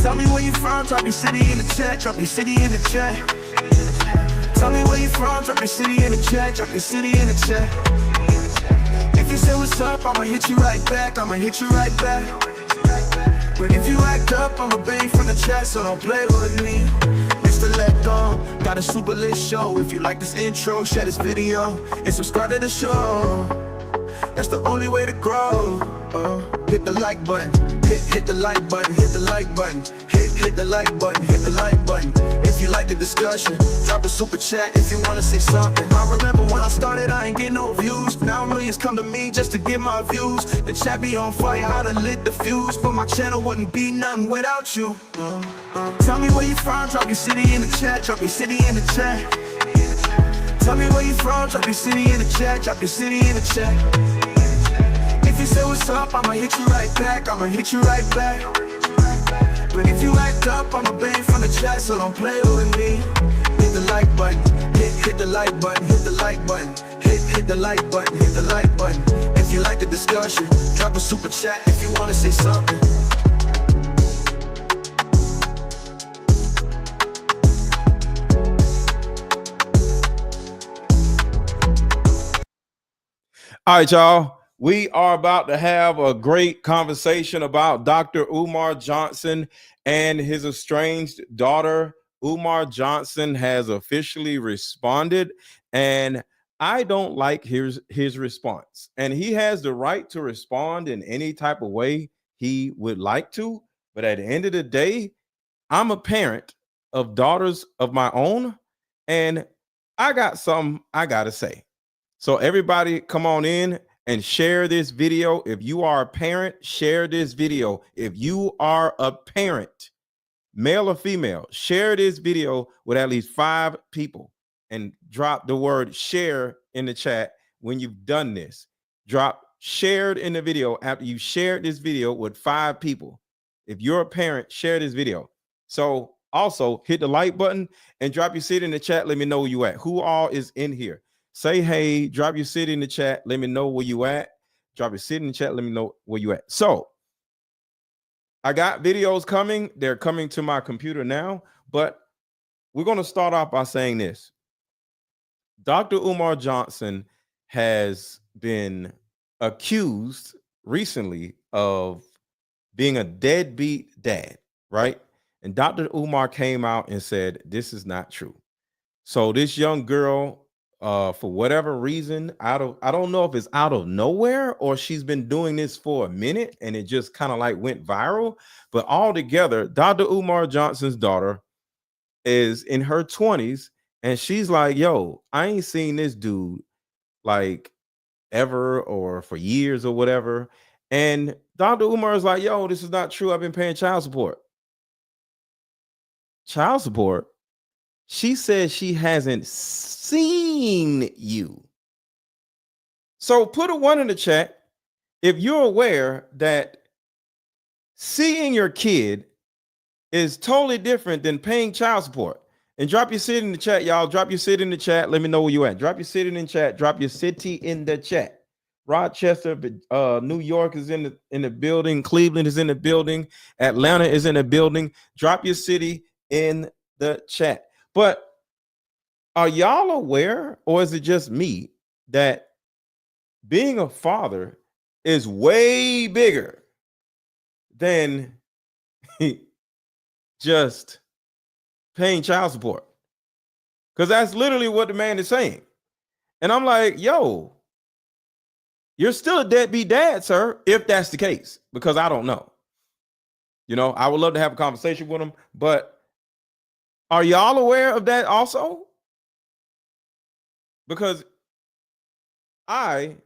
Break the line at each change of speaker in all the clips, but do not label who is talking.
Tell me where you from, drop your city in the chat, drop your city in the chat. Tell me where you from, drop your city in the chat, drop your city in the chat. If you say what's up, I'ma hit you right back, I'ma hit you right back. But if you act up, I'ma bang from the chat, so don't play with me. Mr. Let Go, got a super lit show. If you like this intro, share this video, and subscribe to the show. That's the only way to grow. Hit the like button, hit the like button, hit the like button, hit the like button, hit the like button. If you like the discussion, drop a super chat if you wanna say something. I remember when I started, I ain't get no views. Now millions come to me just to get my views. The chat be on fire, I done lit the fuse, but my channel wouldn't be nothing without you. Tell me where you from, drop your city in the chat, drop your city in the chat. Tell me where you from, drop your city in the chat, drop your city in the chat. If you say what's up, I'ma hit you right back, I'ma hit you right back. But if you act up, I'ma bang from the chat, so don't play with me. Hit the like button, hit the like button, hit the like button, hit the like button, hit the like button. If you like the discussion, drop a super chat if you wanna say something.
All right, y'all. We are about to have a great conversation about Dr. Umar Johnson and his estranged daughter. Umar Johnson has officially responded, and I don't like his response. And he has the right to respond in any type of way he would like to. But at the end of the day, I'm a parent of daughters of my own, and I got something I got to say. So everybody come on in and share this video. If you are a parent, share this video. If you are a parent, male or female, share this video with at least 5 people and drop the word share in the chat when you've done this. Drop shared in the video after you shared this video with 5 people. If you're a parent, share this video. So also hit the like button and drop your city in the chat. Let me know where you at. Who all is in here? Say hey, drop your city in the chat. Let me know where you at. Drop your city in the chat. Let me know where you at. So I got videos coming. They're coming to my computer now, but we're going to start off by saying this. Dr. Umar Johnson has been accused recently of being a deadbeat dad, right? And Dr. Umar came out and said, this is not true. So this young girl, for whatever reason, I don't know if it's out of nowhere or she's been doing this for a minute and it just kind of like went viral. But altogether, Dr. Umar Johnson's daughter is in her 20s and she's like, yo, I ain't seen this dude like ever or for years or whatever. And Dr. Umar is like, yo, this is not true. I've been paying child support. Child support? She says she hasn't seen you. So put a 1 in the chat if you're aware that seeing your kid is totally different than paying child support. And drop your city in the chat, y'all. Drop your city in the chat. Let me know where you at. Drop your city in the chat. Drop your city in the chat. Rochester, New York is in the building. Cleveland is in the building. Atlanta is in the building. Drop your city in the chat. But are y'all aware, or is it just me, that being a father is way bigger than just paying child support? Because that's literally what the man is saying. And I'm like, yo, you're still a deadbeat dad, sir, if that's the case, because I don't know. You know, I would love to have a conversation with him, but are y'all aware of that also? Because I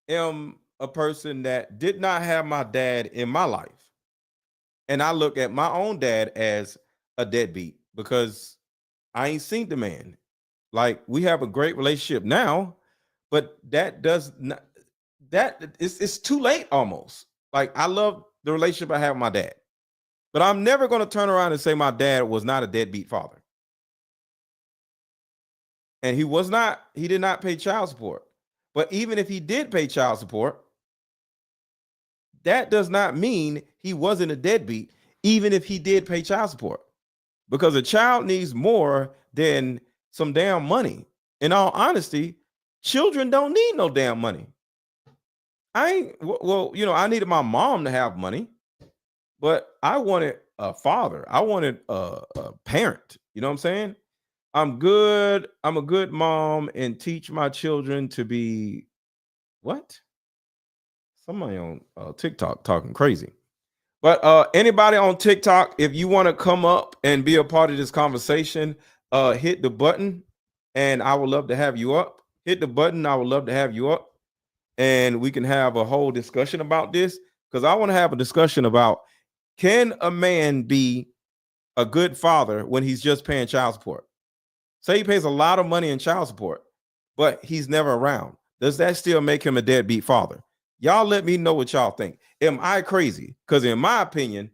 am a person that did not have my dad in my life. And I look at my own dad as a deadbeat because I ain't seen the man. Like, we have a great relationship now, but that does not, it's too late almost. Like, I love the relationship I have with my dad. But I'm never going to turn around and say my dad was not a deadbeat father. And he did not pay child support. But even if he did pay child support, that does not mean he wasn't a deadbeat. even if he did pay child support, because a child needs more than some damn money. In all honesty, children don't need no damn money. I needed my mom to have money, but I wanted a father. I wanted a parent. You know what I'm saying? I'm good. I'm a good mom and teach my children to be what? Somebody on TikTok talking crazy. But anybody on TikTok, if you want to come up and be a part of this conversation, hit the button and I would love to have you up. Hit the button. I would love to have you up and we can have a whole discussion about this, because I want to have a discussion about, can a man be a good father when he's just paying child support? Say he pays a lot of money in child support, but he's never around. Does that still make him a deadbeat father? Y'all let me know what y'all think. Am I crazy? Because in my opinion,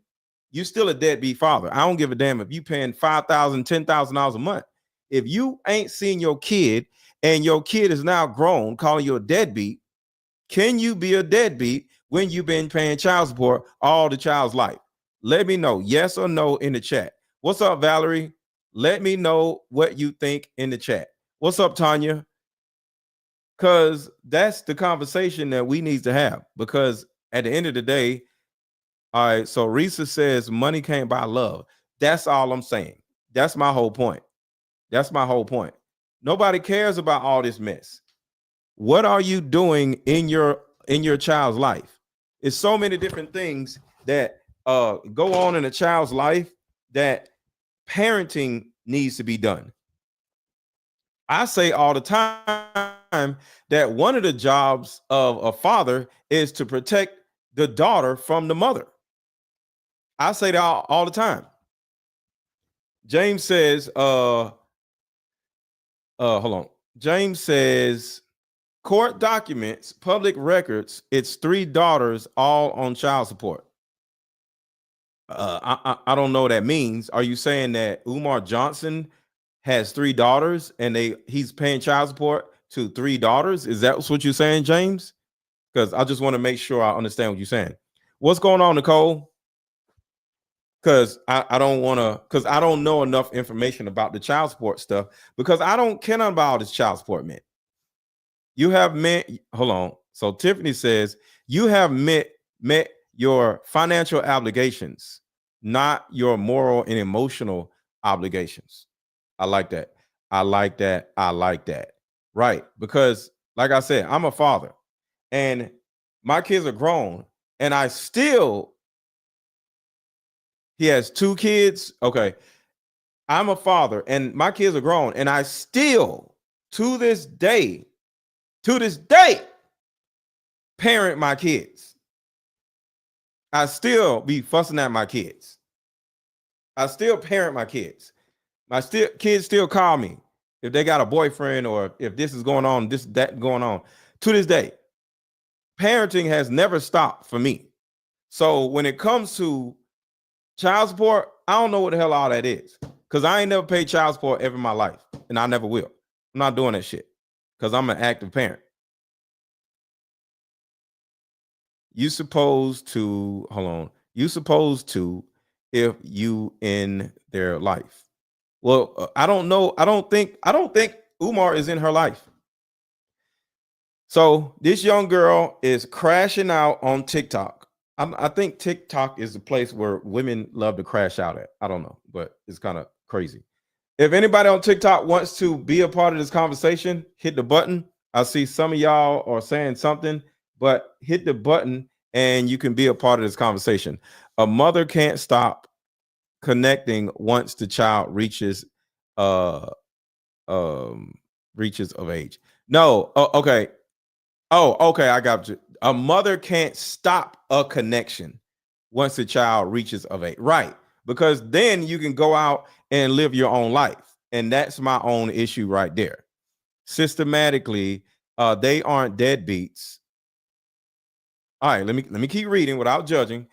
you still a deadbeat father. I don't give a damn if you paying $5,000, $10,000 a month. If you ain't seen your kid and your kid is now grown, calling you a deadbeat, can you be a deadbeat when you've been paying child support all the child's life? Let me know, yes or no, in the chat. What's up, Valerie? Let me know what you think in the chat. What's up, Tanya? Because that's the conversation that we need to have. Because at the end of the day, all right, so Risa says money can't buy love. That's all I'm saying. That's my whole point. That's my whole point. Nobody cares about all this mess. What are you doing in your child's life? It's so many different things that go on in a child's life that parenting needs to be done. I say all the time that one of the jobs of a father is to protect the daughter from the mother. I say that all the time. James says, hold on. James says, court documents, public records, it's 3 daughters all on child support. I don't know what that means. Are you saying that Umar Johnson has 3 daughters and he's paying child support to 3 daughters? Is that what you're saying, James? Because I just want to make sure I understand what you're saying. What's going on, Nicole? Because I don't want to, because I don't know enough information about the child support stuff, because I don't care about all this child support, man. You have met, hold on. So Tiffany says, you have met your financial obligations, not your moral and emotional obligations. I like that. I like that. I like that. Right. Because like I said, I'm a father and my kids are grown and he has 2 kids. Okay. I'm a father and my kids are grown and I still, to this day, parent my kids. I still be fussing at my kids. I still parent my kids. Kids still call me if they got a boyfriend or if this is going on, that going on. To this day, parenting has never stopped for me. So when it comes to child support, I don't know what the hell all that is, because I ain't never paid child support ever in my life, and I never will. I'm not doing that shit because I'm an active parent. You supposed to, hold on. You supposed to, if you in their life. Well, I don't know. I don't think Umar is in her life. So this young girl is crashing out on TikTok. I think TikTok is the place where women love to crash out at. I don't know, but it's kind of crazy. If anybody on TikTok wants to be a part of this conversation, hit the button. I see some of y'all are saying something, but hit the button and you can be a part of this conversation. A mother can't stop connecting once the child reaches reaches of age. No, okay. Oh, okay, I got you. A mother can't stop a connection once the child reaches of age. Right. Because then you can go out and live your own life. And that's my own issue right there. Systematically, they aren't deadbeats. All right, let me keep reading without judging.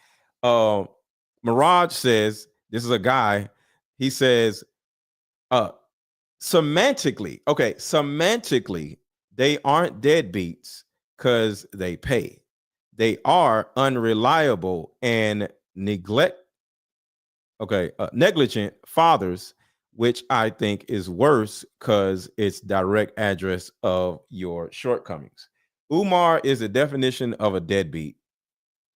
Mirage says, this is a guy, he says, semantically, they aren't deadbeats because they pay. They are unreliable and Okay, negligent fathers, which I think is worse because it's direct address of your shortcomings. Umar is a definition of a deadbeat.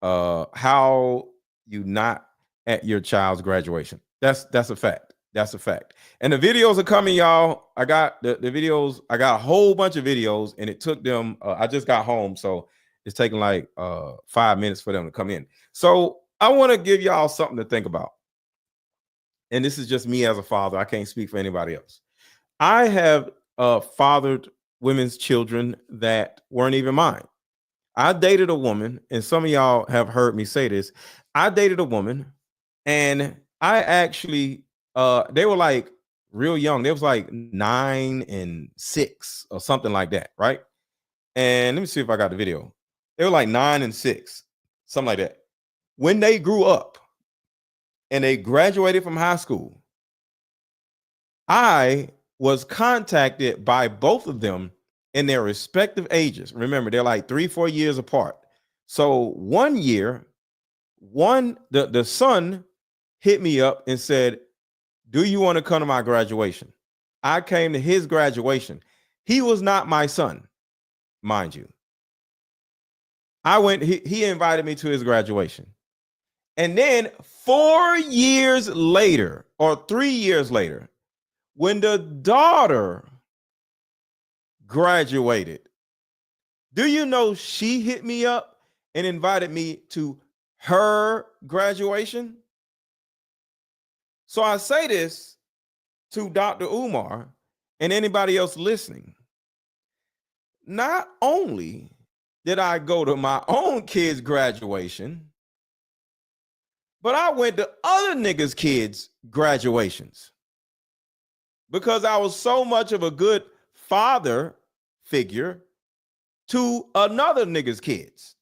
How you not at your child's graduation? That's a fact. That's a fact. And the videos are coming, y'all. I got the videos. I got a whole bunch of videos, and it took them. I just got home, so it's taking like 5 minutes for them to come in. So I want to give y'all something to think about. And this is just me as a father. I can't speak for anybody else. I have fathered women's children that weren't even mine. I dated a woman, and some of y'all have heard me say this. I dated a woman, and I actually, they were like real young. They was like 9 and 6 or something like that, right? And let me see if I got the video. They were like 9 and 6, something like that. When they grew up and they graduated from high school, I was contacted by both of them in their respective ages. Remember, they're like 3-4 years apart. So 1 year, the son hit me up and said, "Do you want to come to my graduation?" I came to his graduation. He was not my son, mind you. I went, he invited me to his graduation. And then 4 years later, or 3 years later, when the daughter graduated, do you know she hit me up and invited me to her graduation? So I say this to Dr. Umar and anybody else listening. Not only did I go to my own kids' graduation, but I went to other niggas' kids' graduations because I was so much of a good father figure to another nigga's kids.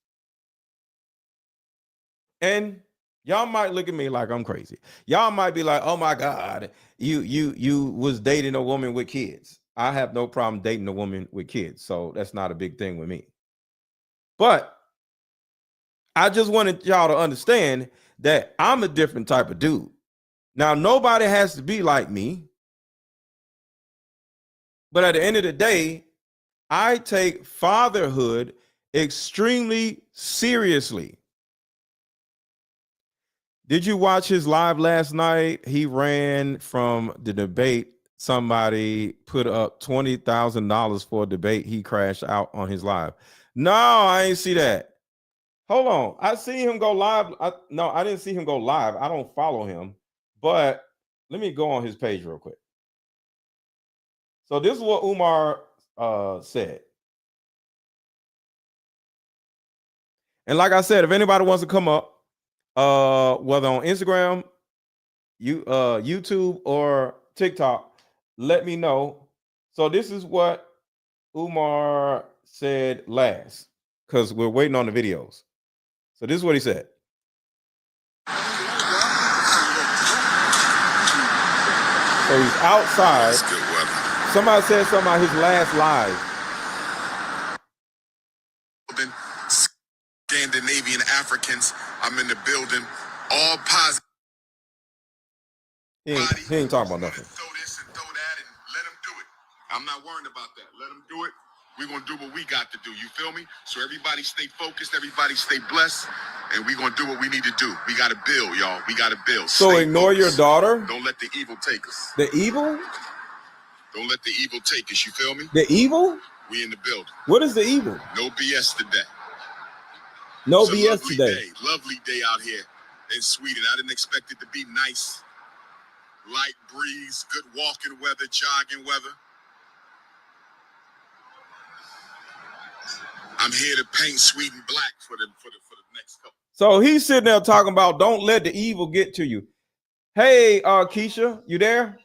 And y'all might look at me like I'm crazy. Y'all might be like, "Oh my God, you was dating a woman with kids." I have no problem dating a woman with kids, so that's not a big thing with me. But I just wanted y'all to understand that I'm a different type of dude. Now, nobody has to be like me, but at the end of the day, I take fatherhood extremely seriously. Did you watch his live last night? He ran from the debate. Somebody put up $20,000 for a debate. He crashed out on his live. No, I ain't see that. Hold on. I see him go live. No, I didn't see him go live. I don't follow him, but let me go on his page real quick. So this is what Umar said. And like I said, if anybody wants to come up, whether on Instagram, YouTube, or TikTok, let me know. So this is what Umar said last, because we're waiting on the videos. So this is what he said. So he's outside. Somebody said something about his last live.
Scandinavian Africans, I'm in the building. All positive.
He ain't talking about nothing.
Throw this and throw that and let them do it. I'm not worried about that. Let them do it. We're going to do what we got to do. You feel me? So everybody stay focused. Everybody stay blessed. And we're going to do what we need to do. We got to build, y'all. We got to build.
So
stay
ignore
focused.
your daughter?
Don't let the evil take us.
The evil?
Don't let the evil take us. You feel me?
The evil?
We in the building.
What is the evil?
No BS today.
No
it's
BS today.
Lovely day out here in Sweden. I didn't expect it to be nice. Light breeze, good walking weather, jogging weather. I'm here to paint Sweden black for the next couple.
So he's sitting there talking about don't let the evil get to you. Hey, Keisha, you there?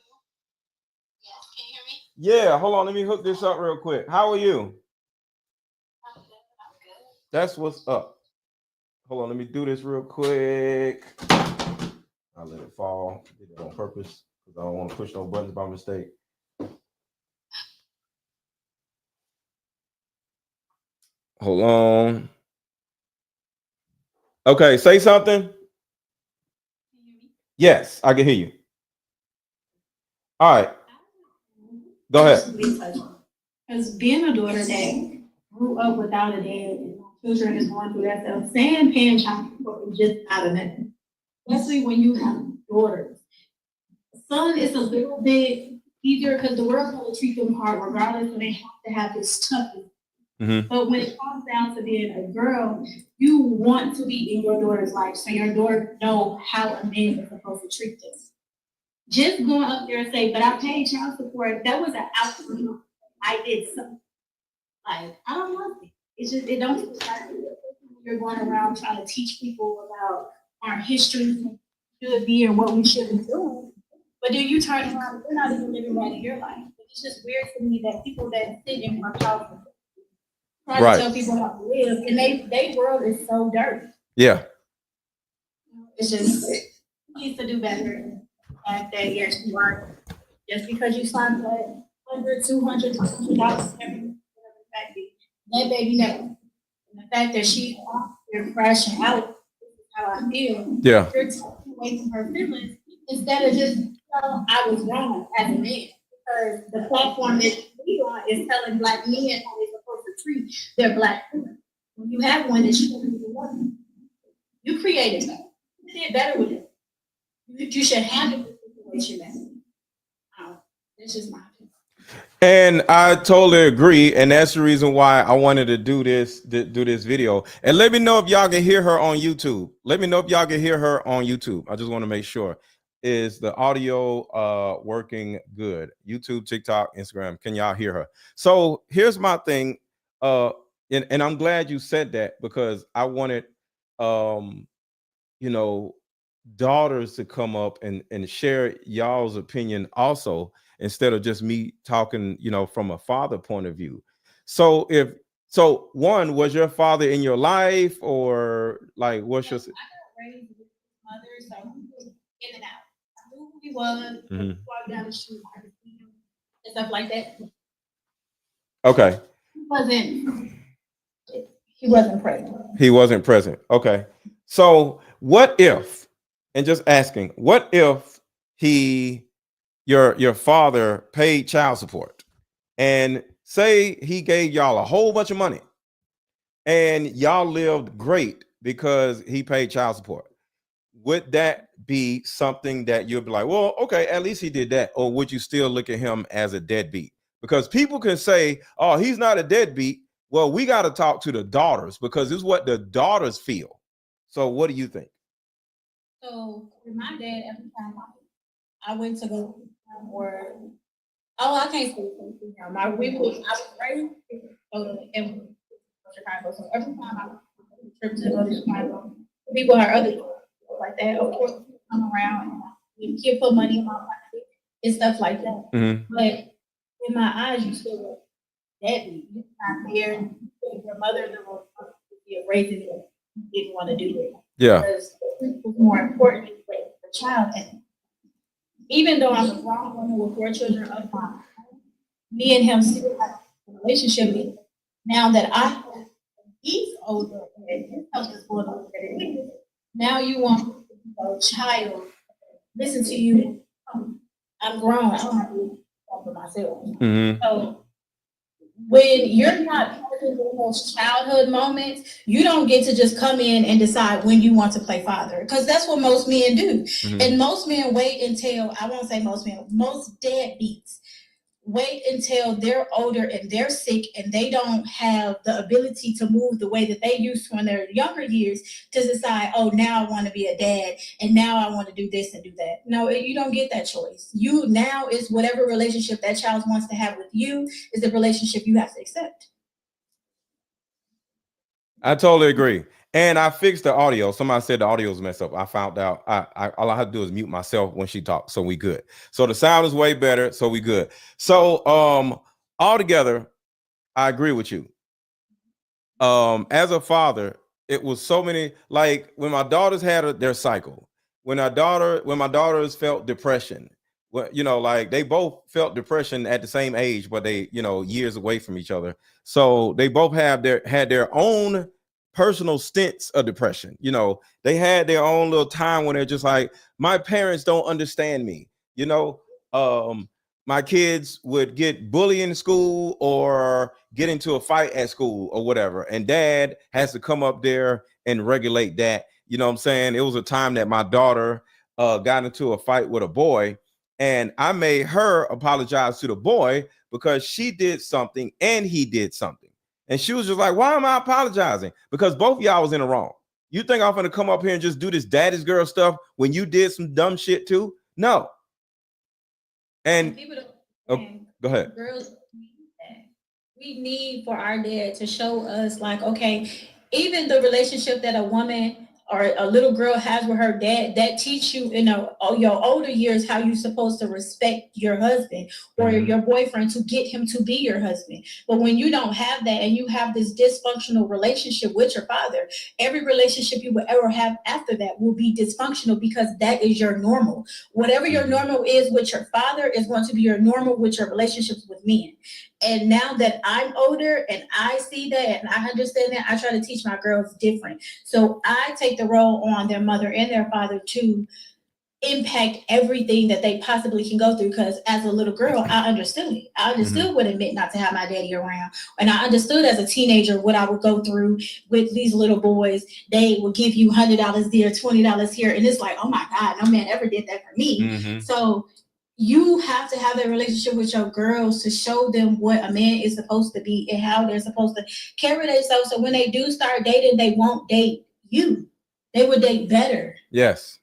Yes, can you hear me?
Yeah, hold on. Let me hook this up real quick. How are you?
I'm good.
That's what's up. Hold on, let me do this real quick. I'll let it fall. Did it on purpose because I don't want to push no buttons by mistake. Hold on. Okay, say something.
Can you hear me?
Yes, I can hear you. All right, go ahead.
Because being a daughter that grew up without a dad and children is going through that stuff, saying paying child support is just not enough. Especially when you have daughters. Son is a little bit easier because the world's going to treat them hard regardless, and they have to have this toughness.
Mhm.
But when it comes down to being a girl, you want to be in your daughter's life so your daughter know how a man is supposed to treat them. Just going up there and say, but I paid child support, that was an outcome. I did something. Like, I don't want it. It's just, it don't feel right. You're going around trying to teach people about our history, should be, and what we should be doing. But then you turn around, you're not even living right in your life. It's just weird to me that people that sit in my house try to tell people how to live, and they world is so dirty.
Yeah.
It's just, needs to do better. And that, yes, you are. Just because you signed that $100, $200, $200 every that baby never. And the fact that she's off there crashing out, is how I feel.
Yeah.
You're taking away from her feelings instead of just, I was wrong as a man. Because the platform that we on is telling black men how they're supposed to treat their black women. When you have one that you don't even want, you created that. You did better with it. You should handle the situation now. That's just my opinion.
And I totally agree, and that's the reason why I wanted to do this video. And let me know if y'all can hear her on YouTube. Let me know if y'all can hear her on YouTube. I just want to make sure. Is the audio working good? YouTube, TikTok, Instagram. Can y'all hear her? So here's my thing. And I'm glad you said that, because I wanted you know, daughters to come up and share y'all's opinion also, instead of just me talking, from a father point of view. So one, was your father in your life, or like what's your?
I got raised with mother, so he was in and out. I knew who he was, walked down the street, I could see him, and stuff like that.
Okay.
He wasn't present.
He wasn't present. Okay. So what if, and just asking, what if your father paid child support, and say he gave y'all a whole bunch of money and y'all lived great because he paid child support? Would that be something that you'd be like, well, okay, at least he did that? Or would you still look at him as a deadbeat? Because people can say, oh, he's not a deadbeat. Well, we got to talk to the daughters, because this is what the daughters feel. So what do you think?
So with my dad, every time I went to go, or I can't say something. I was raised in Chicago, so every time I trip to go to Chicago, people are other stuff like that. Of course, come around and you put money in my pocket and stuff like that. But in my eyes, you still look deadly. You're not there. Your mother you're raising you didn't want to do it.
Yeah.
Because it was more important to raise the child. And even though I'm a grown woman with 4 children of my own, me and him still have a relationship. Now that he's older and his health is going on, now you want a child listen to you. I'm grown. I don't have to talk for myself. So when you're not present in those childhood moments, you don't get to just come in and decide when you want to play father, because that's what most men do. And most men wait until, I won't say most men, most deadbeats wait until they're older and they're sick and they don't have the ability to move the way that they used to in their younger years to decide, oh, now I want to be a dad and now I want to do this and do that. No, you don't get that choice. You now is whatever relationship that child wants to have with you is the relationship you have to accept.
I totally agree. And I fixed the audio. Somebody said the audio was messed up. I found out all I had to do is mute myself when she talked. So we good. So the sound is way better. So we good. So altogether, I agree with you. As a father, it was so many, like when my daughters had their cycle, when my daughters felt depression, like they both felt depression at the same age, but they, years away from each other. So they both had their own personal stints of depression. You know, they had their own little time when they're just like, my parents don't understand me. You know, my kids would get bullied in school or get into a fight at school or whatever, and dad has to come up there and regulate that. You know what I'm saying? It was a time that my daughter got into a fight with a boy, and I made her apologize to the boy because she did something and he did something. And she was just like, why am I apologizing? Because both of y'all was in the wrong. You think I'm going to come up here and just do this daddy's girl stuff when you did some dumb shit too? No. And
people don't
go ahead.
Girls need that. We need for our dad to show us, like, okay, even the relationship that a woman or a little girl has with her dad, that teach you in your older years how you're supposed to respect your husband or your boyfriend to get him to be your husband. But when you don't have that and you have this dysfunctional relationship with your father, every relationship you will ever have after that will be dysfunctional because that is your normal. Whatever your normal is with your father is going to be your normal with your relationships with men. And now that I'm older and I see that and I understand that, I try to teach my girls different. So I take the role on their mother and their father to impact everything that they possibly can go through. Because as a little girl, I understood it. I understood what it meant not to have my daddy around. And I understood as a teenager what I would go through with these little boys. They would give you $100 there, $20 here. And it's like, oh my God, no man ever did that for me. So you have to have that relationship with your girls to show them what a man is supposed to be and how they're supposed to carry themselves. So when they do start dating, they won't date you. They would date better.
Yes.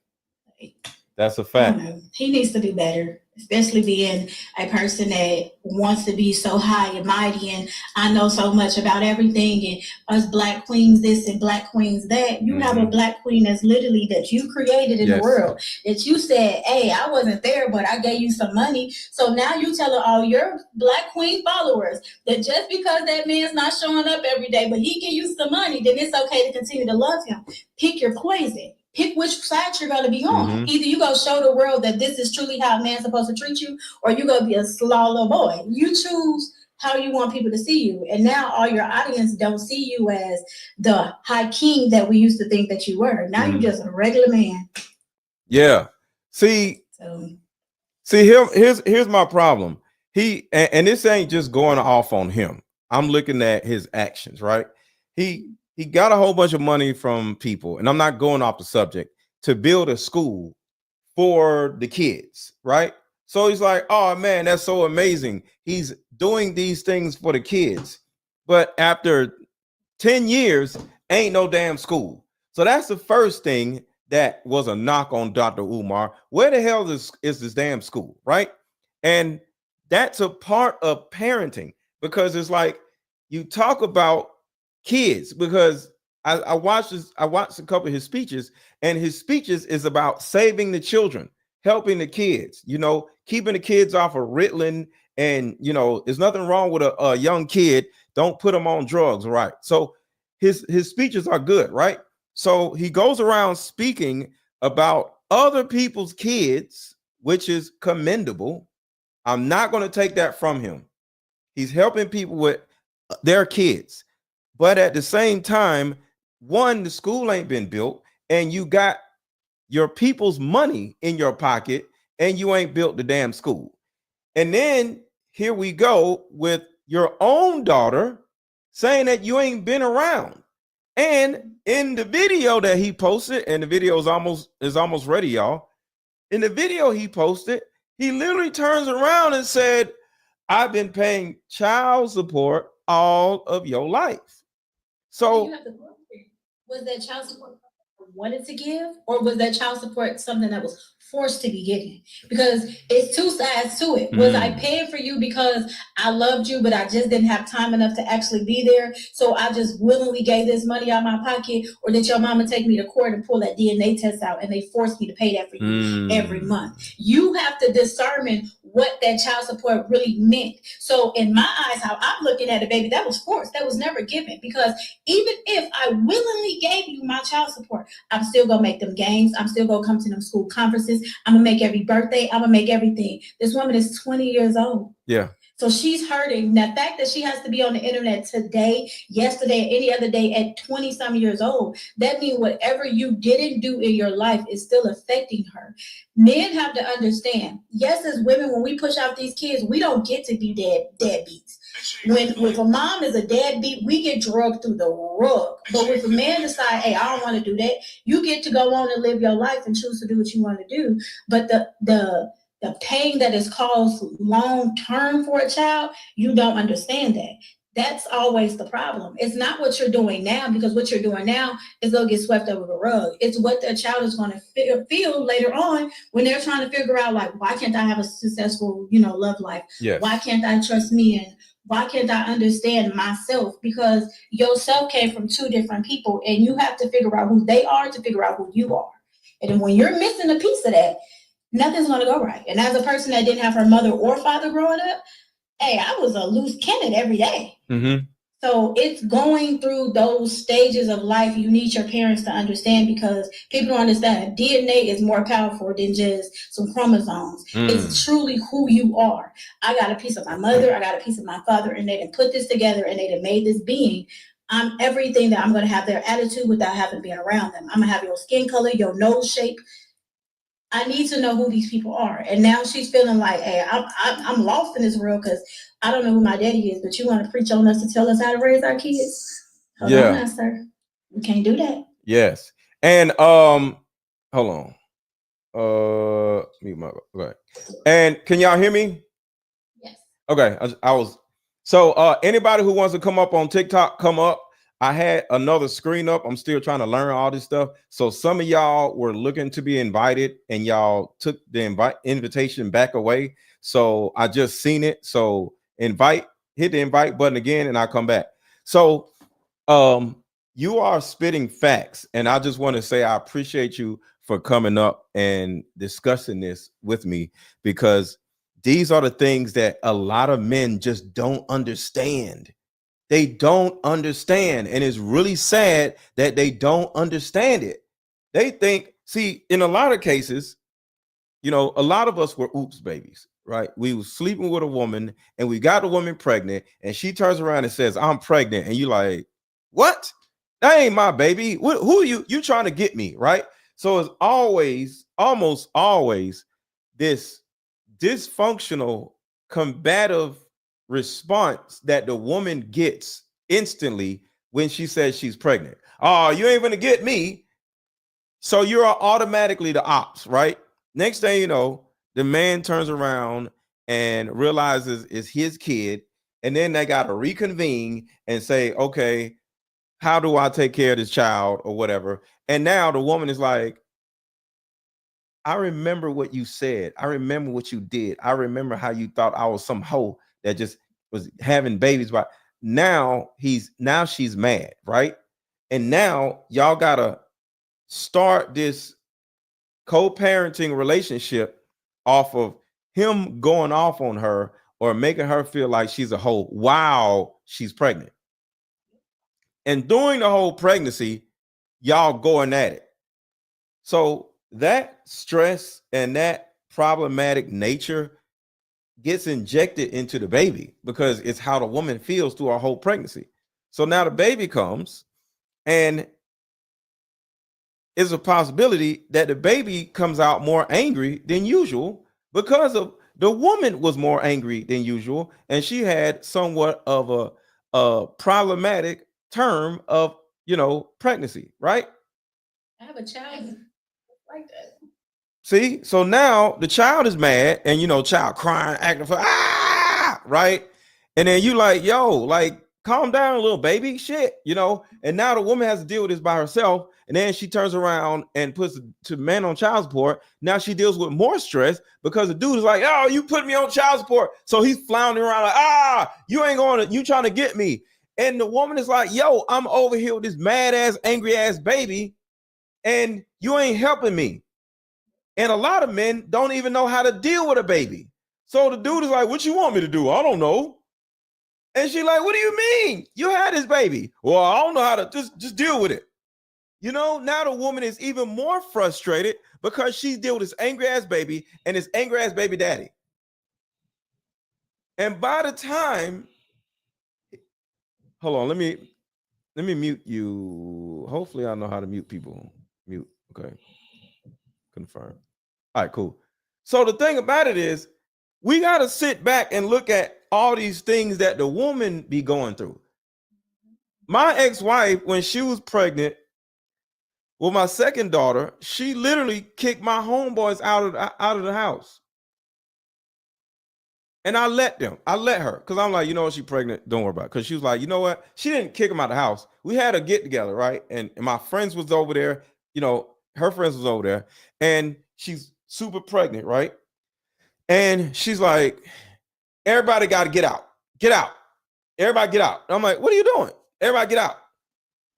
That's a fact.
He needs to do better, especially being a person that wants to be so high and mighty. And I know so much about everything. And us black queens this and black queens that. You have a black queen that's literally that you created in the world. That you said, hey, I wasn't there, but I gave you some money. So now you telling all your black queen followers that just because that man's not showing up every day, but he give you some money, then it's okay to continue to love him. Pick your poison. Pick which side you're going to be on. Either you go show the world that this is truly how a man's supposed to treat you, or you're going to be a slow little boy. You choose how you want people to see you. And now all your audience don't see you as the high king that we used to think that you were. Now you're just a regular man.
Yeah. See, here's my problem. And this ain't just going off on him. I'm looking at his actions, right? He got a whole bunch of money from people, and I'm not going off the subject, to build a school for the kids, right? So he's like, oh man, that's so amazing. He's doing these things for the kids. But after 10 years, ain't no damn school. So that's the first thing that was a knock on Dr. Umar. Where the hell is this damn school, right? And that's a part of parenting, because it's like you talk about kids, because I watched a couple of his speeches, and his speeches is about saving the children, helping the kids, you know, keeping the kids off of Ritalin. And, you know, there's nothing wrong with a young kid. Don't put them on drugs, right? So his speeches are good, right? So he goes around speaking about other people's kids, which is commendable. I'm not going to take that from him. He's helping people with their kids. But at the same time, one, the school ain't been built, and you got your people's money in your pocket, and you ain't built the damn school. And then here we go with your own daughter saying that you ain't been around. And in the video that he posted, and the video is almost ready, y'all. In the video he posted, he literally turns around and said, I've been paying child support all of your life. So
was that child support wanted to give, or was that child support something that was forced to be given? Because it's two sides to it. Was I paying for you because I loved you, but I just didn't have time enough to actually be there, so I just willingly gave this money out of my pocket? Or did your mama take me to court and pull that DNA test out, and they forced me to pay that for you every month? You have to discern what that child support really meant. So in my eyes, how I'm looking at it, baby, that was forced. That was never given. Because even if I willingly gave you my child support, I'm still gonna make them games. I'm still gonna come to them school conferences. I'm gonna make every birthday. I'm gonna make everything. This woman is 20 years old.
Yeah.
So she's hurting. The fact that she has to be on the internet today, yesterday, any other day at 20 some years old, that means whatever you didn't do in your life is still affecting her. Men have to understand, yes, as women, when we push out these kids, we don't get to be deadbeats. When a mom is a deadbeat, we get drugged through the rug. But if a man decide, hey, I don't want to do that, you get to go on and live your life and choose to do what you want to do. But the pain that is caused long term for a child, you don't understand that. That's always the problem. It's not what you're doing now, because what you're doing now is they'll get swept over the rug. It's what the child is going to feel later on when they're trying to figure out, like, why can't I have a successful, love life?
Yes.
Why can't I trust me? And why can't I understand myself? Because yourself came from two different people, and you have to figure out who they are to figure out who you are. And then when you're missing a piece of that, nothing's going to go right. And as a person that didn't have her mother or father growing up, hey, I was a loose cannon every day.
Mm-hmm.
So it's going through those stages of life you need your parents to understand, because people don't understand DNA is more powerful than just some chromosomes. It's truly who you are. I got a piece of my mother, I got a piece of my father, and they done put this together and they done made this being. I'm everything that I'm going to have their attitude without having been around them. I'm going to have your skin color, your nose shape. I need to know who these people are. And now she's feeling like, hey, I'm lost in this world because I don't know who my daddy is, but you want to preach on us to tell us how to raise our kids? Hold on now, sir. We can't do that.
Yes. And hold on. Mute my okay. And can y'all hear me?
Yes.
Okay. I was so anybody who wants to come up on TikTok, come up. I had another screen up. I'm still trying to learn all this stuff. So some of y'all were looking to be invited and y'all took the invitation back away. So I just seen it. So hit the invite button again and I'll come back. So you are spitting facts. And I just want to say I appreciate you for coming up and discussing this with me, because these are the things that a lot of men just don't understand. They don't understand. And it's really sad that they don't understand it. They think, see, in a lot of cases, a lot of us were oops babies, right? We were sleeping with a woman and we got the woman pregnant and she turns around and says, I'm pregnant. And you like, what? That ain't my baby. Who are you? You trying to get me, right? So it's almost always this dysfunctional, combative response that the woman gets instantly when she says she's pregnant. Oh, you ain't gonna get me. So you're automatically the ops, right? Next thing you know, the man turns around and realizes it's his kid, and then they got to reconvene and say, okay, how do I take care of this child or whatever? And now the woman is like, I remember what you said. I remember what you did. I remember how you thought I was some hoe that just was having babies. But now she's mad, right? And now y'all gotta start this co-parenting relationship off of him going off on her or making her feel like she's a hoe while she's pregnant. And during the whole pregnancy, y'all going at it. So that stress and that problematic nature gets injected into the baby because it's how the woman feels through her whole pregnancy. So now the baby comes, and it's a possibility that the baby comes out more angry than usual because of the woman was more angry than usual, and she had somewhat of a problematic term of pregnancy, right?
I have a child like that.
See, so now the child is mad, and child crying, acting for right, and then you like, yo, like, calm down, little baby, shit, and now the woman has to deal with this by herself, and then she turns around and puts the man on child support. Now she deals with more stress because the dude is like, oh, you put me on child support, so he's floundering around like, you ain't going to, you trying to get me, and the woman is like, yo, I'm over here with this mad ass, angry ass baby, and you ain't helping me. And a lot of men don't even know how to deal with a baby. So the dude is like, what you want me to do? I don't know. And she's like, what do you mean? You had this baby. Well, I don't know how to just deal with it. Now the woman is even more frustrated because she's dealing with this angry ass baby and this angry ass baby daddy. And by the time, hold on, let me mute you. Hopefully I know how to mute people. Mute. Okay. Confirm. All right, cool. So the thing about it is, we got to sit back and look at all these things that the woman be going through. My ex-wife, when she was pregnant with my second daughter, she literally kicked my homeboys out of the house. And I let her, because I'm like, you know what, she's pregnant, don't worry about it. Because she was like, you know what, she didn't kick him out of the house. We had a get together, right? And my friends was over there, you know, her friends was over there, and she's super pregnant, right? And she's like, everybody got to get out. Everybody get out. And I'm like, what are you doing? Everybody get out.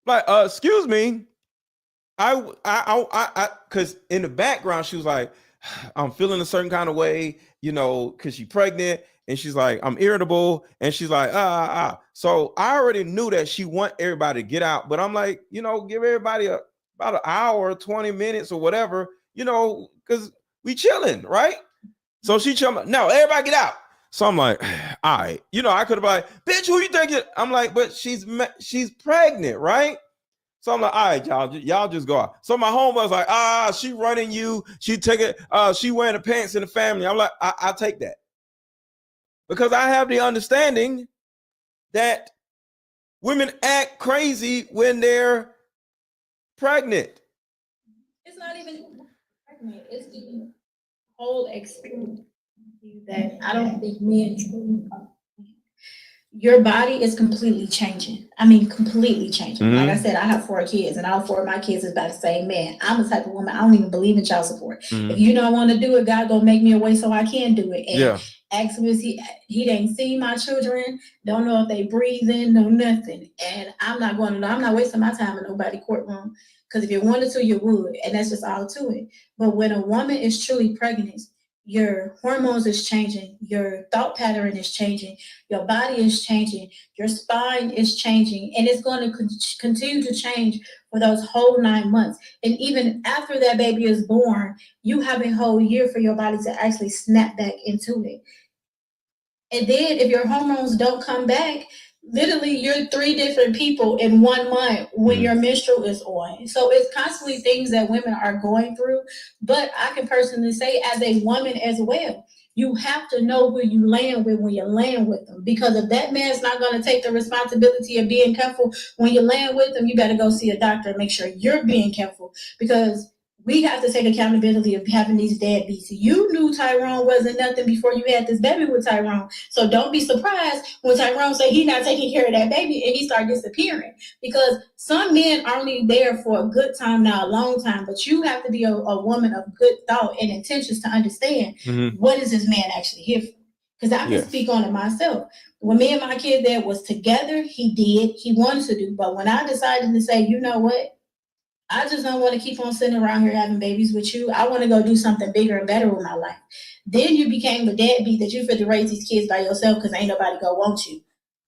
Like, excuse me. Because in the background, she was like, I'm feeling a certain kind of way, you know, because she's pregnant. And she's like, I'm irritable. And she's like, So I already knew that she want everybody to get out. But I'm like, you know, give everybody about an hour, 20 minutes or whatever, you know, because we chilling, right? So she chilling. No, everybody get out. So I'm like, all right, you know, I could have been like, bitch, who you think it? I'm like, but she's pregnant, right? So I'm like, all right, y'all just go out. So my home was like, she running you. She take it. She wearing the pants in the family. I'm like, I take that, because I have the understanding that women act crazy when they're pregnant.
It's not even pregnant. It's the whole experience that I don't think men truly understand. Your body is completely changing. I mean, completely changing.
Mhm.
Like I said, I have 4 kids, and all 4 of my kids is by the same man. I'm the type of woman, I don't even believe in child support. If you don't want to do it, God gonna make me a way so I can do it. And
Yeah.
ask him, he ain't seen my children, don't know if they breathing, no nothing. And I'm not wasting my time in nobody's courtroom. Because if you wanted to, you would. And that's just all to it. But when a woman is truly pregnant, your hormones is changing, your thought pattern is changing, your body is changing, your spine is changing, and it's going to continue to change for those whole 9 months. And even after that baby is born, you have a whole year for your body to actually snap back into it. And then if your hormones don't come back, literally you're 3 different people in 1 month when your menstrual is on. So it's constantly things that women are going through. But I can personally say, as a woman as well, you have to know who you land with when you land with them. Because if that man's not going to take the responsibility of being careful when you land with them, you better go see a doctor and make sure you're being careful. Because we have to take accountability of having these deadbeats. You knew Tyrone wasn't nothing before you had this baby with Tyrone. So don't be surprised when Tyrone say he's not taking care of that baby and he start disappearing. Because some men are only there for a good time, not a long time. But you have to be a woman of good thought and intentions to understand what is this man actually here for. Because I can speak on it myself. When me and my kid there was together, he wanted to do. But when I decided to say, you know what? I just don't want to keep on sitting around here having babies with you. I want to go do something bigger and better with my life. Then you became the deadbeat that you fit to raise these kids by yourself because ain't nobody gonna want you.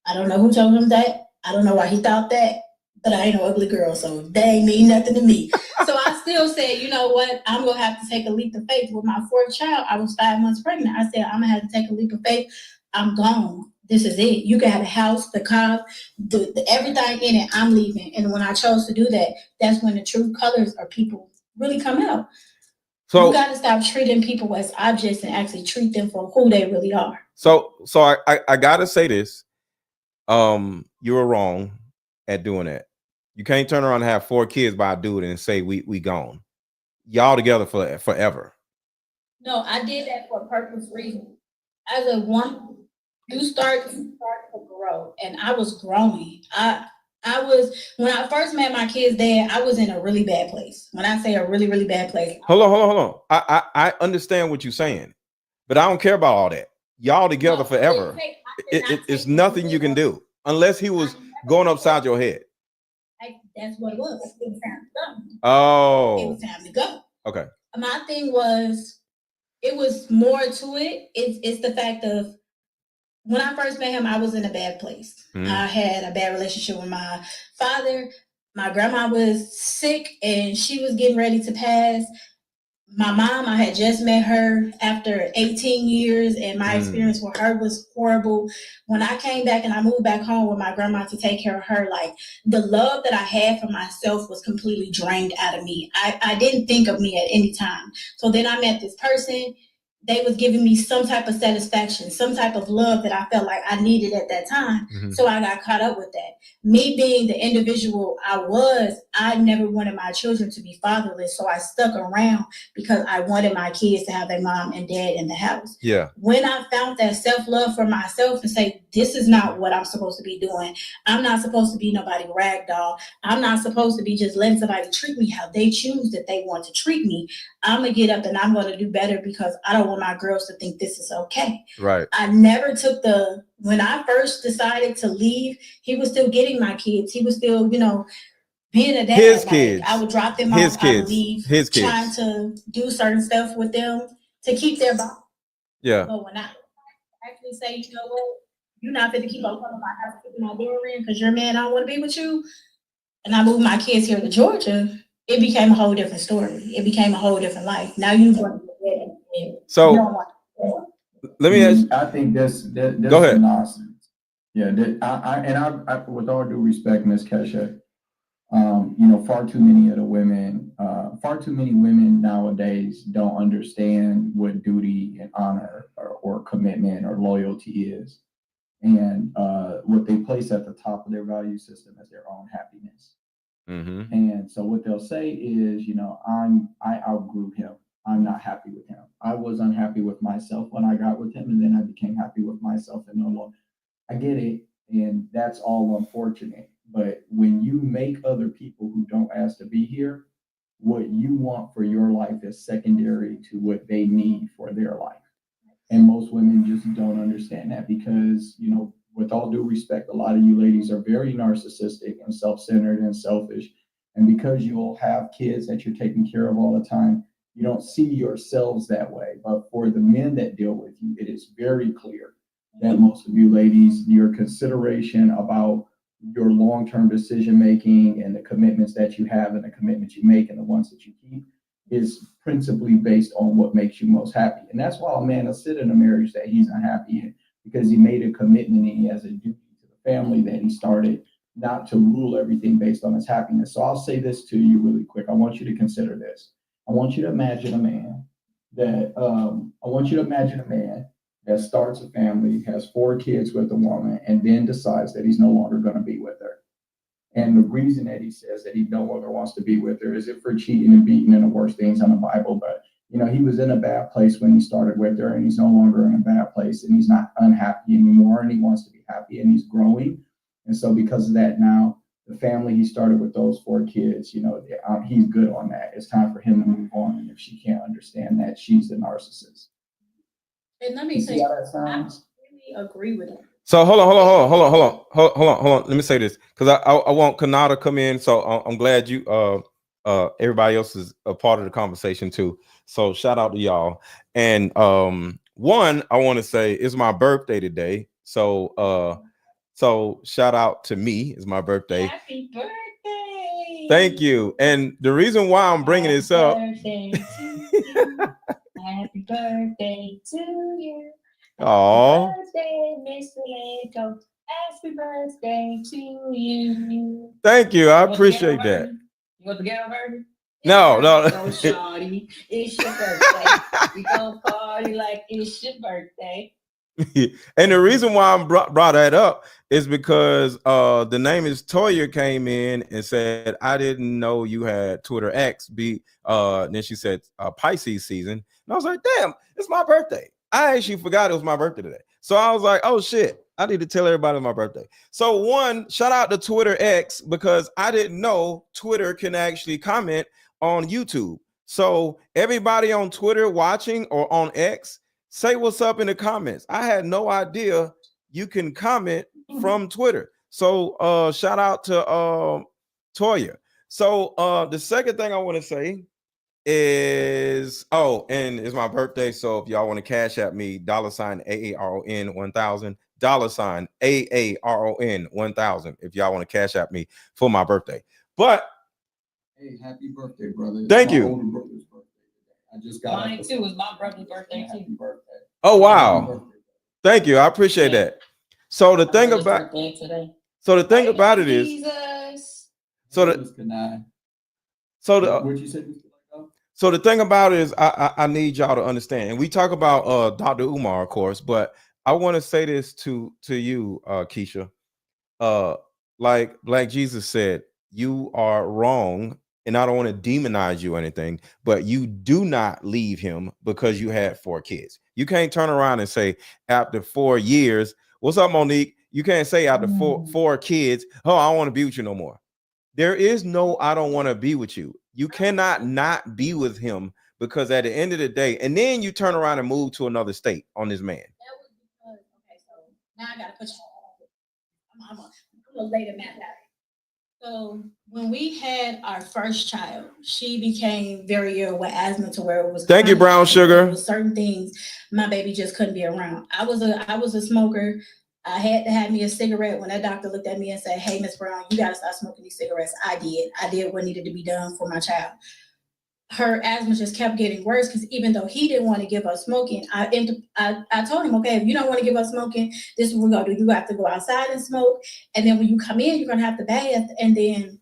I don't know who told him that. I don't know why he thought that, but I ain't no ugly girl, so that ain't mean nothing to me. So I still said, you know what? I'm gonna have to take a leap of faith. With my 4th child, I was 5 months pregnant. I said, I'm gonna have to take a leap of faith. I'm gone. This is it. You got the house, the car, the everything in it. I'm leaving. And when I chose to do that, that's when the true colors of people really come out. So you got to stop treating people as objects and actually treat them for who they really are.
So I gotta say this. You were wrong at doing that. You can't turn around and have 4 kids by a dude and say we gone. Y'all together for forever.
No, I did that for a purpose reason. As a woman, you start to grow, and I was growing. I was, when I first met my kid's dad, I was in a really bad place. When I say a really, really bad place.
Hold on. I understand what you're saying, but I don't care about all that. Y'all together forever. It's nothing you can do unless he was going upside your head.
That's what it was. It was time to go.
Oh.
It was time to go.
Okay.
My thing was, it was more to it. It's the fact of, when I first met him, I was in a bad place. I had a bad relationship with my father. My grandma was sick and she was getting ready to pass. my mom, I had just met her after 18 years, and my experience with her was horrible. When I came back and I moved back home with my grandma to take care of her, like the love that I had for myself was completely drained out of me. I didn't think of me at any time. So then I met this person. They was giving me some type of satisfaction, some type of love that I felt like I needed at that time. So I got caught up with that. Me being the individual I never wanted my children to be fatherless. So I stuck around because I wanted my kids to have their mom and dad in the house.
Yeah.
When I found that self-love for myself and say, this is not what I'm supposed to be doing. I'm not supposed to be nobody rag doll. I'm not supposed to be just letting somebody treat me how they choose that they want to treat me. I'm going to get up and I'm going to do better because I don't want my girls to think this is okay.
Right.
I never took when I first decided to leave, he was still getting my kids. He was still, being a dad.
His kids.
I would drop them off. I would leave. His kids. Trying to do certain stuff with them to keep their bond.
Yeah.
But when I actually say, you know what, you're not going to keep on coming to my house, keeping my door in because your man, I don't want to be with you. And I moved my kids here to Georgia. It became a whole different story. It became a whole different life. Now you want to
so let me ask.
I think that's
go ahead.
Nonsense. Yeah, I with all due respect, Miss Kesha, far too many women nowadays don't understand what duty and honor or commitment or loyalty is, and what they place at the top of their value system is their own happiness. And so what they'll say is, I outgrew him. I'm not happy with him. I was unhappy with myself when I got with him, and then I became happy with myself and no longer. I get it, and that's all unfortunate. But when you make other people who don't ask to be here, what you want for your life is secondary to what they need for their life. And most women just don't understand that because, with all due respect, a lot of you ladies are very narcissistic and self-centered and selfish. And because you all have kids that you're taking care of all the time, you don't see yourselves that way. But for the men that deal with you, it is very clear that most of you ladies, your consideration about your long-term decision-making and the commitments that you have and the commitments you make and the ones that you keep is principally based on what makes you most happy. And that's why a man will sit in a marriage that he's unhappy in, because he made a commitment and he has a duty to the family that he started, not to rule everything based on his happiness. So I'll say this to you really quick. I want you to consider this. I want you to imagine a man that starts a family, has 4 kids with a woman, and then decides that he's no longer going to be with her. And the reason that he says that he no longer wants to be with her is it for cheating and beating and the worst things in the Bible. But, he was in a bad place when he started with her, and he's no longer in a bad place, and he's not unhappy anymore, and he wants to be happy, and he's growing. And so because of that, now the family he started with those 4 kids, he's good on that. It's time for him to move on. And if she can't understand that, she's the narcissist.
And let me say, I really agree with it.
So hold on. Let me say this because I want Kanata to come in. So I'm glad you everybody else is a part of the conversation too. So shout out to y'all. And one, I want to say it's my birthday today. So shout out to me. It's my birthday.
Happy birthday.
Thank you. And the reason why I'm bringing this up.
Happy birthday to you.
Oh.
Happy birthday, Mr. Lego. Happy birthday to you.
Thank you. I appreciate that.
You want the ghetto version?
No.
No, shawty. It's your birthday. We gonna party like it's your birthday.
And the reason why I brought that up is because the name is Toya came in and said, I didn't know you had Twitter X. Then she said Pisces season. And I was like, damn, it's my birthday. I actually forgot it was my birthday today. So I was like, oh shit, I need to tell everybody it's my birthday. So one, shout out to Twitter X because I didn't know Twitter can actually comment on YouTube. So everybody on Twitter watching or on X, say what's up in the comments. I had no idea you can comment from Twitter. So shout out to Toya. So the second thing I want to say is, and it's my birthday. So if y'all want to cash at me, $AARON 1000, $AARON 1000. If y'all want to cash at me for my birthday. But
hey, happy birthday, brother.
Thank you.
I just got
Mine too. Is my brother's birthday
Happy
too.
birthday.
Oh
Happy
wow.
birthday.
Thank you. I appreciate
Yeah.
that. So the
My
thing
brother's
about
birthday today.
so the thing
Hey,
about it is
Jesus.
so
Hey,
the
Miss Kanai.
so the
What'd you say, Mr. Lego?
so the thing about it is I need y'all to understand, and we talk about Dr. Umar, of course, but I want to say this to you, Keisha. Like Black Jesus said, you are wrong, and I don't want to demonize you or anything, but you do not leave him because you had 4 kids. You can't turn around and say after 4 years, what's up, Monique? You can't say after four kids, oh, I don't want to be with you no more. There is no I don't want to be with you. You cannot not be with him because at the end of the day, and then you turn around and move to another state on this man.
That was because, okay, so now I gotta put you I'm a later math out. So when we had our first child, she became very ill with asthma to where it was.
Thank you, brown sugar.
There was certain things my baby just couldn't be around. I was a smoker. I had to have me a cigarette. When that doctor looked at me and said, "Hey, Miss Brown, you gotta stop smoking these cigarettes," I did. I did what needed to be done for my child. Her asthma just kept getting worse because even though he didn't want to give up smoking, I told him, okay, if you don't want to give up smoking, this is what we're gonna do. You have to go outside and smoke, and then when you come in, you're gonna have to bath and then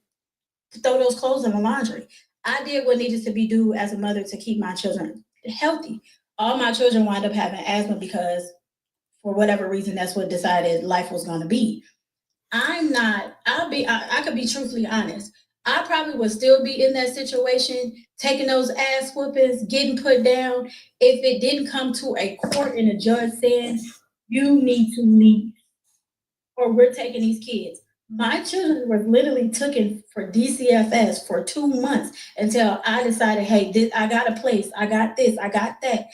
throw those clothes in the laundry. I did what needed to be done as a mother to keep my children healthy. All my children wound up having asthma because for whatever reason, that's what decided life was gonna be. I could be truthfully honest. I probably would still be in that situation, taking those ass whoopings, getting put down, if it didn't come to a court and a judge saying, you need to leave, or we're taking these kids. My children were literally taken for DCFS for 2 months until I decided, hey, I got a place, I got this, I got that.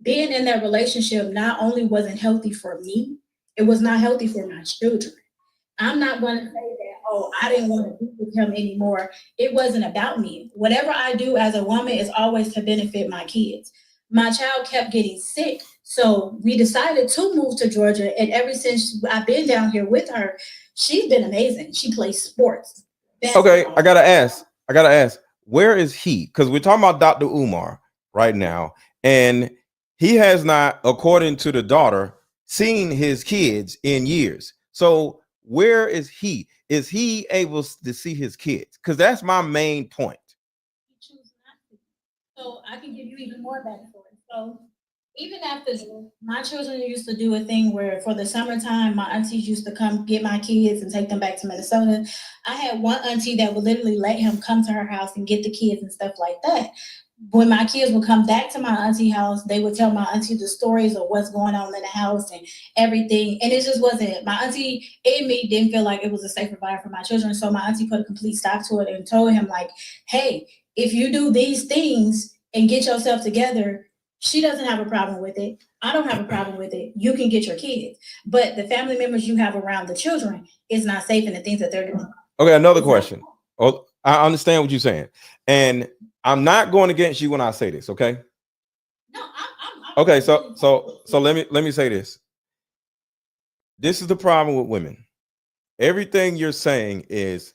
Being in that relationship not only wasn't healthy for me, it was not healthy for my children. I'm not going to say that, oh, I didn't want to be with him anymore. It wasn't about me. Whatever I do as a woman is always to benefit my kids. My child kept getting sick, so we decided to move to Georgia. And ever since I've been down here with her, she's been amazing. She plays sports.
Okay, I gotta ask, where is he? Because we're talking about Dr. Umar right now, and he has not, according to the daughter, seen his kids in years. So where is he? Is he able to see his kids? Because that's my main point.
He chooses not to. So I can give you even more backstory. So even after my children used to do a thing where for the summertime, my aunties used to come get my kids and take them back to Minnesota. I had one auntie that would literally let him come to her house and get the kids and stuff like that. When my kids would come back to my auntie house, they would tell my auntie the stories of what's going on in the house and everything. And it just wasn't, my auntie and me didn't feel like it was a safe environment for my children. So my auntie put a complete stop to it and told him like, hey, if you do these things and get yourself together, she doesn't have a problem with it. I don't have a problem with it. You can get your kids. But the family members you have around the children is not safe in the things that they're doing.
Okay, another question. Oh, I understand what you're saying. And I'm not going against you when I say this, okay?
No, I'm
okay, so let me say this. This is the problem with women. Everything you're saying is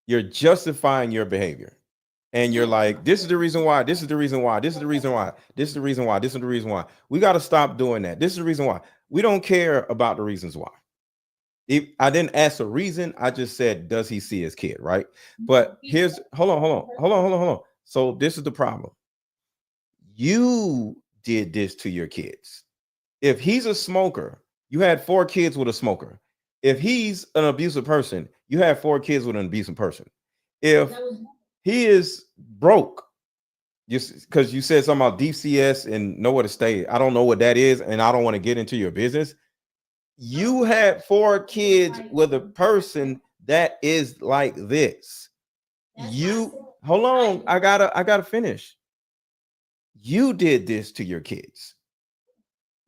you're justifying your behavior. And you're like, this is the reason why, this is the reason why, this is the reason why, this is the reason why, this is the reason why. We got to stop doing that. This is the reason why. We don't care about the reasons why. If I didn't ask a reason, I just said, does he see his kid, right? But here's, hold on. So this is the problem. You did this to your kids. If he's a smoker, you had 4 kids with a smoker. If he's an abusive person, you have 4 kids with an abusive person. If he is broke, just because you said something about DCS and nowhere to stay, I don't know what that is, and I don't want to get into your business. You had 4 kids with a person that is like this. You hold on, I gotta finish. You did this to your kids.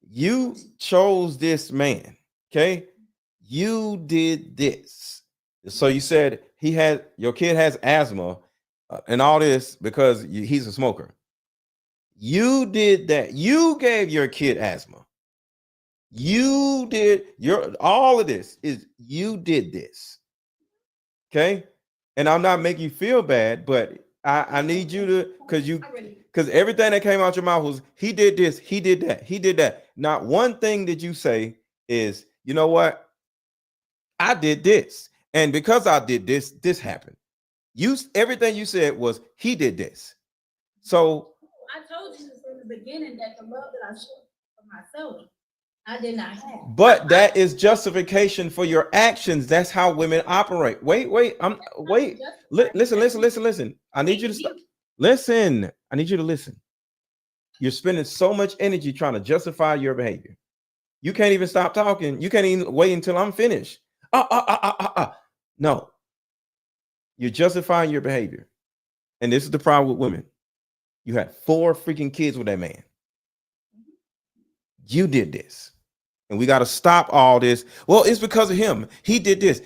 You chose this man, okay? You did this. So you said your kid has asthma and all this because he's a smoker. You did that. You gave your kid asthma. You did all of this is you did this. Okay. And I'm not making you feel bad, but I need you to,
I really,
because everything that came out your mouth was he did this, he did that, he did that. Not one thing did you say is, you know what? I did this. And because I did this, this happened. Everything you said was he did this. So
I told you from the beginning that the love that I showed for myself, I did not have.
but that is justification for your actions. That's how women operate. Wait. Listen. I need you to stop. Listen. I need you to listen. You're spending so much energy trying to justify your behavior. You can't even stop talking. You can't even wait until I'm finished. No, you're justifying your behavior. And this is the problem with women. You had 4 freaking kids with that man. You did this. And we got to stop all this. Well, it's because of him. He did this.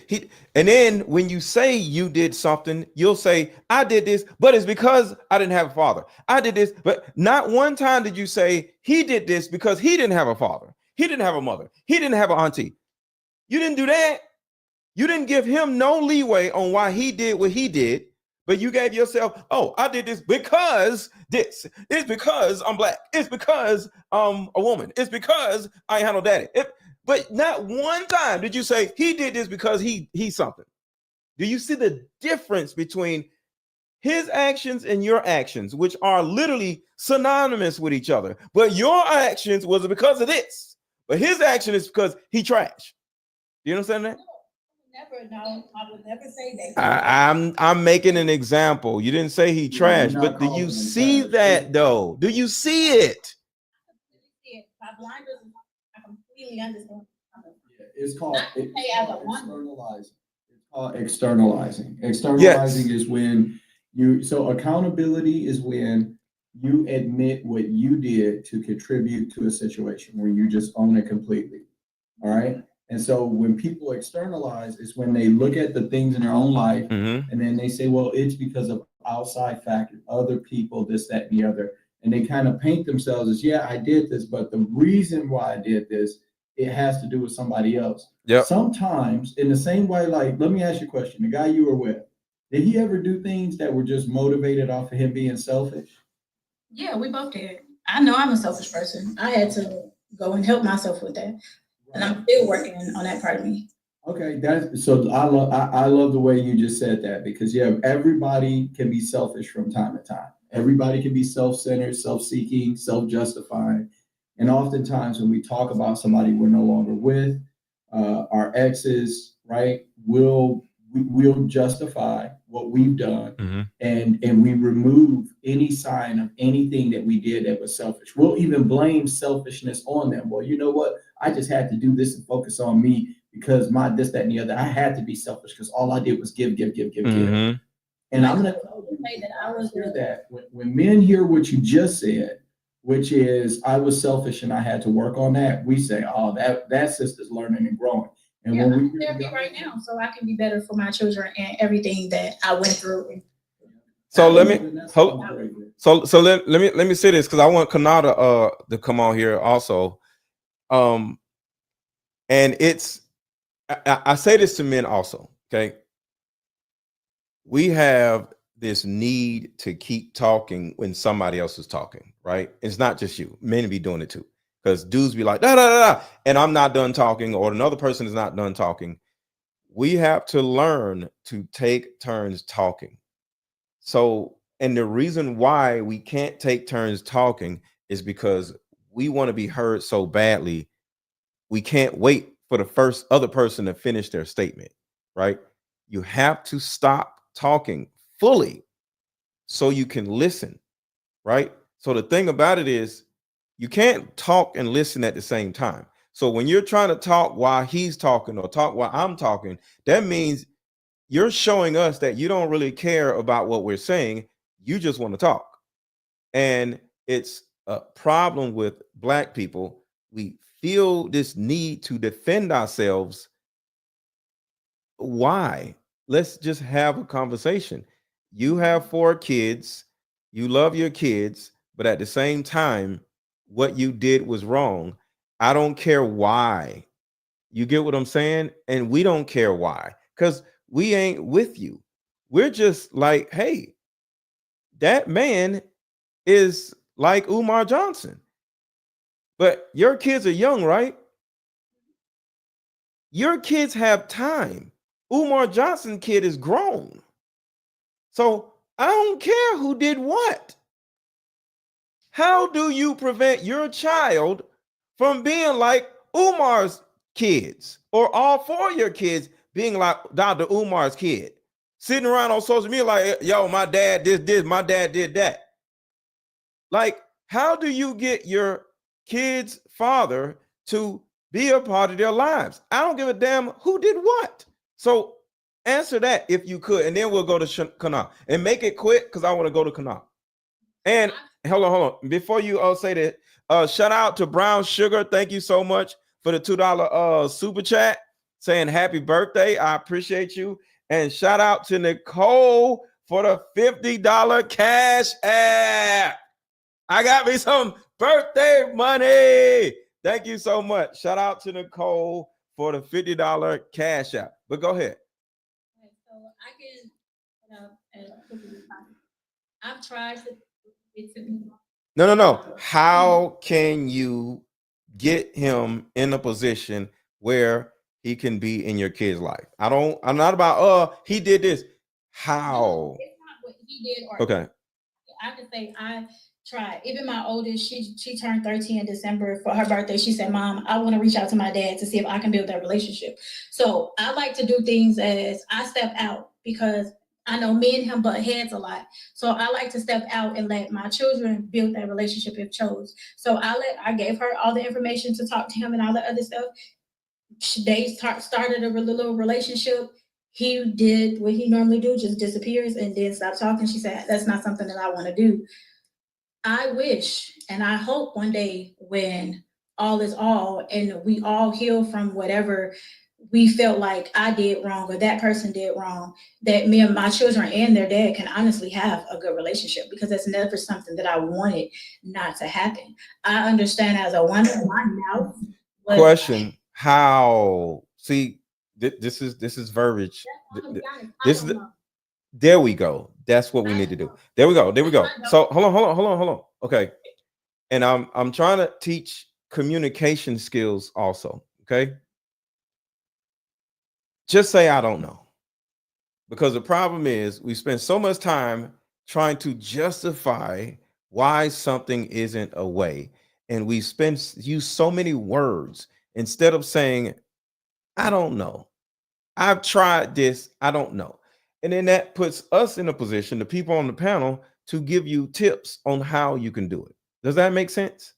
And then when you say you did something, you'll say, I did this, but it's because I didn't have a father. I did this, but not one time did you say he did this because he didn't have a father. He didn't have a mother. He didn't have an auntie. You didn't do that. You didn't give him no leeway on why he did what he did, but you gave yourself, oh, I did this because this. It's because I'm black. It's because I'm a woman. It's because I ain't had no daddy. But not one time did you say he did this because he's something. Do you see the difference between his actions and your actions, which are literally synonymous with each other? But your actions was because of this, but his action is because he trash. Do you understand that?
Never, no, I would never say that.
I'm making an example. You didn't say he trash, but do you see that though? Do you see it?
My blinders, I completely understand.
It's called
externalizing.
It's called externalizing. Externalizing is when so accountability is when you admit what you did to contribute to a situation where you just own it completely. All right. And so when people externalize, it's when they look at the things in their own life and then they say, well, it's because of outside factors, other people, this, that, and the other. And they kind of paint themselves as, yeah, I did this, but the reason why I did this, it has to do with somebody else.
Yep.
Sometimes in the same way, like, let me ask you a question. The guy you were with, did he ever do things that were just motivated off of him being selfish?
Yeah, we both did. I know I'm a selfish person. I had to go and help myself with that. And I'm still working on that part of me.
Okay, I love the way you just said that, because yeah, everybody can be selfish from time to time. Everybody can be self-centered, self-seeking, self-justifying. And oftentimes when we talk about somebody we're no longer with, our exes, right, we'll justify what we've done, and we remove any sign of anything that we did that was selfish. We'll even blame selfishness on them. Well, you know what? I just had to do this and focus on me because my this, that, and the other. I had to be selfish because all I did was give. And I'm going to tell you that I was hear that when men hear what you just said, which is I was selfish and I had to work on that, we say, oh, that sister's learning and growing. And
yeah,
when
I'm in therapy right now, so I can be better for my children and everything that I went through.
So let me let me say this, because I want Kanada to come on here also. And it's I say this to men also. Okay, we have this need to keep talking when somebody else is talking, right? It's not just you. Men be doing it too, because dudes be like da da da da, and I'm not done talking, or another person is not done talking. We have to learn to take turns talking. So, and the reason why we can't take turns talking is because we want to be heard so badly. We can't wait for the other person to finish their statement, right? You have to stop talking fully so you can listen, right? So the thing about it is you can't talk and listen at the same time. So when you're trying to talk while he's talking or talk while I'm talking, that means you're showing us that you don't really care about what we're saying. You just want to talk. And it's a problem with Black people. We feel this need to defend ourselves. Why? Let's just have a conversation. You have 4 kids. You love your kids, but at the same time, what you did was wrong. I don't care why. You get what I'm saying? And we don't care why, because we ain't with you. We're just like, hey, that man is like Umar Johnson. But your kids are young, right? Your kids have time. Umar Johnson kid is grown. So I don't care who did what. How do you prevent your child from being like Umar's kids, or all four of your kids being like Dr. Umar's kid? Sitting around on social media like, yo, my dad did this, my dad did that. Like, how do you get your kid's father to be a part of their lives? I don't give a damn who did what. So answer that if you could, and then we'll go to Kana. And make it quick because I want to go to Kana. And hold on. Before you say that, shout out to Brown Sugar. Thank you so much for the $2 super chat saying happy birthday. I appreciate you. And shout out to Nicole for the $50 cash app. I got me some birthday money. Thank you so much. Shout out to Nicole for the $50 cash app. But go ahead.
So I can, I've tried to.
No. How can you get him in a position where he can be in your kid's life? I'm not about, he did this. How?
It's not what he did.
Okay.
I can say I tried. Even my oldest, she turned 13 in December for her birthday. She said, Mom, I want to reach out to my dad to see if I can build that relationship. So I like to do things as I step out, because I know me and him butt heads a lot. So I like to step out and let my children build that relationship if chose. So I gave her all the information to talk to him and all the other stuff. They started a little relationship. He did what he normally do, just disappears and then stops talking. She said, that's not something that I want to do. I wish and I hope one day when all is all and we all heal from whatever we felt like I did wrong or that person did wrong, that me and my children and their dad can honestly have a good relationship, because that's never something that I wanted not to happen. I understand as a woman, my mouth.
Question: how? See, this is verbiage. There we go. That's what we need to do. There we go. So hold on. Okay, and I'm trying to teach communication skills also. Okay. Just say, I don't know. Because the problem is we spend so much time trying to justify why something isn't a way. And we use so many words instead of saying, I don't know. I've tried this. I don't know. And then that puts us in a position, the people on the panel, to give you tips on how you can do it. Does that make sense?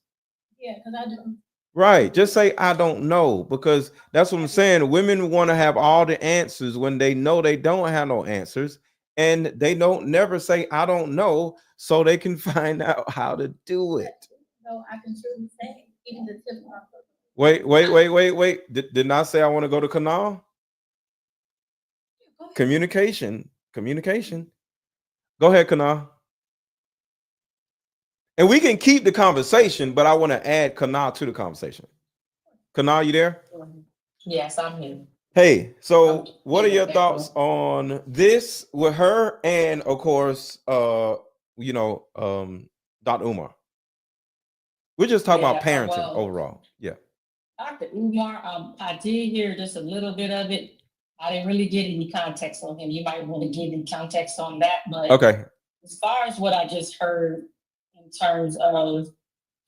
Yeah, because I do.
Right. Just say, I don't know, because that's what I'm saying. Women want to have all the answers when they know they don't have no answers, and they don't never say, I don't know, so they can find out how to do it.
So I can truly say, even the tip.
Wait. Didn't I say I want to go to Canal? Communication. Go ahead, Canal. And we can keep the conversation, but I want to add Kanal to the conversation. Kanal, you there?
Yes, I'm here.
Hey, so what are your thoughts on this with her and, of course, Dr. Umar? We're just talking about parenting overall. Yeah.
Dr. Umar, I did hear just a little bit of it. I didn't really get any context on him. You might want to give me context on that. But
okay.
As far as what I just heard in terms of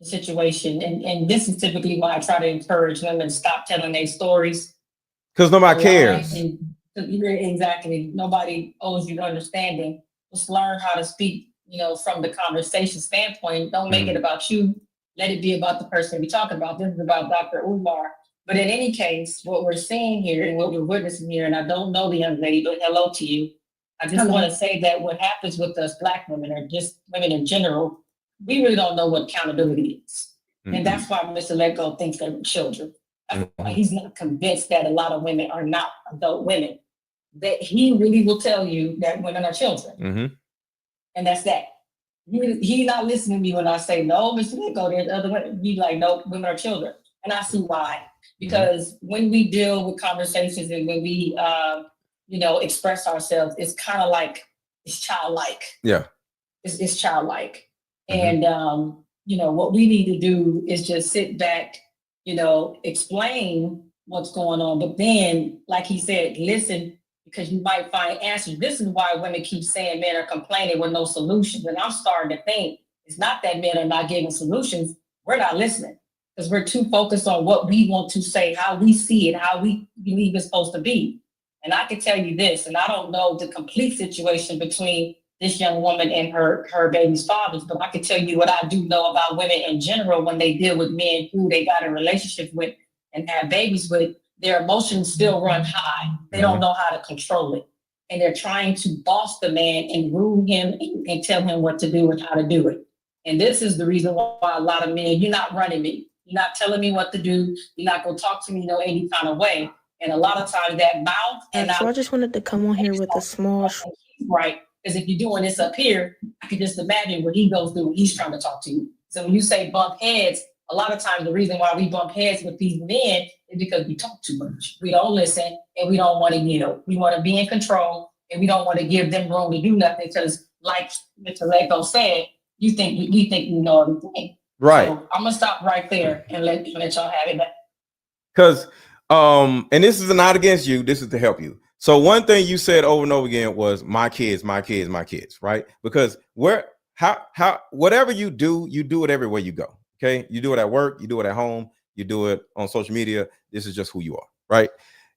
the situation, and this is typically why I try to encourage women to stop telling their stories.
Because nobody cares.
Exactly. Nobody owes you understanding. Just learn how to speak, from the conversation standpoint. Don't make it about you. Let it be about the person we're talking about. This is about Dr. Umar. But in any case, what we're seeing here and what we're witnessing here, and I don't know the young lady, but hello to you. I just want to say that what happens with us Black women, or just women in general, we really don't know what accountability is. And that's why Mr. Lego thinks they're children. That's why he's not convinced that a lot of women are not adult women. That he really will tell you that women are children. And that's that. He's not listening to me when I say, no, Mr. Lego, there's other women. He's like, no, women are children. And I see why. Because when we deal with conversations and when we, express ourselves, it's kind of like, it's childlike.
Yeah.
is childlike.
Mhm.
And, you know, what we need to do is just sit back, you know, explain what's going on. But then, like he said, listen, because you might find answers. This is why women keep saying men are complaining with no solutions. And I'm starting to think it's not that men are not giving solutions. We're not listening because we're too focused on what we want to say, how we see it, how we believe it's supposed to be. And I can tell you this, and I don't know the complete situation between this young woman and her baby's fathers, but I can tell you what I do know about women in general when they deal with men who they got a relationship with and have babies with. Their emotions still run high. They don't know how to control it. And they're trying to boss the man and rule him and tell him what to do and how to do it. And this is the reason why a lot of men, you're not running me. You're not telling me what to do. You're not going to talk to me any kind of way. And a lot of times that mouth and
So I just wanted to come on here with a small
right. Because if you're doing this up here, I can just imagine what he goes through when he's trying to talk to you. So when you say bump heads, a lot of times the reason why we bump heads with these men is because we talk too much. We don't listen and we don't want to yield. We want to be in control and we don't want to give them room to do nothing because, like Mr. Lego said, we think we know everything.
Right.
So I'm gonna stop right there and let y'all have it back.
Because and this is not against you, this is to help you. So one thing you said over and over again was my kids, my kids, my kids, right? Because how whatever you do it everywhere you go. Okay, you do it at work, you do it at home, you do it on social media. This is just who you are, right?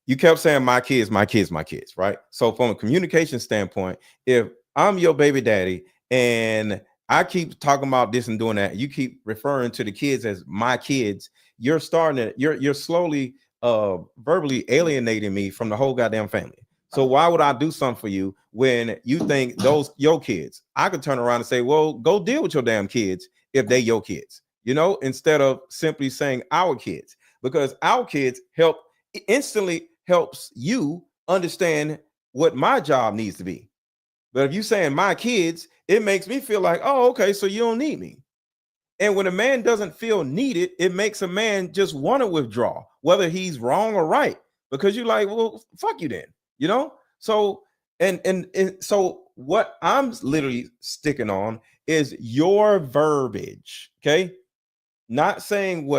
You kept saying my kids, my kids, my kids, right? So from a communication standpoint, if I'm your baby daddy and I keep talking about this and doing that, you keep referring to the kids as my kids, you're slowly verbally alienating me from the whole goddamn family. So why would I do something for you when you think those your kids? I could turn around and say, well, go deal with your damn kids if they your kids, you know, instead of simply saying our kids, because our kids instantly helps you understand what my job needs to be. But if you saying my kids, it makes me feel like, oh, okay, so you don't need me. And when a man doesn't feel needed, it makes a man just want to withdraw, whether he's wrong or right, because you're like, well, fuck you then, you know? So, and so what I'm literally sticking on is your verbiage, okay? Not saying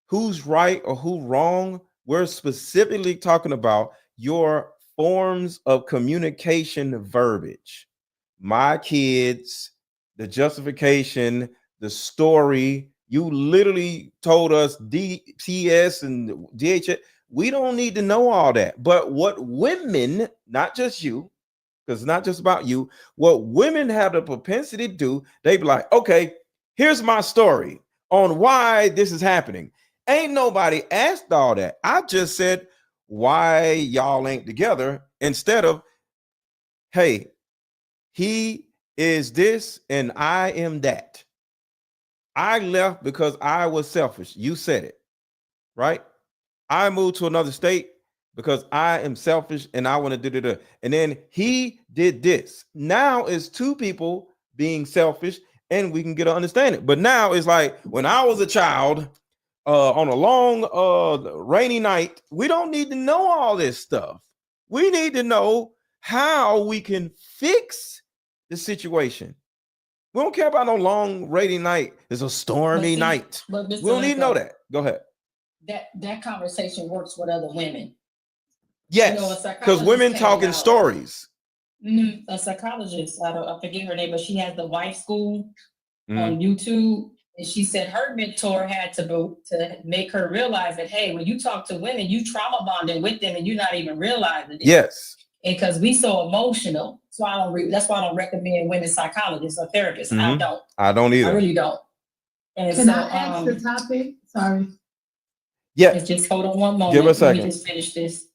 who's right or who's wrong. We're specifically talking about your forms of communication verbiage. My kids, the justification, the story. You literally told us DPS and DHS. We don't need to know all that. But what women, not just you, because it's not just about you, what women have the propensity to do, they be like, okay, here's my story on why this is happening. Ain't nobody asked all that. I just said why y'all ain't together instead of, hey, he is this and I am that. I left because I was selfish. You said it, right? I moved to another state because I am selfish and I want to do that. And then he did this. Now it's two people being selfish and we can get an understanding. But now it's like when I was a child on a long rainy night, we don't need to know all this stuff. We need to know how we can fix the situation. We don't care about no long rainy night. It's a stormy night. We don't need to know that. Go ahead.
That conversation works with other women.
Yes, because women talking stories.
A psychologist, I forget her name, but she has the wife school on YouTube. And she said her mentor had to make her realize that, hey, when you talk to women, you trauma bonding with them and you're not even realizing it.
Yes.
And because we so emotional, so that's why I don't recommend women psychologists or therapists. I don't either. I really don't. And
Can I ask the topic? Sorry.
Yeah.
Just hold on one moment.
Give us a second.
Let me just finish this.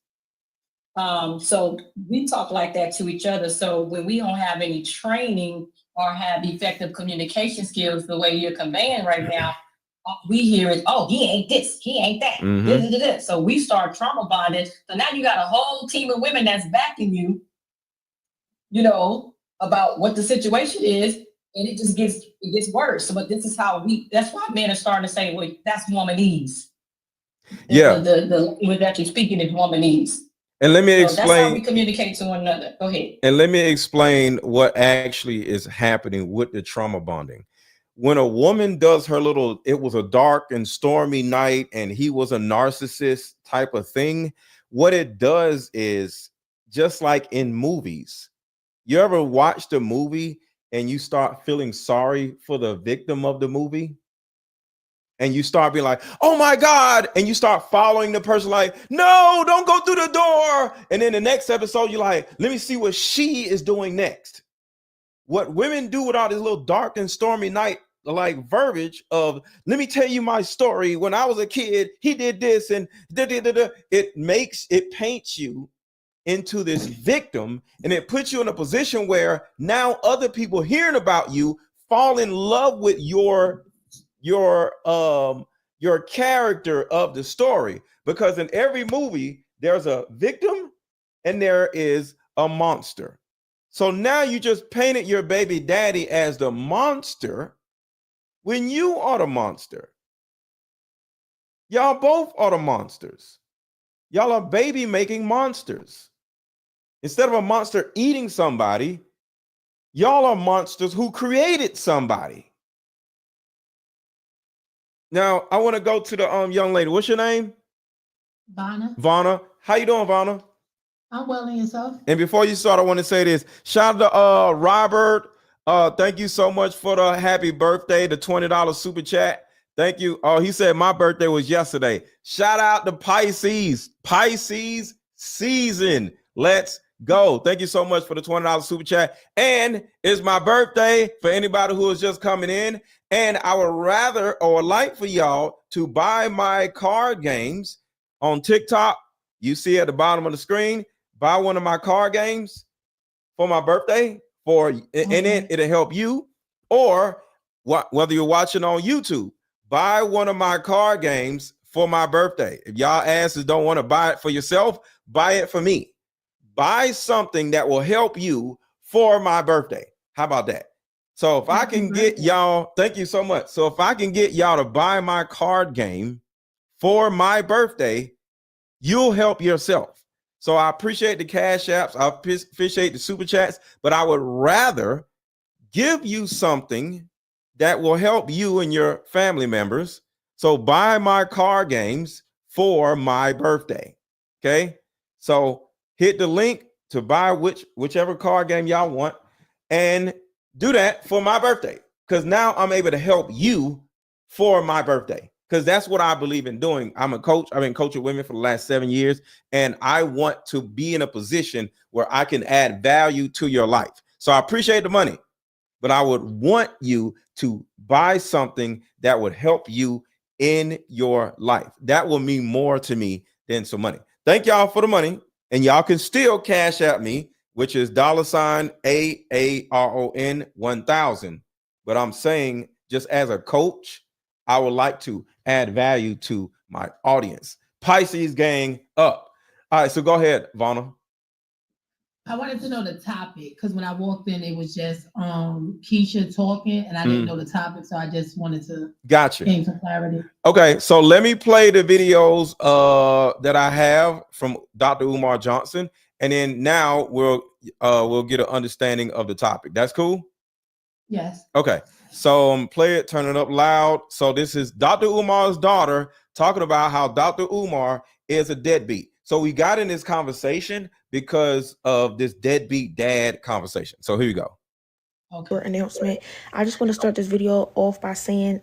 So we talk like that to each other. So when we don't have any training or have effective communication skills the way you're conveying right now, we hear it, oh, he ain't this, he ain't that. So we start trauma bonding. So now you got a whole team of women that's backing you, you know, about what the situation is, and it just gets worse. But this is how that's why men are starting to say, well, that's womanese.
Yeah.
The language that you're speaking is womanese.
And let me
So that's how we
explain.
communicate to one another. Go ahead.
And let me explain what actually is happening with the trauma bonding. When a woman does her little, it was a dark and stormy night, and he was a narcissist type of thing. What it does is, just like in movies, you ever watched a movie and you start feeling sorry for the victim of the movie? And you start being like, oh my God. And you start following the person like, no, don't go through the door. And then the next episode, you're like, let me see what she is doing next. What women do with all this little dark and stormy night, like verbiage of, let me tell you my story. When I was a kid, he did this and it paints you into this victim, and it puts you in a position where now other people hearing about you fall in love with your character of the story, because in every movie there's a victim and there is a monster. So now you just painted your baby daddy as the monster when you are the monster. Y'all both are the monsters. Y'all are baby making monsters. Instead of a monster eating somebody, y'all are monsters who created somebody. Now, I want to go to the young lady. What's your name? Vonna. How you doing, Vonna?
I'm well, and yourself?
And before you start, I want to say this. Shout out to Robert. Thank you so much for the happy birthday, the $20 super chat. Thank you. Oh, he said my birthday was yesterday. Shout out to Pisces. Pisces season. Let's go. Thank you so much for the $20 super chat. And it's my birthday for anybody who is just coming in. And I would rather or like for y'all to buy my card games on TikTok. You see at the bottom of the screen, buy one of my card games for my birthday, and it'll help you. Or whether you're watching on YouTube, buy one of my card games for my birthday. If y'all asses don't want to buy it for yourself, buy it for me. Buy something that will help you for my birthday. How about that? So if I can get y'all, thank you so much. So if I can get y'all to buy my card game for my birthday, you'll help yourself. So I appreciate the cash apps. I appreciate the super chats, but I would rather give you something that will help you and your family members. So buy my card games for my birthday. Okay. So hit the link to buy whichever card game y'all want and do that for my birthday. Because now I'm able to help you for my birthday. Because that's what I believe in doing. I'm a coach. I've been coaching women for the last 7 years, and I want to be in a position where I can add value to your life. So I appreciate the money, but I would want you to buy something that would help you in your life. That will mean more to me than some money. Thank y'all for the money, and y'all can still cash at me, which is $AARON 1000. But I'm saying, just as a coach, I would like to add value to my audience. Pisces gang up. All right, so go ahead, Vonna.
I wanted to know the topic because when I walked in, it was just Keisha talking, and I didn't know the topic, so I just wanted to gain some clarity.
Okay, so let me play the videos that I have from Dr. Umar Johnson, and then now we'll get an understanding of the topic. That's cool?
Yes.
Okay. So play it, turn it up loud. So this is Dr. Umar's daughter talking about how Dr. Umar is a deadbeat. So we got in this conversation because of this deadbeat dad conversation. So here you go.
Okay. Announcement. I just want to start this video off by saying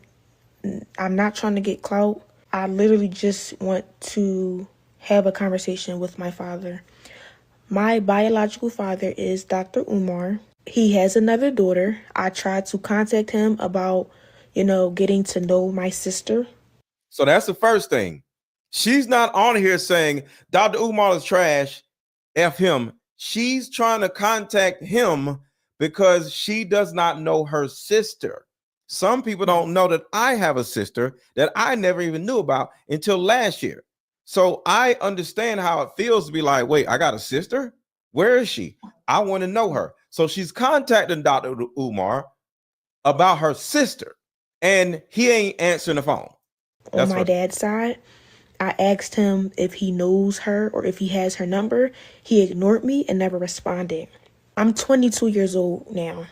I'm not trying to get clout. I literally just want to have a conversation with my father. My biological father is Dr. Umar. He has another daughter. I tried to contact him about, getting to know my sister.
So that's the first thing. She's not on here saying Dr. Umar is trash, F him. She's trying to contact him because she does not know her sister. Some people don't know that I have a sister that I never even knew about until last year. So I understand how it feels to be like, wait, I got a sister? Where is she? I want to know her. So she's contacting Dr. Umar about her sister, and he ain't answering the phone.
On my dad's side, I asked him if he knows her or if he has her number. He ignored me and never responded. I'm 22 years old now.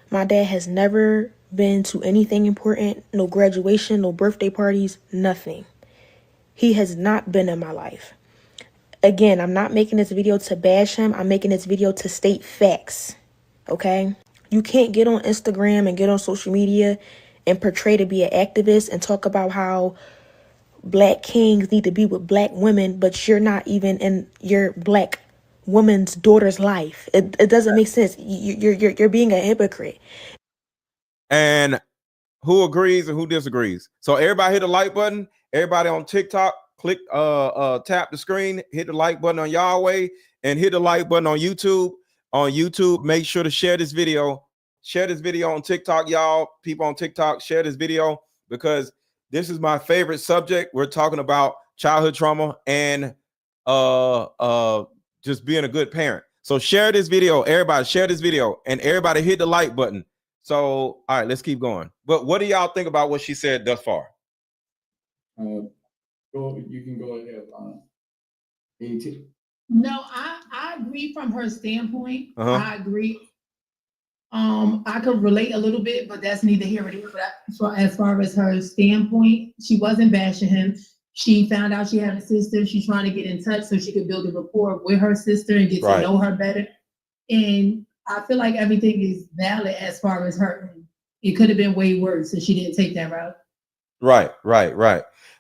My dad has never been to anything important, no graduation, no birthday parties, nothing. He has not been in my life. Again, I'm not making this video to bash him. I'm making this video to state facts, okay? You can't get on Instagram and get on social media and portray to be an activist and talk about how black kings need to be with black women, but you're not even in your black woman's daughter's life. It doesn't make sense. You're being a hypocrite.
And who agrees and who disagrees? So everybody hit the like button. Everybody on TikTok, click tap the screen, hit the like button on Yahweh, and hit the like button on YouTube. On YouTube, make sure to share this video. Share this video on TikTok, y'all. People on TikTok, share this video because this is my favorite subject. We're talking about childhood trauma and just being a good parent. So share this video, everybody. Share this video, and everybody hit the like button. So, all right, let's keep going. But what do y'all think about what she said thus far?
You can go ahead. AT.
No, I agree from her standpoint. I agree. I could relate a little bit, but that's neither here nor there. But as far as her standpoint, she wasn't bashing him. She found out she had a sister. She's trying to get in touch so she could build a rapport with her sister and get to know her better. And I feel like everything is valid as far as her. It could have been way worse if she didn't take that route.
Right.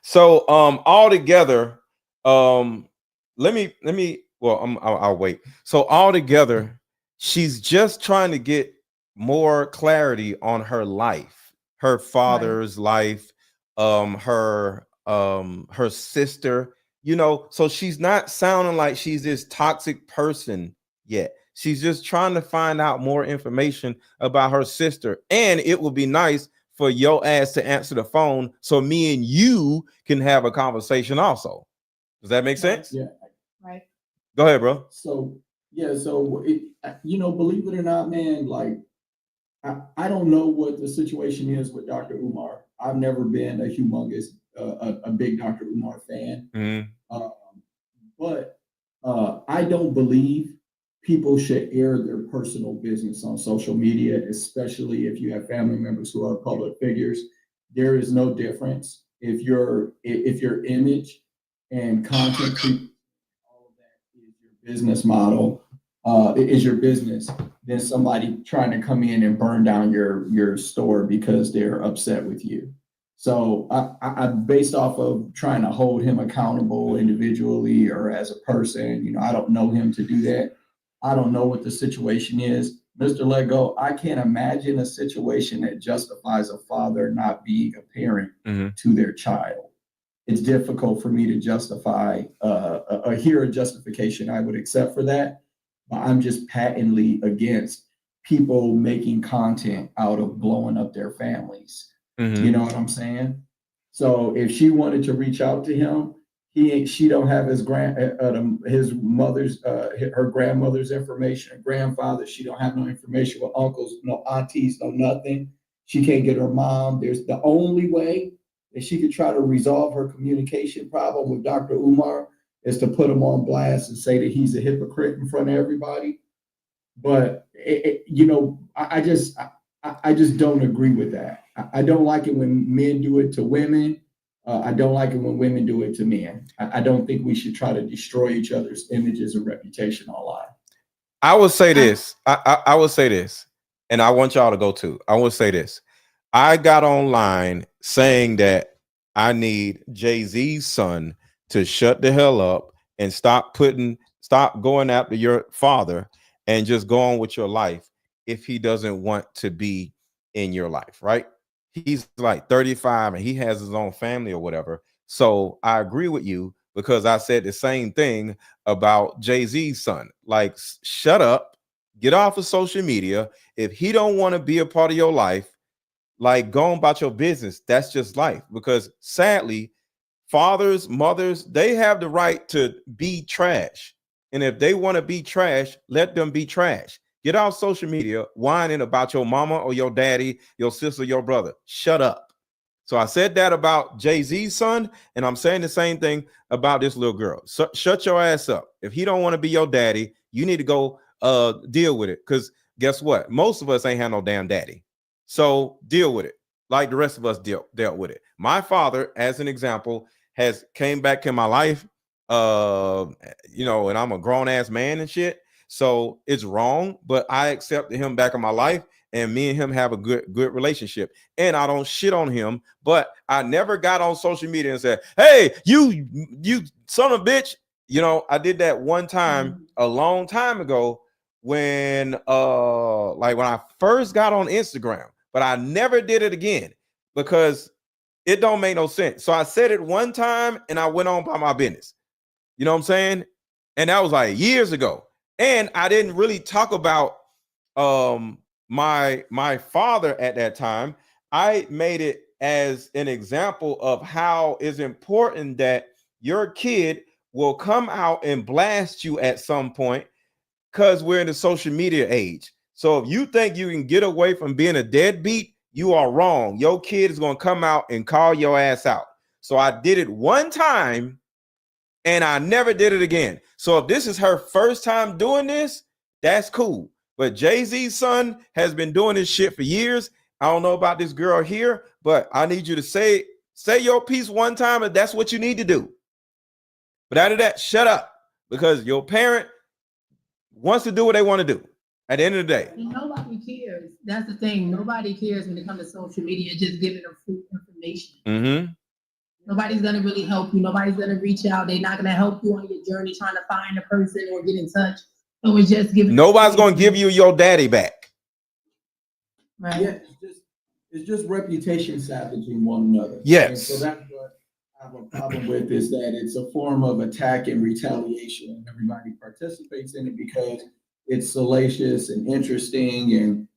So all together, I'll wait. So all together, she's just trying to get more clarity on her life, her father's life, her sister, so she's not sounding like she's this toxic person yet. She's just trying to find out more information about her sister. And it would be nice for your ass to answer the phone so me and you can have a conversation also. Does that make sense?
Yeah.
Right.
Go ahead, bro.
So believe it or not, man, like I don't know what the situation is with Dr. Umar. I've never been a humongous, a big Dr. Umar fan. But I don't believe people should air their personal business on social media, especially if you have family members who are public figures. There is no difference if your image and content, all of that is your business model, is your business, than somebody trying to come in and burn down your store because they're upset with you. So I based off of trying to hold him accountable individually or as a person, I don't know him to do that. I don't know what the situation is. Mr. Lego, I can't imagine a situation that justifies a father not being a parent to their child. It's difficult for me to justify, hear a justification I would accept for that. But I'm just patently against people making content out of blowing up their families. You know what I'm saying? So if she wanted to reach out to him, she don't have his mother's, her grandmother's information, her grandfather. She don't have no information with uncles, no aunties, no nothing. She can't get her mom. There's the only way that she could try to resolve her communication problem with Dr. Umar is to put him on blast and say that he's a hypocrite in front of everybody. But I just don't agree with that. I don't like it when men do it to women. I don't like it when women do it to men. I don't think we should try to destroy each other's images and reputation online.
I will say this. I will say this, and I want y'all to go too. I will say this. I got online saying that I need Jay-Z's son to shut the hell up and stop going after your father and just go on with your life if he doesn't want to be in your life, right? He's like 35 and he has his own family or whatever. So I agree with you because I said the same thing about Jay-Z's son. Like, shut up, get off of social media. If he don't want to be a part of your life, like, go on about your business. That's just life. Because sadly, fathers, mothers, they have the right to be trash. And if they want to be trash, let them be trash. Get off social media whining about your mama or your daddy, your sister, your brother. Shut up. So I said that about Jay-Z's son, and I'm saying the same thing about this little girl. So shut your ass up. If he don't want to be your daddy, you need to go deal with it. Because guess what? Most of us ain't had no damn daddy. So deal with it like the rest of us dealt with it. My father, as an example, has came back in my life, you know, and I'm a grown-ass man and shit. So it's wrong, but I accepted him back in my life, and me and him have a good relationship. And I don't shit on him, but I never got on social media and said, hey, you son of a bitch. You know, I did that one time a long time ago when like when I first got on Instagram, but I never did it again because it don't make no sense. So I said it one time and I went on by my business. You know what I'm saying? And that was like years ago. And I didn't really talk about my father at that time. I made it as an example of how it's important that your kid will come out and blast you at some point, because we're in the social media age. So if you think you can get away from being a deadbeat, you are wrong. Your kid is going to come out and call your ass out. So I did it one time and I never did it again. So if this is her first time doing this, that's cool. But Jay-Z's son has been doing this shit for years. I don't know about this girl here, but I need you to say your piece one time, and that's what you need to do. But out of that, shut up, because your parent wants to do what they want to do at the end of the day.
And nobody cares. That's the thing. Nobody cares when it comes to social media, just giving them free information.
Mm-hmm.
Nobody's going to really help you. Nobody's going to reach out. They're not going to help you on your journey trying to find a person or get in touch. So it's just giving.
Nobody's going to give you your daddy back.
Right.
Yeah, it's just reputation savaging one another.
Yes.
And so that's what I have a problem with, is that it's a form of attack and retaliation, and everybody participates in it because it's salacious and interesting.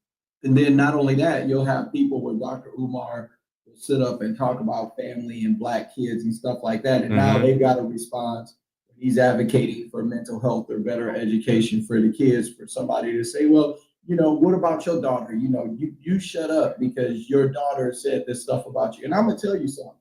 And then not only that, you'll have people where Dr. Umar will sit up and talk about family and Black kids and stuff like that. And now they've got a response. He's advocating for mental health or better education for the kids, for somebody to say, well, you know, what about your daughter? You know, you shut up because your daughter said this stuff about you. And I'm going to tell you something.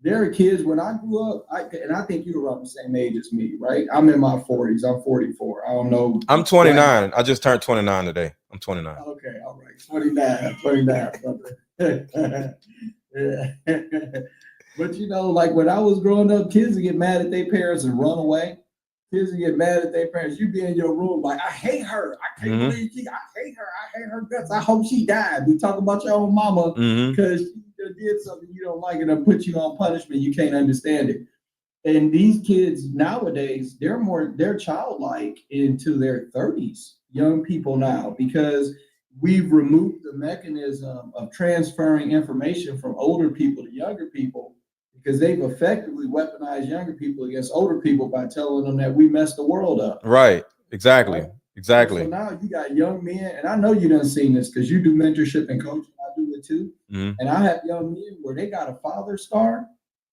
There are kids, when I grew up, and I think you're around the same age as me, right? I'm in my 40s. I'm 44. I don't know.
I'm 29. I just turned 29 today. I'm 29.
Okay, all right. 29, brother. Yeah. But you know, like when I was growing up, kids would get mad at their parents and run away. Kids would get mad at their parents. You'd be in your room like, I hate her. I can't believe I hate her. I hate her guts. I hope she died. You talk about your own mama because she did something you don't like and put you on punishment. You can't understand it. And these kids nowadays, they're childlike into their 30s, young people now, because we've removed the mechanism of transferring information from older people to younger people, because they've effectively weaponized younger people against older people by telling them that we messed the world up.
Right. Exactly. Right? Exactly.
So now you got young men, and I know you done seen this because you do mentorship and coaching. I do it too. And I have young men where they got a father scar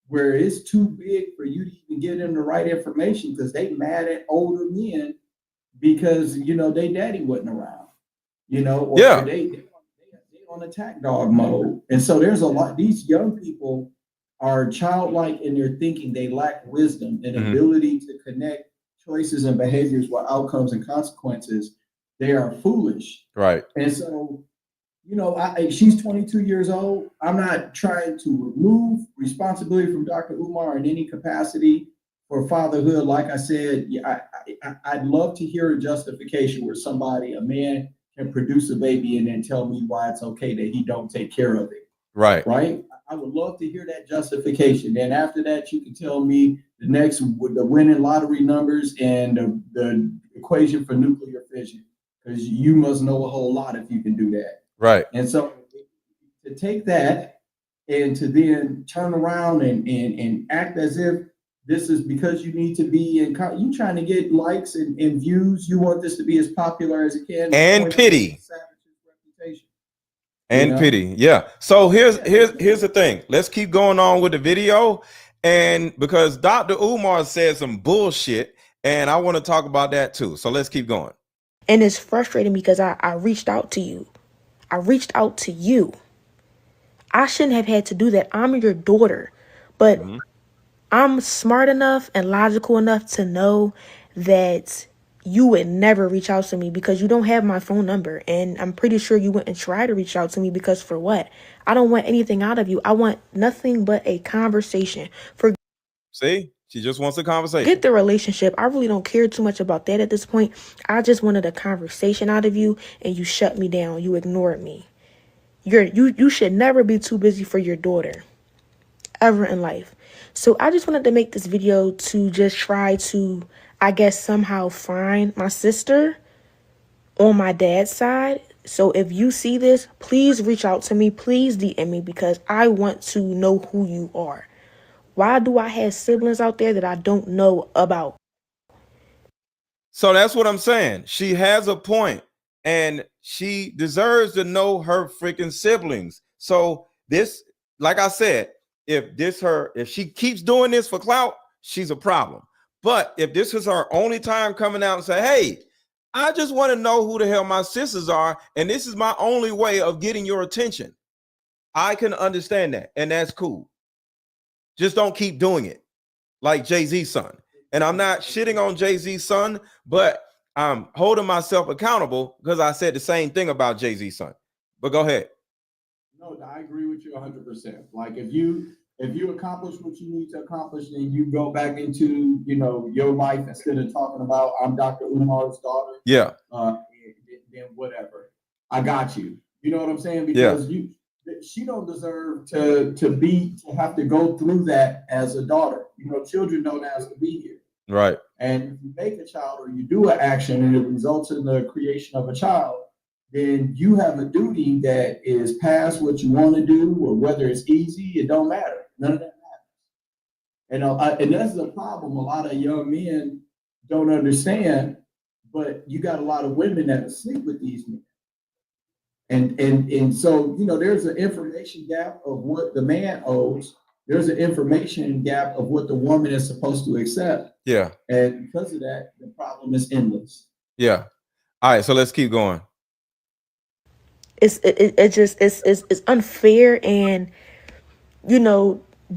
where it's too big for you to even give them the right information because they mad at older men because, you know, they daddy wasn't around, you know, or they on attack dog mode. And so there's a lot, these young people are childlike in their thinking. They lack wisdom and ability to connect choices and behaviors with outcomes and consequences. They are foolish.
Right.
And so, you know, she's 22 years old. I'm not trying to remove responsibility from Dr. Umar in any capacity for fatherhood. Like I said, I'd love to hear a justification where a man can produce a baby and then tell me why it's okay that he don't take care of it.
Right.
Right. I would love to hear that justification. Then after that, you can tell me the winning lottery numbers and the equation for nuclear fission, because you must know a whole lot if you can do that.
Right.
And so to take that and to then turn around and act as if this is because you need to be you trying to get likes and views. You want this to be as popular as it can.
And pity. And pity. Yeah. So here's the thing. Let's keep going on with the video. And because Dr. Umar said some bullshit, and I want to talk about that too. So let's keep going.
And it's frustrating because I reached out to you. I I shouldn't have had to do that. I'm your daughter. But I'm smart enough and logical enough to know that you would never reach out to me because you don't have my phone number. And I'm pretty sure you wouldn't try to reach out to me because for what? I don't want anything out of you. I want nothing but a conversation.
See, she just wants a conversation.
Get the relationship. I really don't care too much about that at this point. I just wanted a conversation out of you and you shut me down. You ignored me. You should never be too busy for your daughter ever in life. So I just wanted to make this video to just try to, I guess, somehow find my sister on my dad's side. So if you see this, please reach out to me. Please DM me because I want to know who you are. Why do I have siblings out there that I don't know about?
So that's what I'm saying. She has a point and she deserves to know her freaking siblings. So this, like I said, if she keeps doing this for clout, she's a problem. But if this is her only time coming out and say, hey, I just want to know who the hell my sisters are, and this is my only way of getting your attention, I can understand that, and that's cool. Just don't keep doing it like Jay-Z's son. And I'm not shitting on Jay-Z's son, but I'm holding myself accountable because I said the same thing about Jay-Z's son. But go ahead.
No, I agree with you 100%. Like if you accomplish what you need to accomplish, then you go back into, your life instead of talking about I'm Dr. Umar's daughter.
Yeah.
Then whatever. I got you. You know what I'm saying? Because she don't deserve to have to go through that as a daughter. Children don't ask to be here.
Right.
And if you make a child or you do an action and it results in the creation of a child, then you have a duty that is past what you want to do, or whether it's easy, it don't matter. None of that matters. And that's the problem. A lot of young men don't understand, but you got a lot of women that sleep with these men. And so, there's an information gap of what the man owes. There's an information gap of what the woman is supposed to accept.
Yeah.
And because of that, the problem is endless.
Yeah. All right. So let's keep going.
It's unfair, and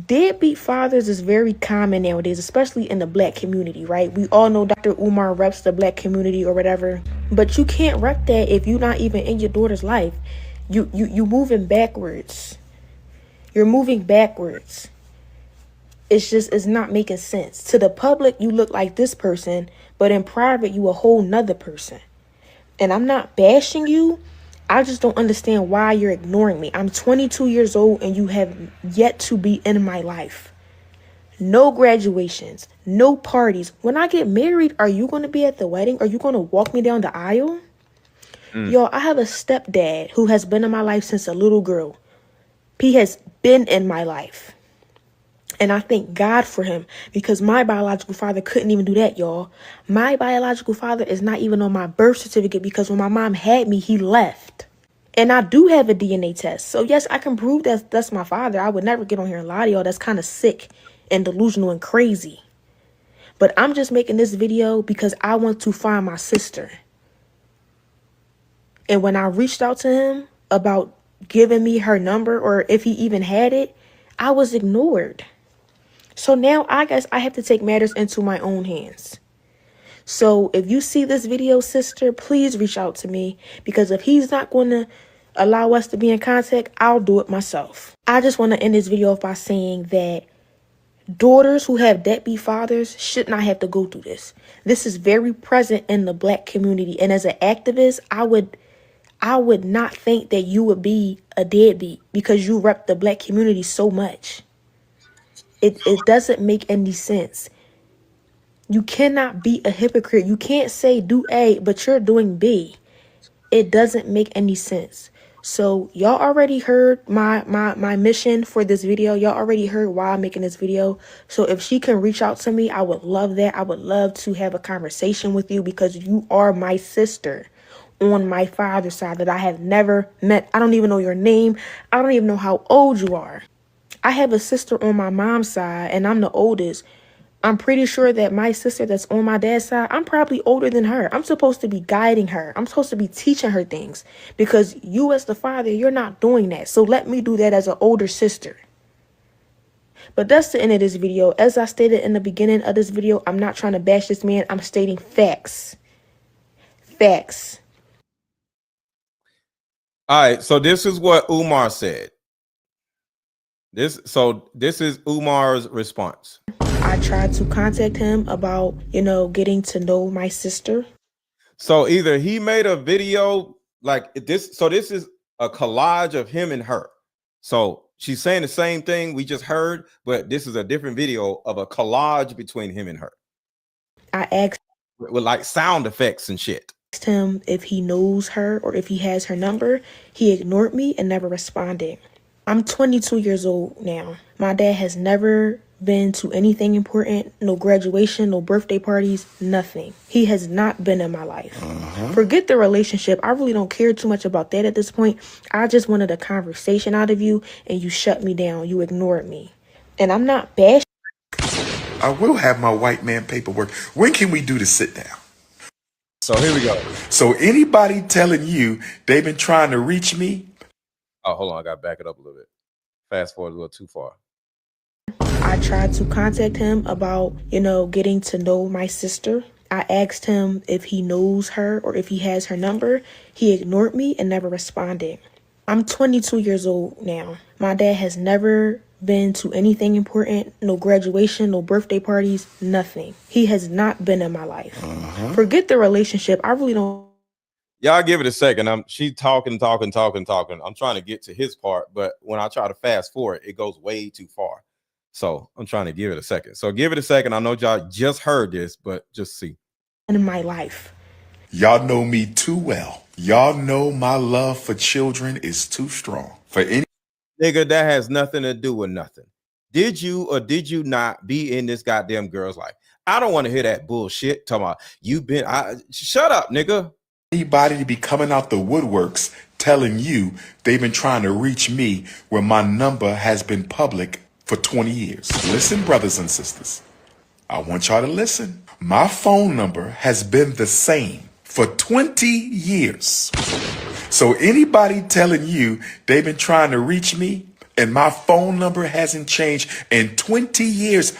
deadbeat fathers is very common nowadays, especially in the black community, right? We all know Dr. Umar reps the black community or whatever, but you can't rep that if you're not even in your daughter's life. You moving backwards. You're moving backwards. It's not making sense. To the public, you look like this person, but in private, you a whole nother person. And I'm not bashing you. I just don't understand why you're ignoring me. I'm 22 years old and you have yet to be in my life. No graduations, no parties. When I get married, are you going to be at the wedding? Are you going to walk me down the aisle? Yo, I have a stepdad who has been in my life since a little girl. He has been in my life. And I thank God for him because my biological father couldn't even do that, y'all. My biological father is not even on my birth certificate because when my mom had me, he left. And I do have a DNA test. So, yes, I can prove that that's my father. I would never get on here and lie to y'all. That's kind of sick and delusional and crazy. But I'm just making this video because I want to find my sister. And when I reached out to him about giving me her number or if he even had it, I was ignored. So now I guess I have to take matters into my own hands. So if you see this video, sister, please reach out to me because if he's not going to allow us to be in contact, I'll do it myself. I just want to end this video off by saying that daughters who have deadbeat fathers should not have to go through this. This is very present in the black community. And as an activist, I would not think that you would be a deadbeat because you rep the black community so much. It doesn't make any sense. You cannot be a hypocrite. You can't say do A, but you're doing B. It doesn't make any sense. So y'all already heard my mission for this video. Y'all already heard why I'm making this video. So if she can reach out to me, I would love that. I would love to have a conversation with you because you are my sister on my father's side that I have never met. I don't even know your name. I don't even know how old you are. I have a sister on my mom's side and I'm the oldest, I'm pretty sure that my sister that's on my dad's side, I'm probably older than her. I'm supposed to be guiding her. I'm supposed to be teaching her things because you as the father, you're not doing that. So let me do that as an older sister. But that's the end of this video. As I stated in the beginning of this video, I'm not trying to bash this man. I'm stating facts. Facts.
All right, so this is what Umar said. This is Umar's response.
I tried to contact him about, getting to know my sister.
So either he made a video like this. So this is a collage of him and her. So she's saying the same thing we just heard, but this is a different video of a collage between him and her.
I asked
with like sound effects and shit.
Him if he knows her or if he has her number. He ignored me and never responded. I'm 22 years old now. My dad has never been to anything important, no graduation, no birthday parties, nothing. He has not been in my life. Forget the relationship. I really don't care too much about that at this point. I just wanted a conversation out of you and you shut me down. You ignored me. And I'm not bashing.
I will have my white man paperwork. When can we do the sit down?
So here we go.
So anybody telling you they've been trying to reach me?
Oh, hold on. I got to back it up a little bit. Fast forward a little too far.
I tried to contact him about, getting to know my sister. I asked him if he knows her or if he has her number. He ignored me and never responded. I'm 22 years old now. My dad has never been to anything important, no graduation, no birthday parties, nothing. He has not been in my life. Forget the relationship. I really don't.
Y'all give it a second. She talking. I'm trying to get to his part, but when I try to fast forward, it goes way too far. So I'm trying to give it a second. So give it a second. I know y'all just heard this, but just see.
In my life.
Y'all know me too well. Y'all know my love for children is too strong. For any
nigga, that has nothing to do with nothing. Did you or did you not be in this goddamn girl's life? I don't want to hear that bullshit. Talking about you've been. Shut up, nigga.
Anybody to be coming out the woodworks telling you they've been trying to reach me when my number has been public for 20 years. Listen, brothers and sisters, I want y'all to listen. My phone number has been the same for 20 years. So anybody telling you they've been trying to reach me and my phone number hasn't changed in 20 years.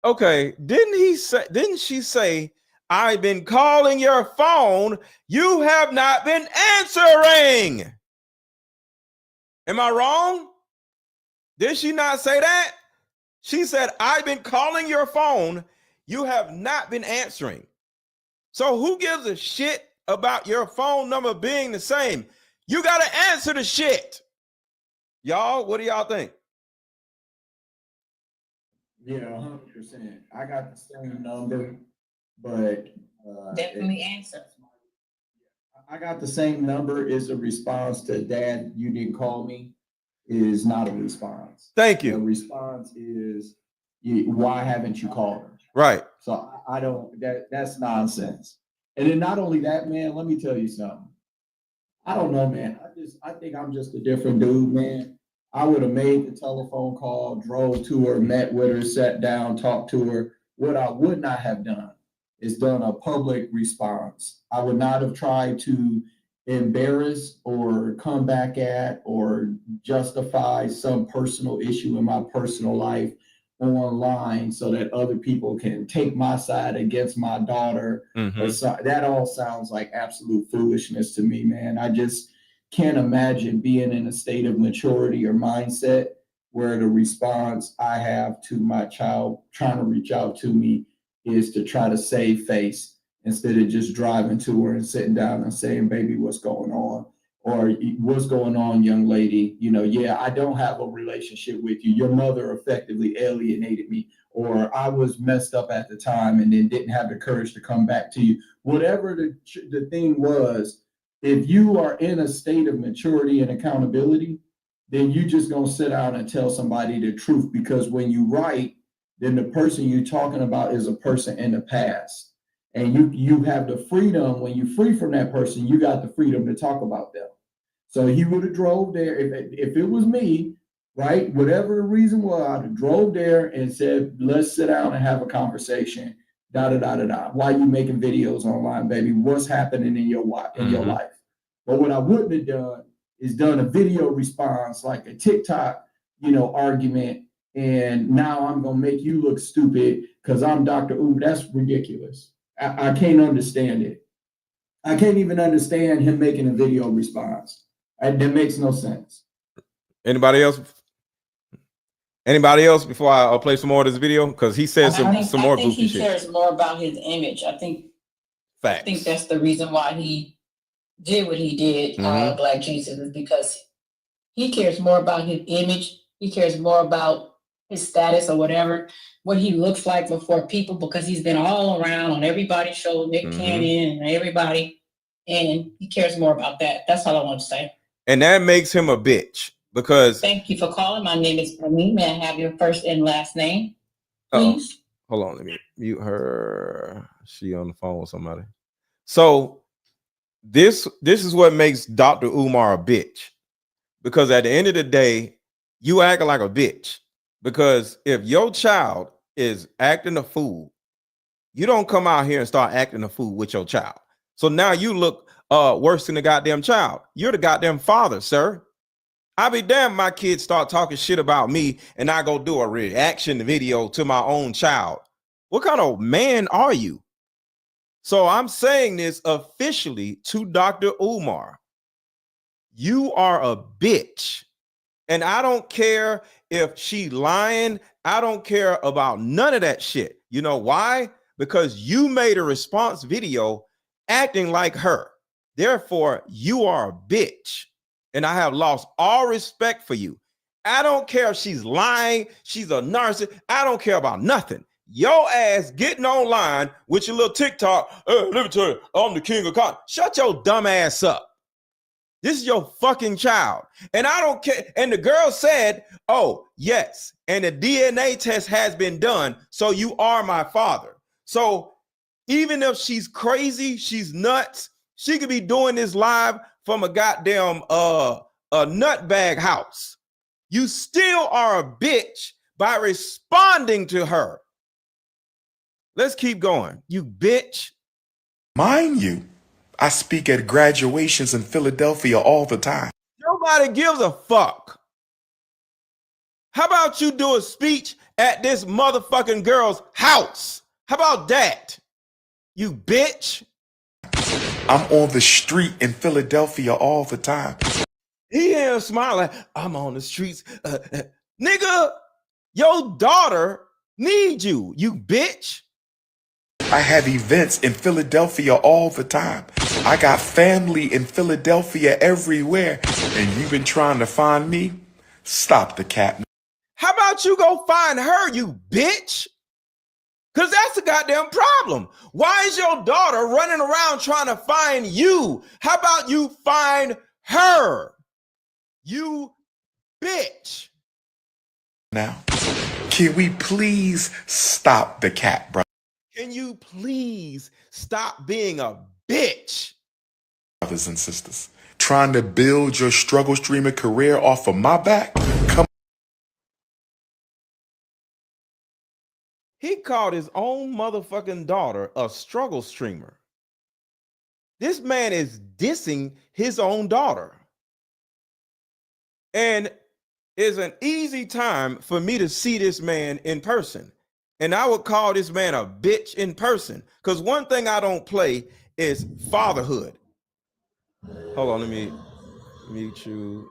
Okay, didn't she say, I've been calling your phone, you have not been answering? Am I wrong? Did she not say that? She said, I've been calling your phone, you have not been answering. So who gives a shit about your phone number being the same? You got to answer the shit. Y'all, what do y'all think?
Yeah, 100%. I got the same number, but
definitely answer.
I got the same number is a response to Dad, you didn't call me, is not a response.
Thank you.
The response is, why haven't you called her?
Right.
So I don't, that's nonsense. And then not only that, man, let me tell you something. I don't know, man. I think I'm just a different dude, man. I would have made the telephone call, drove to her, met with her, sat down, talked to her. What I would not have done is done a public response. I would not have tried to embarrass or come back at or justify some personal issue in my personal life online so that other people can take my side against my daughter. So, that all sounds like absolute foolishness to me, man. I just can't imagine being in a state of maturity or mindset where the response I have to my child trying to reach out to me is to try to save face instead of just driving to her and sitting down and saying, baby, what's going on? Or what's going on, young lady? Yeah, I don't have a relationship with you. Your mother effectively alienated me, or I was messed up at the time and then didn't have the courage to come back to you. Whatever the thing was, if you are in a state of maturity and accountability, then you just gonna sit down and tell somebody the truth, because when you write, then the person you're talking about is a person in the past. And you have the freedom, when you're free from that person, you got the freedom to talk about them. So he would have drove there. If it was me, right? Whatever the reason was, I drove there and said, let's sit down and have a conversation. Da da da da da. Why you making videos online, baby? What's happening in your life? But what I wouldn't have done is done a video response like a TikTok, argument. And now I'm gonna make you look stupid because I'm Dr. Ooh. That's ridiculous. I can't understand it. I can't even understand him making a video response. That makes no sense.
Anybody else? Anybody else before I play some more of this video? Because he said some more goofy shit.
He cares more about his image. I think that's the reason why he did what he did, Black Jesus, is because he cares more about his image. He cares more about his status or whatever, what he looks like before people, because he's been all around on everybody's show, Nick Cannon and everybody, and he cares more about that. That's all I want to say.
And that makes him a bitch. Because
thank you for calling. My name is Bernie. May I have your first and last name, please?
Hold on, let me mute her. She on the phone with somebody. So this is what makes Dr. Umar a bitch. Because at the end of the day, you acting like a bitch. Because if your child is acting a fool, you don't come out here and start acting a fool with your child. So now you look worse than the goddamn child. You're the goddamn father, sir. I'll be damned my kids start talking shit about me and I go do a reaction video to my own child. What kind of man are you? So I'm saying this officially to Dr. Umar. You are a bitch. And I don't care if she lying. I don't care about none of that shit. You know why? Because you made a response video acting like her. Therefore, you are a bitch. And I have lost all respect for you. I don't care if she's lying, she's a narcissist. I don't care about nothing. Your ass getting online with your little TikTok. Let me tell you, I'm the king of content. Shut your dumb ass up. This is your fucking child. And I don't care. And the girl said, oh, yes. And the DNA test has been done. So you are my father. So even if she's crazy, she's nuts, she could be doing this live from a goddamn a nutbag house. You still are a bitch by responding to her. Let's keep going. You bitch.
Mind you, I speak at graduations in Philadelphia all the time.
Nobody gives a fuck. How about you do a speech at this motherfucking girl's house? How about that? You bitch.
I'm on the street in Philadelphia all the time.
He ain't smiling. I'm on the streets. Nigga, your daughter needs you, you bitch.
I have events in Philadelphia all the time. I got family in Philadelphia everywhere. And you've been trying to find me? Stop the cap.
How about you go find her, you bitch? Because that's the goddamn problem. Why is your daughter running around trying to find you? How about you find her? You bitch.
Now, can we please stop the cap, bro?
Can you please stop being a bitch?
Brothers and sisters, trying to build your struggle streamer career off of my back? Come.
He called his own motherfucking daughter a struggle streamer. This man is dissing his own daughter. And it's an easy time for me to see this man in person. And I would call this man a bitch in person. Because one thing I don't play is fatherhood. Hold on, let me mute you.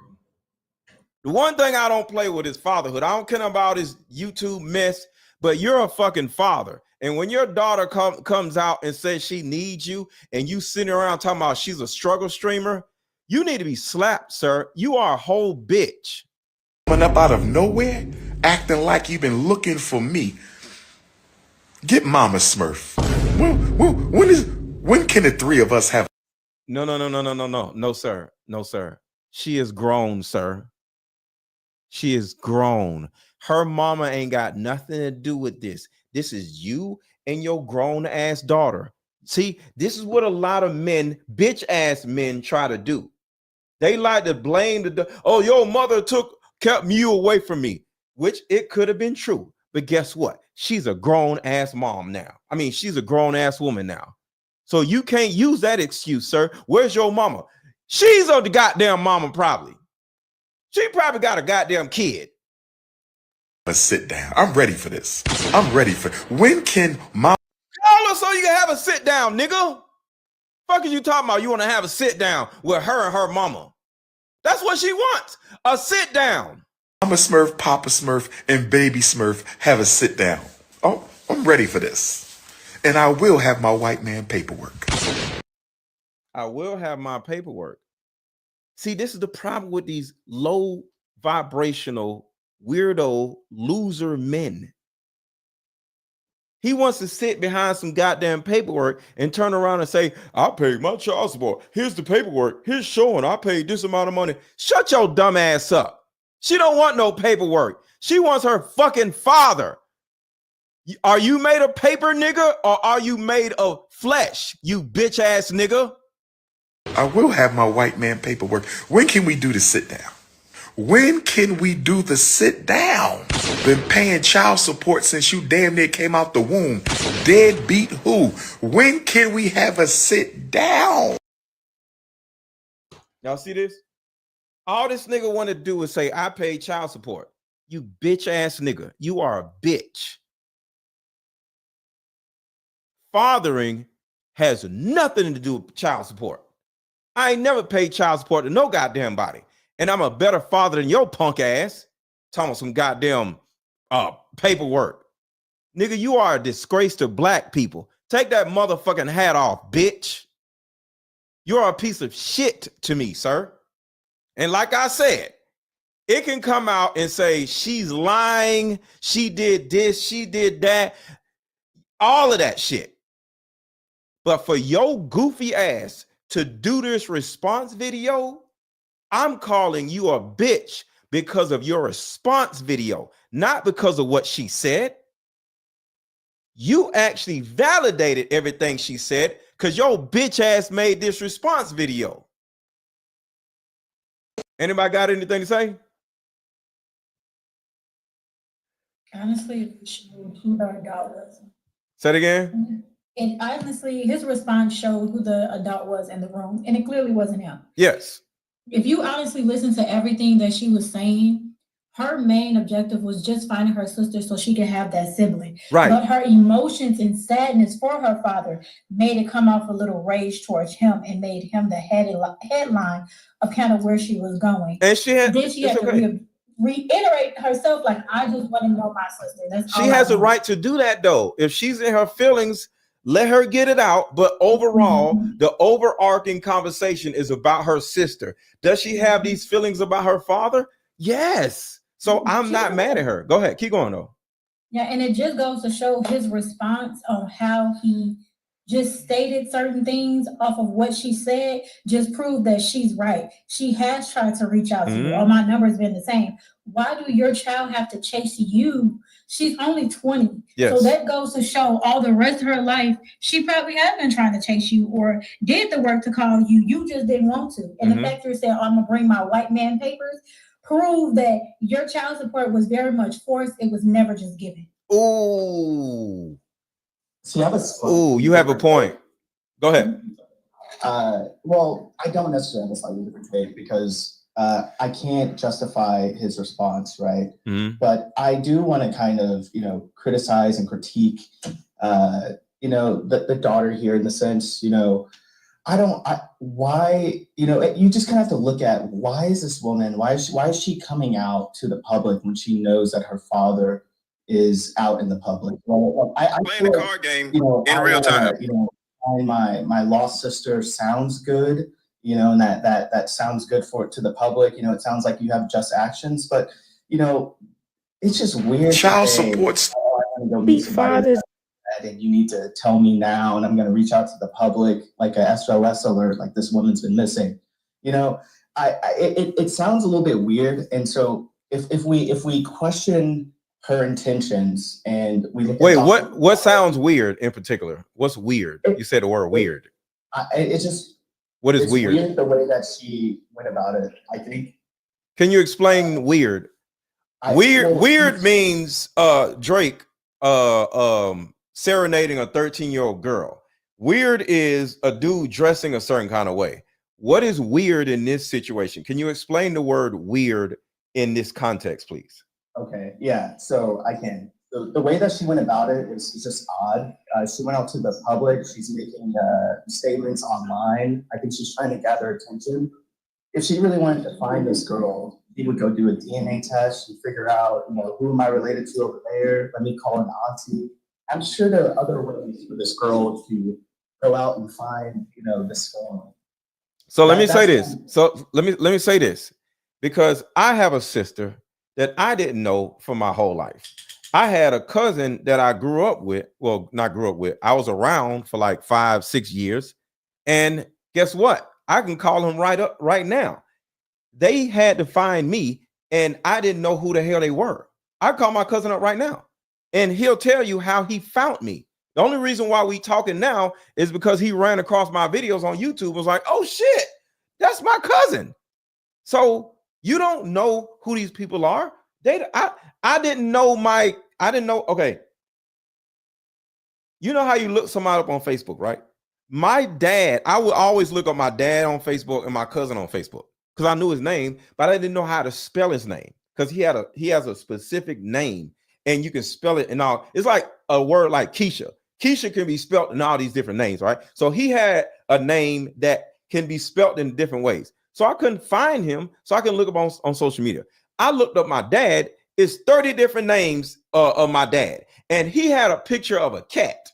The one thing I don't play with is fatherhood. I don't care about his YouTube mess, but you're a fucking father. And when your daughter comes out and says she needs you and you sitting around talking about she's a struggle streamer, you need to be slapped, sir. You are a whole bitch.
Coming up out of nowhere, acting like you've been looking for me. Get Mama Smurf. When can the three of us have?
No, sir. No, sir. She is grown, sir. She is grown. Her mama ain't got nothing to do with this. This is you and your grown ass daughter. See, this is what a lot of men, bitch ass men, try to do. They like to blame your mother took kept you away from me, which it could have been true. But guess what? She's a grown ass mom now. I mean, she's a grown ass woman now. So you can't use that excuse, sir. Where's your mama? She's a goddamn mama, probably. She probably got a goddamn kid.
Let's sit down. I'm ready for this. I'm ready for when can my
Call her so you can have a sit down, nigga. Fuck is you talking about? You want to have a sit down with her and her mama? That's what she wants. A sit down.
Mama Smurf, Papa Smurf, and Baby Smurf have a sit down. Oh, I'm ready for this. And I will have my white man paperwork.
I will have my paperwork. See, this is the problem with these low vibrational, weirdo, loser men. He wants to sit behind some goddamn paperwork and turn around and say, I paid my child support. Here's the paperwork. Here's showing I paid this amount of money. Shut your dumb ass up. She don't want no paperwork. She wants her fucking father. Are you made of paper, nigga, or are you made of flesh, you bitch ass nigga?
I will have my white man paperwork. When can we do the sit down? When can we do the sit down? Been paying child support since you damn near came out the womb. Deadbeat who? When can we have a sit down?
Y'all see this? All this nigga want to do is say, I paid child support. You bitch ass nigga. You are a bitch. Fathering has nothing to do with child support. I ain't never paid child support to no goddamn body. And I'm a better father than your punk ass. Talking about some goddamn paperwork. Nigga, you are a disgrace to black people. Take that motherfucking hat off, bitch. You're a piece of shit to me, sir. And like I said, it can come out and say she's lying, she did this, she did that, all of that shit. But for your goofy ass to do this response video, I'm calling you a bitch because of your response video, not because of what she said. You actually validated everything she said because your bitch ass made this response video. Anybody got anything to say?
Honestly, it showed who the adult was.
Say it again.
And honestly, his response showed who the adult was in the room, and it clearly wasn't him.
Yes.
If you honestly listen to everything that she was saying, her main objective was just finding her sister so she could have that sibling.
Right.
But her emotions and sadness for her father made it come off a little rage towards him and made him the headline of kind of where she was going.
And she had,
then she had to reiterate herself, like, I just want to know my sister. That's
she has a right to do that, though. If she's in her feelings, let her get it out. But overall, the overarching conversation is about her sister. Does she have these feelings about her father? Yes. So I'm not mad at her. Go ahead. Keep going, though.
Yeah, and it just goes to show his response on how he just stated certain things off of what she said, just proved that she's right. She has tried to reach out to you. All my numbers been the same. Why do your child have to chase you? She's only 20.
Yes.
So that goes to show all the rest of her life, she probably had been trying to chase you or did the work to call you. You just didn't want to. And the fact you're saying, I'm going to bring my white man papers, prove that your child support was very much forced. It was never just given.
Ooh.
See,
Ooh, you have a point. Go ahead.
Well, I don't necessarily have a slightly different take because I can't justify his response, right? But I do want to kind of, criticize and critique, the daughter here in the sense, why, you just kind of have to look at why is this woman, why is she coming out to the public when she knows that her father is out in the public? Well, I
playing the card game in real time.
My lost sister sounds good, and that sounds good to the public. It sounds like you have just actions, but it's just weird.
Child supports.
And you need to tell me now, and I'm going to reach out to the public like a SOS alert, like this woman's been missing. It sounds a little bit weird, and so if we question her intentions and we look at
what sounds weird in particular? What's weird? You said the word weird.
It's just
what is weird?
The way that she went about it, I think.
Can you explain weird? Weird means Drake serenading a 13-year-old girl. Weird is a dude dressing a certain kind of way. What is weird in this situation? Can you explain the word weird in this context, please?
Okay, yeah, so I can. The way that she went about it is just odd. She went out to the public. She's making statements online. I think she's trying to gather attention. If she really wanted to find this girl, he would go do a DNA test and figure out, who am I related to over there? Let me call an auntie. I'm sure there are other ways for this girl to go out and find, this family.
So let me say this. So let me say this, because I have a sister that I didn't know for my whole life. I had a cousin that I grew up with. Well, not grew up with. I was around for like 5-6 years. And guess what? I can call him right now. They had to find me and I didn't know who the hell they were. I call my cousin up right now and he'll tell you how he found me. The only reason why we talking now is because he ran across my videos on YouTube, was like, oh shit, that's my cousin. So you don't know who these people are. I didn't know. Okay. You know how you look somebody up on Facebook, right? My dad, I would always look up my dad on Facebook and my cousin on Facebook because I knew his name, but I didn't know how to spell his name because he has a specific name and you can spell it and all. It's like a word like Keisha. Keisha can be spelled in all these different names, right? So he had a name that can be spelled in different ways. So I couldn't find him, so I can look up on social media. I looked up my dad. It's 30 different names of my dad, and he had a picture of a cat.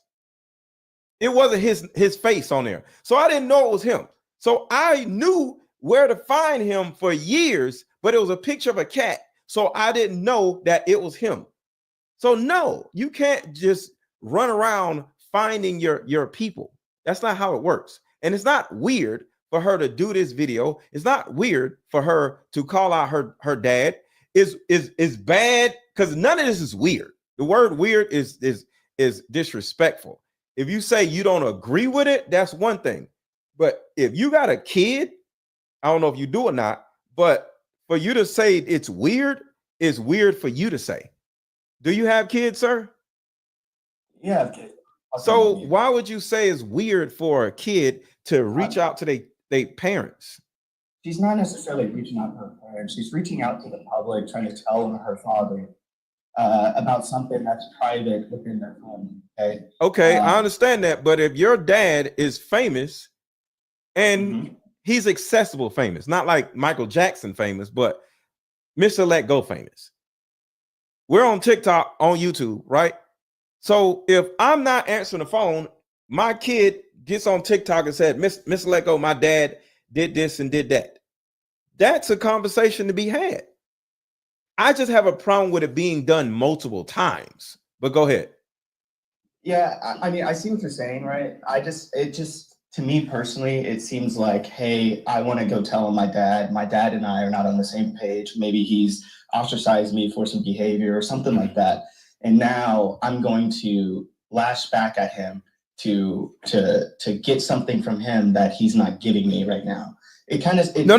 It wasn't his face on there, so I didn't know it was him. So I knew where to find him for years, but it was a picture of a cat, so I didn't know that it was him. So no, you can't just run around finding your people. That's not how it works, and it's not weird for her to do this video. It's not weird for her to call out her dad. Is bad because none of this is weird. The word weird is disrespectful. If you say you don't agree with it, that's one thing. But if you got a kid, I don't know if you do or not, but for you to say it's weird for you to say. Do you have kids, sir?
Yeah, okay.
So why would you say it's weird for a kid to reach out to their parents?
She's not necessarily reaching out to her parents. She's reaching out to the public, trying to tell her father about something that's private within their family. Okay,
I understand that. But if your dad is famous and he's accessible famous, not like Michael Jackson famous, but Mr. Let Go famous. We're on TikTok, on YouTube, right? So if I'm not answering the phone, my kid gets on TikTok and said, Mr. Let Go, my dad did this and did that. That's a conversation to be had. I just have a problem with it being done multiple times, but go ahead.
Yeah, I mean, I see what you're saying, right? To me personally, it seems like, hey, I want to go tell my dad and I are not on the same page. Maybe he's ostracized me for some behavior or something like that. And now I'm going to lash back at him to get something from him that he's not giving me right now. No.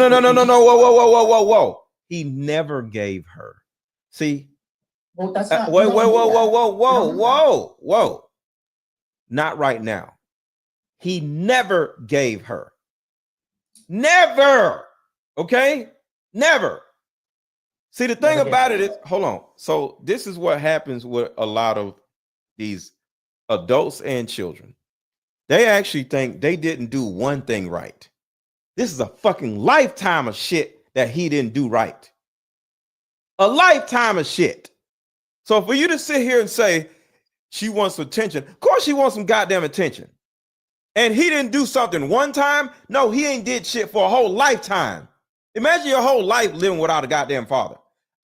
Whoa. He never gave her. See?
Well, that's not.
Whoa. Not right now. He never gave her. Never. Okay? Never. See, the thing about it is, hold on. So this is what happens with a lot of these adults and children. They actually think they didn't do one thing right. This is a fucking lifetime of shit that he didn't do right. A lifetime of shit. So for you to sit here and say she wants attention, of course she wants some goddamn attention. And he didn't do something one time. No, he ain't did shit for a whole lifetime. Imagine your whole life living without a goddamn father.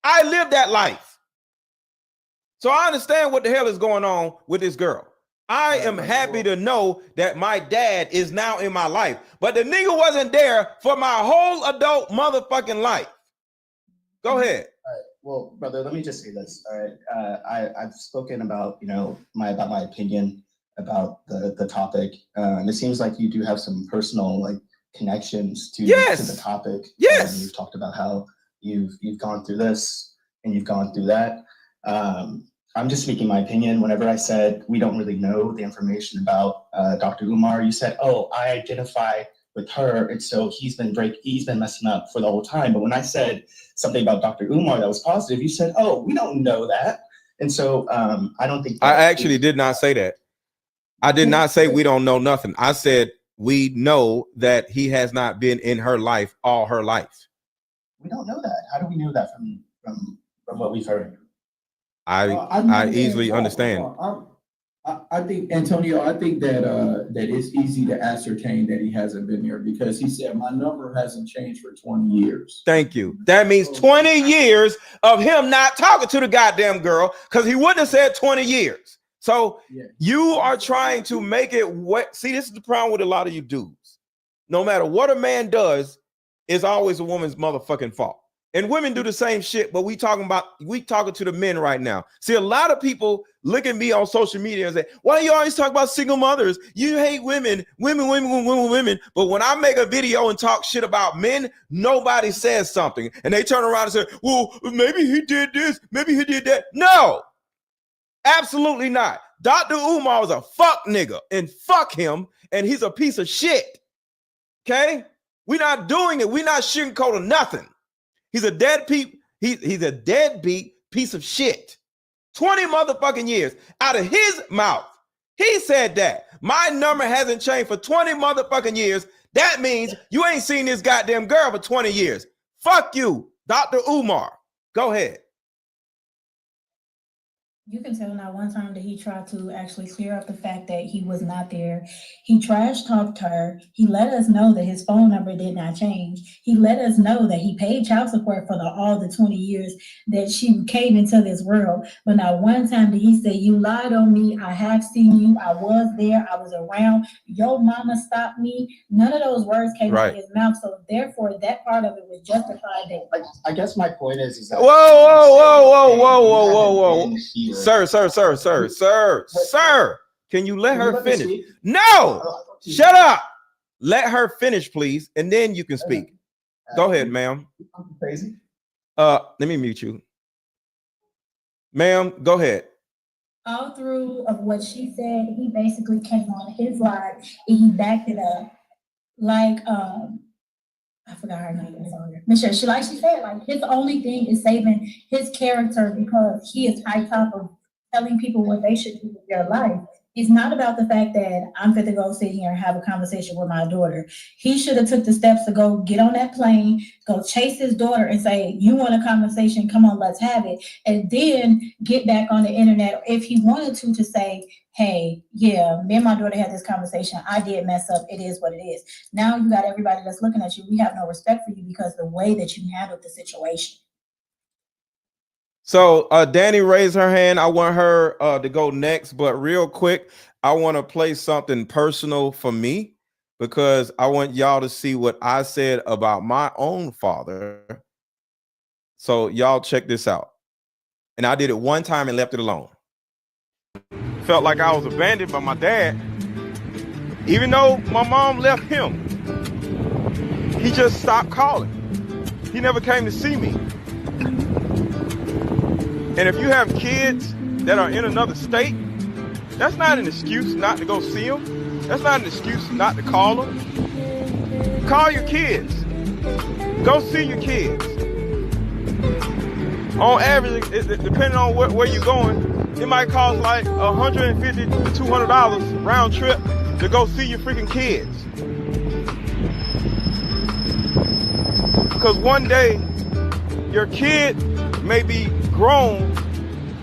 I lived that life. So I understand what the hell is going on with this girl. I am happy to know that my dad is now in my life, but the nigga wasn't there for my whole adult motherfucking life. Go ahead.
All right. Well, brother, let me just say this. All right. I've spoken about, my opinion about the topic. And it seems like you do have some personal connections to the topic.
Yes.
You've talked about how, you've gone through this and you've gone through that. I'm just speaking my opinion. Whenever I said we don't really know the information about Dr. Umar, you said, oh, I identify with her, and so he's been messing up for the whole time. But when I said something about Dr. Umar that was positive, you said, oh, we don't know that. And so I don't think
I actually did not say that. I did not say we don't know nothing. I said we know that he has not been in her life all her life.
We don't know that. How do we know that from what we've heard?
I easily understand.
I think, Antonio, I think that that it's easy to ascertain that he hasn't been there because he said my number hasn't changed for 20 years.
Thank you. That means 20 years of him not talking to the goddamn girl, because he wouldn't have said 20 years. So you are trying to make it what? See, this is the problem with a lot of you dudes. No matter what a man does, it's always a woman's motherfucking fault. And women do the same shit, but we talking to the men right now. See, a lot of people look at me on social media and say, why do you always talk about single mothers? You hate women. But when I make a video and talk shit about men, nobody says something. And they turn around and say, well, maybe he did this, maybe he did that. No, absolutely not. Dr. Umar is a fuck nigga, and fuck him, and he's a piece of shit. Okay? We're not doing it. We're not sugarcoating nothing. He's a deadbeat. He's a deadbeat piece of shit. 20 motherfucking years out of his mouth. He said that my number hasn't changed for 20 motherfucking years. That means you ain't seen this goddamn girl for 20 years. Fuck you, Dr. Umar. Go ahead.
You can tell not one time that he tried to actually clear up the fact that he was not there. He trash talked her. He let us know that his phone number did not change. He let us know that he paid child support for all the 20 years that she came into this world. But not one time did he say, you lied on me. I have seen you. I was there. I was around. Your mama stopped me. None of those words came out of his mouth. So therefore, that part of it was justified. That
I guess my point is that
whoa. Sir, can you let her finish? No, shut up. Let her finish, please, and then you can speak. Go ahead, ma'am.
Crazy.
Let me mute you. Ma'am, go ahead.
All through of what she said, he basically came on his live and he backed it up. Like, I forgot her name. Michelle, she said, like, his only thing is saving his character because he is high top of telling people what they should do with their life. It's not about the fact that I'm fit to go sit here and have a conversation with my daughter. He should have took the steps to go get on that plane, go chase his daughter and say, you want a conversation? Come on, let's have it. And then get back on the internet. If he wanted to say, hey, yeah, me and my daughter had this conversation. I did mess up. It is what it is. Now you got everybody that's looking at you. We have no respect for you because the way that you handled the situation.
So Danny raised her hand. I want her to go next, but real quick, I want to play something personal for me because I want y'all to see what I said about my own father. So y'all check this out. And I did it one time and left it alone. Felt like I was abandoned by my dad, even though my mom left him. He just stopped calling. He never came to see me. And if you have kids that are in another state, that's not an excuse not to go see them. That's not an excuse not to call them. Call your kids. Go see your kids. On average, depending on where you're going, it might cost like $150 to $200 round trip to go see your freaking kids. Because one day, your kid may be grown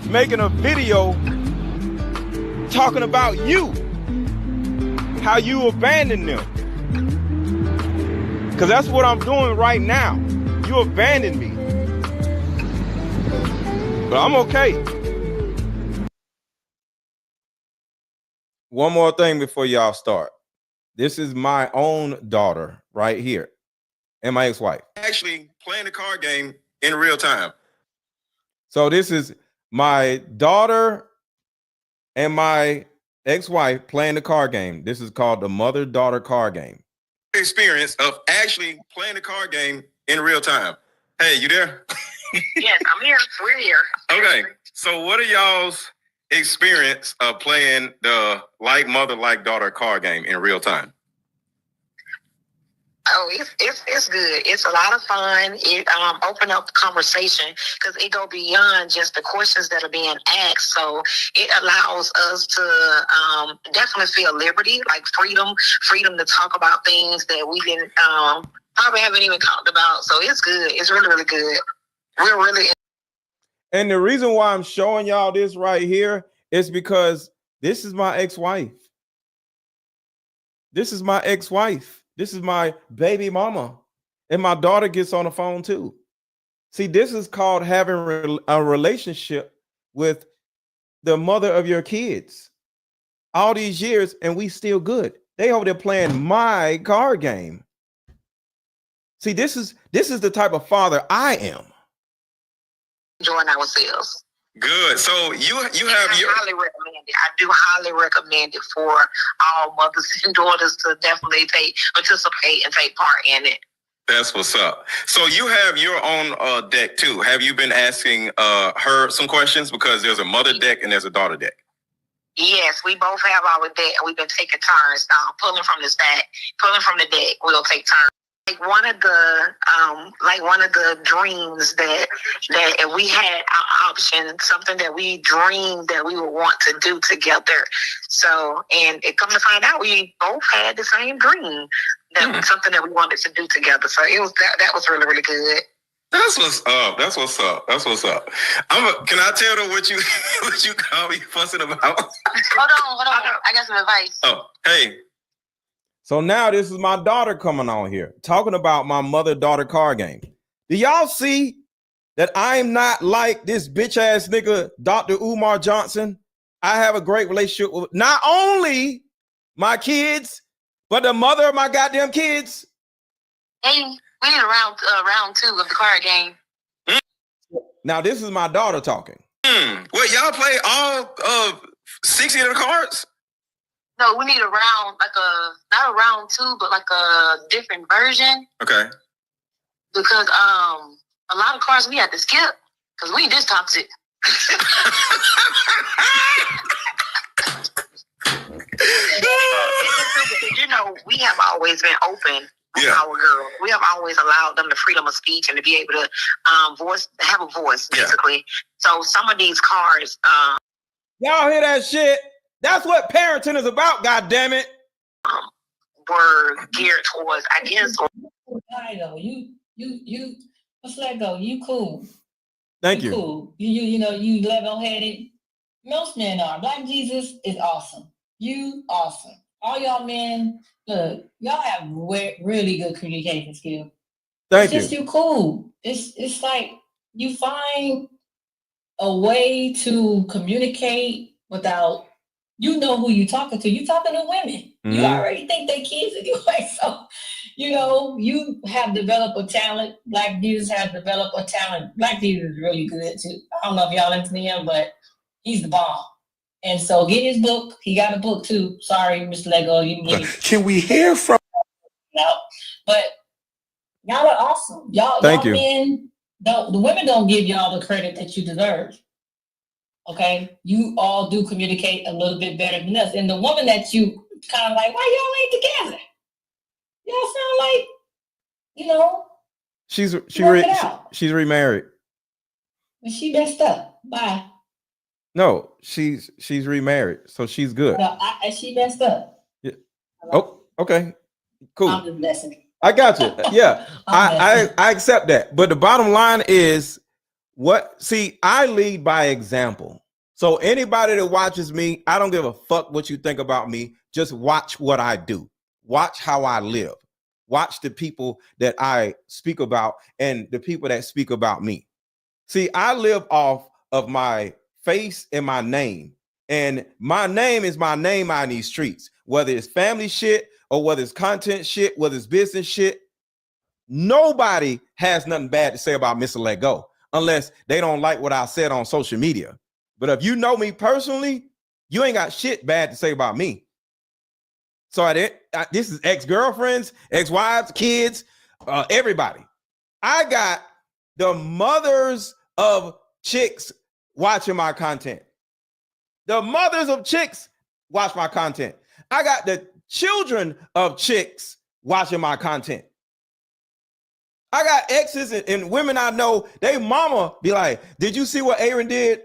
making a video talking about you, how you abandoned them. Because that's what I'm doing right now. You abandoned me. But I'm okay. One more thing before y'all start. This is my own daughter right here and my ex-wife. Actually playing the card game in real time. So this is my daughter and my ex-wife playing the card game. This is called the mother-daughter card game. Experience of actually playing the card game in real time. Hey, you there?
Yes, I'm here. We're here.
Okay. So what are y'all's experience of playing the like mother, like daughter card game in real time?
Oh, it's good. It's a lot of fun. It open up conversation because it go beyond just the questions that are being asked. So it allows us to definitely feel liberty, like freedom to talk about things that we didn't probably haven't even talked about. So it's good. It's really, really good. We're really.
And the reason why I'm showing y'all this right here is because this is my ex-wife. This is my ex-wife. This is my baby mama. And my daughter gets on the phone too. See, this is called having a relationship with the mother of your kids. All these years, and we still good. They over there playing my card game. See, this is the type of father I am.
Enjoying ourselves.
Good. So you have
I highly recommend it. I do highly recommend it for all mothers and daughters to definitely participate and take part in it.
That's what's up. So you have your own deck too. Have you been asking her some questions? Because there's a mother deck and there's a daughter deck.
Yes, we both have our deck, and we've been taking turns pulling from the stack, pulling from the deck. We'll take turns. Like one of the dreams that if we had our option, something that we dreamed that we would want to do together. So, and it come to find out, we both had the same dream that was something that we wanted to do together. So it was that was really, really good.
That's what's up. That's what's up. That's what's up. Can I tell them what you call me fussing about?
Hold on. I got some advice.
Oh, hey. So now this is my daughter coming on here talking about my mother-daughter card game. Do y'all see that I'm not like this bitch ass nigga, Dr. Umar Johnson? I have a great relationship with not only my kids, but the mother of my goddamn kids.
Hey, we need a round two of the card game.
Now this is my daughter talking. Well, y'all play all 60 of the cards?
No, we need a round, not a round two, but like a different version.
Okay.
Because a lot of cards we had to skip because we this toxic. You know, we have always been open with our girls. We have always allowed them the freedom of speech and to be able to have a voice, basically. Yeah. So some of these cards,
y'all hear that shit? That's what parenting is about, goddammit.
Were geared towards, I guess.
I know you. Let's let go. You cool.
Thank you.
Cool. You know you level-headed. Most men are. Black Jesus is awesome. You awesome. All y'all men, look, y'all have really good communication skills.
Thank you.
It's just you cool. It's like you find a way to communicate without. You know who you talking to. You talking to women. Mm-hmm. You already think they kids anyway. So, you know, you have developed a talent. Black Jesus has developed a talent. Black Jesus is really good too. I don't know if y'all listen to him, but he's the bomb. And so get his book. He got a book too. Sorry, Mr. Lego. You can get it.
Can we hear from?
No, but y'all are awesome. Y'all men the women don't give y'all the credit that you deserve. Okay, you all do communicate a little bit better than us. And the woman that you kind of like, why y'all ain't together? Y'all sound like, you know.
She's remarried.
But she messed up. Bye.
No, she's remarried, so she's good.
No, she messed up.
Yeah. Oh, okay, cool.
I'm just messing.
I got you. Yeah, I accept that. But the bottom line is. I lead by example. So anybody that watches me, I don't give a fuck what you think about me. Just watch what I do. Watch how I live. Watch the people that I speak about and the people that speak about me. See, I live off of my face and my name. And my name is my name out in these streets. Whether it's family shit or whether it's content shit, whether it's business shit. Nobody has nothing bad to say about Mr. Let Go. Unless they don't like what I said on social media. But if you know me personally, you ain't got shit bad to say about me. So this is ex-girlfriends, ex-wives, kids, everybody. I got the mothers of chicks watching my content. The mothers of chicks watch my content. I got the children of chicks watching my content. I got exes and women I know, they mama be like, did you see what Aaron did?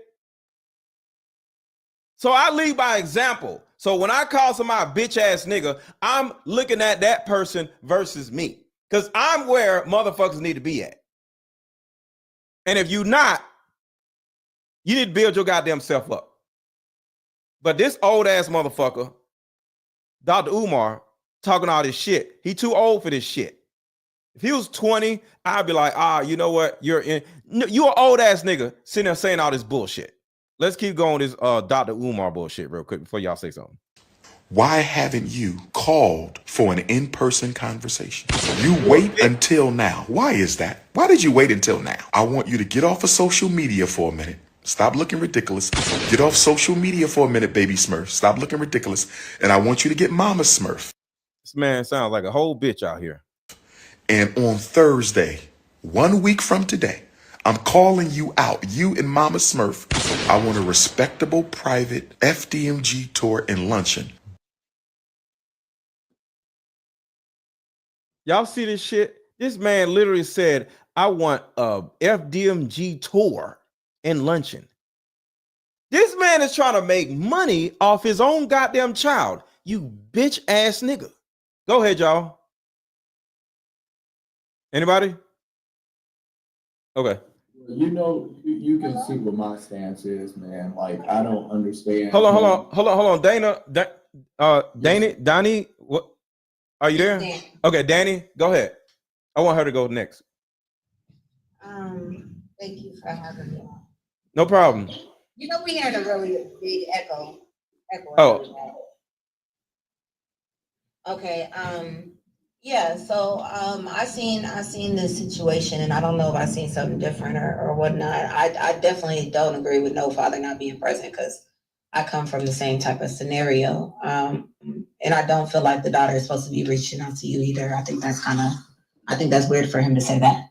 So I lead by example. So when I call somebody a bitch ass nigga, I'm looking at that person versus me. Because I'm where motherfuckers need to be at. And if you're not, you need to build your goddamn self up. But this old ass motherfucker, Dr. Umar, talking all this shit. He too old for this shit. If he was 20, I'd be like, you know what? You're an old ass nigga sitting there saying all this bullshit. Let's keep going this Dr. Umar bullshit real quick before y'all say something.
Why haven't you called for an in-person conversation? You wait until now. Why is that? Why did you wait until now? I want you to get off of social media for a minute. Stop looking ridiculous. Get off social media for a minute, baby Smurf. Stop looking ridiculous. And I want you to get Mama Smurf.
This man sounds like a whole bitch out here.
And on Thursday, 1 week from today, I'm calling you out, you and Mama Smurf. I want a respectable private FDMG tour and luncheon.
Y'all see this shit? This man literally said, I want a FDMG tour and luncheon. This man is trying to make money off his own goddamn child. You bitch ass nigga. Go ahead, y'all. Anybody? Okay.
You know, you can see what my stance is, man. Like, I don't understand.
Hold on. Dana, Donnie, what? Are you there?
Dan.
Okay, Danny, go ahead. I want her to go next.
Thank you for having me on.
No problem.
You know, we had a really big echo.
Oh.
Okay. Yeah. So, I seen this situation, and I don't know if I seen something different or whatnot. I definitely don't agree with no father not being present, because I come from the same type of scenario. And I don't feel like the daughter is supposed to be reaching out to you either. I think that's weird for him to say that,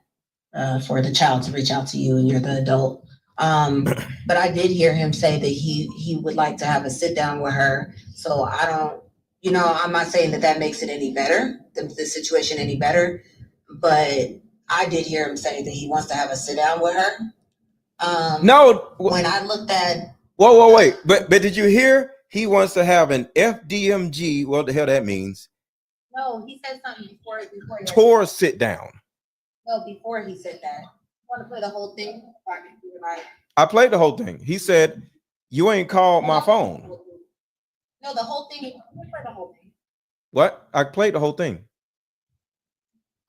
for the child to reach out to you and you're the adult. But I did hear him say that he would like to have a sit down with her. So I don't, I'm not saying that makes it any better, the situation any better, but I did hear him say that he wants to have a sit down with her.
No.
When I looked at.
Whoa, wait. But did you hear he wants to have an FDMG? What the hell that means?
No, he said something before
tour sit down.
No, before he said that. You want to play the whole thing?
I played the whole thing. He said, you ain't called my phone.
No, the whole thing. Play the whole thing.
What? I played the whole thing.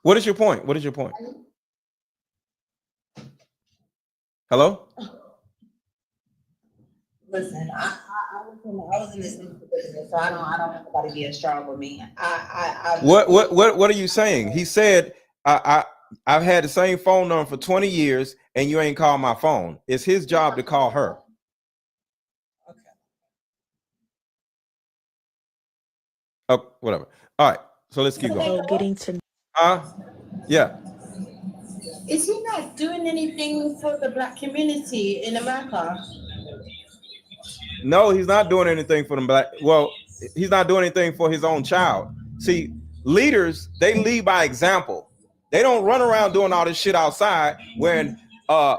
What is your point? Hello?
Listen, I was in this business, so I don't want anybody to be as strong with me.
What are you saying? He said, I've had the same phone number for 20 years and you ain't called my phone. It's his job to call her.
Okay.
Oh, whatever. All right. So let's keep going.
Getting to
yeah.
Is he not doing anything for the Black community in America?
No, he's not doing anything for them black. Well, he's not doing anything for his own child. See, leaders, they lead by example. They don't run around doing all this shit outside when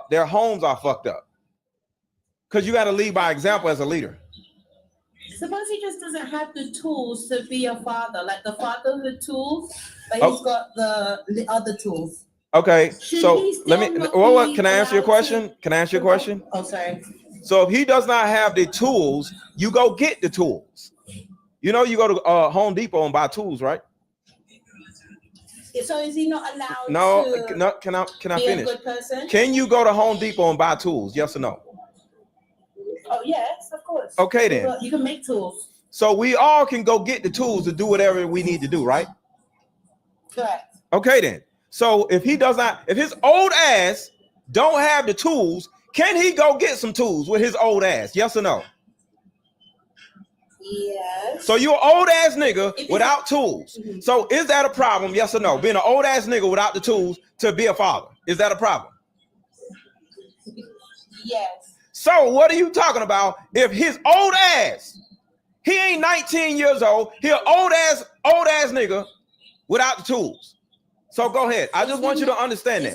their homes are fucked up. Because you got to lead by example as a leader.
Suppose he just doesn't have the tools to be a father, like the fatherhood tools, but he's got the other tools.
Okay, so let me. Well, can I answer your question?
Oh, sorry.
So if he does not have the tools, you go get the tools. You go to Home Depot and buy tools, right?
So is he not allowed
No, can I finish?
A good person?
Can you go to Home Depot and buy tools? Yes or no?
Oh, yes, of course.
Okay, then.
You can make tools.
So we all can go get the tools to do whatever we need to do, right?
Correct.
Okay, then. So if his old ass don't have the tools, can he go get some tools with his old ass? Yes or no?
Yes.
So you're an old ass nigga without tools. Mm-hmm. So is that a problem? Yes or no? Being an old ass nigga without the tools to be a father. Is that a problem?
Yes.
So what are you talking about? If his old ass, he ain't 19 years old, he an old ass nigga without the tools. So go ahead. I just want you to understand that.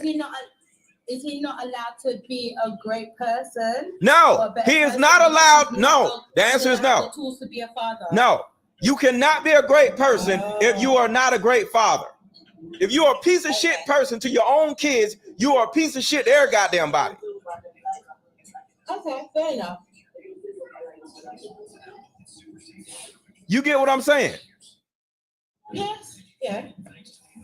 Is he not allowed to be a great person?
No, he is not allowed. No, the answer is no.
The tools to be a father.
No, you cannot be a great person if you are not a great father. If you are a piece of shit person to your own kids, you are a piece of shit to their goddamn body.
Okay, fair enough.
You get what I'm saying?
Yes, yeah.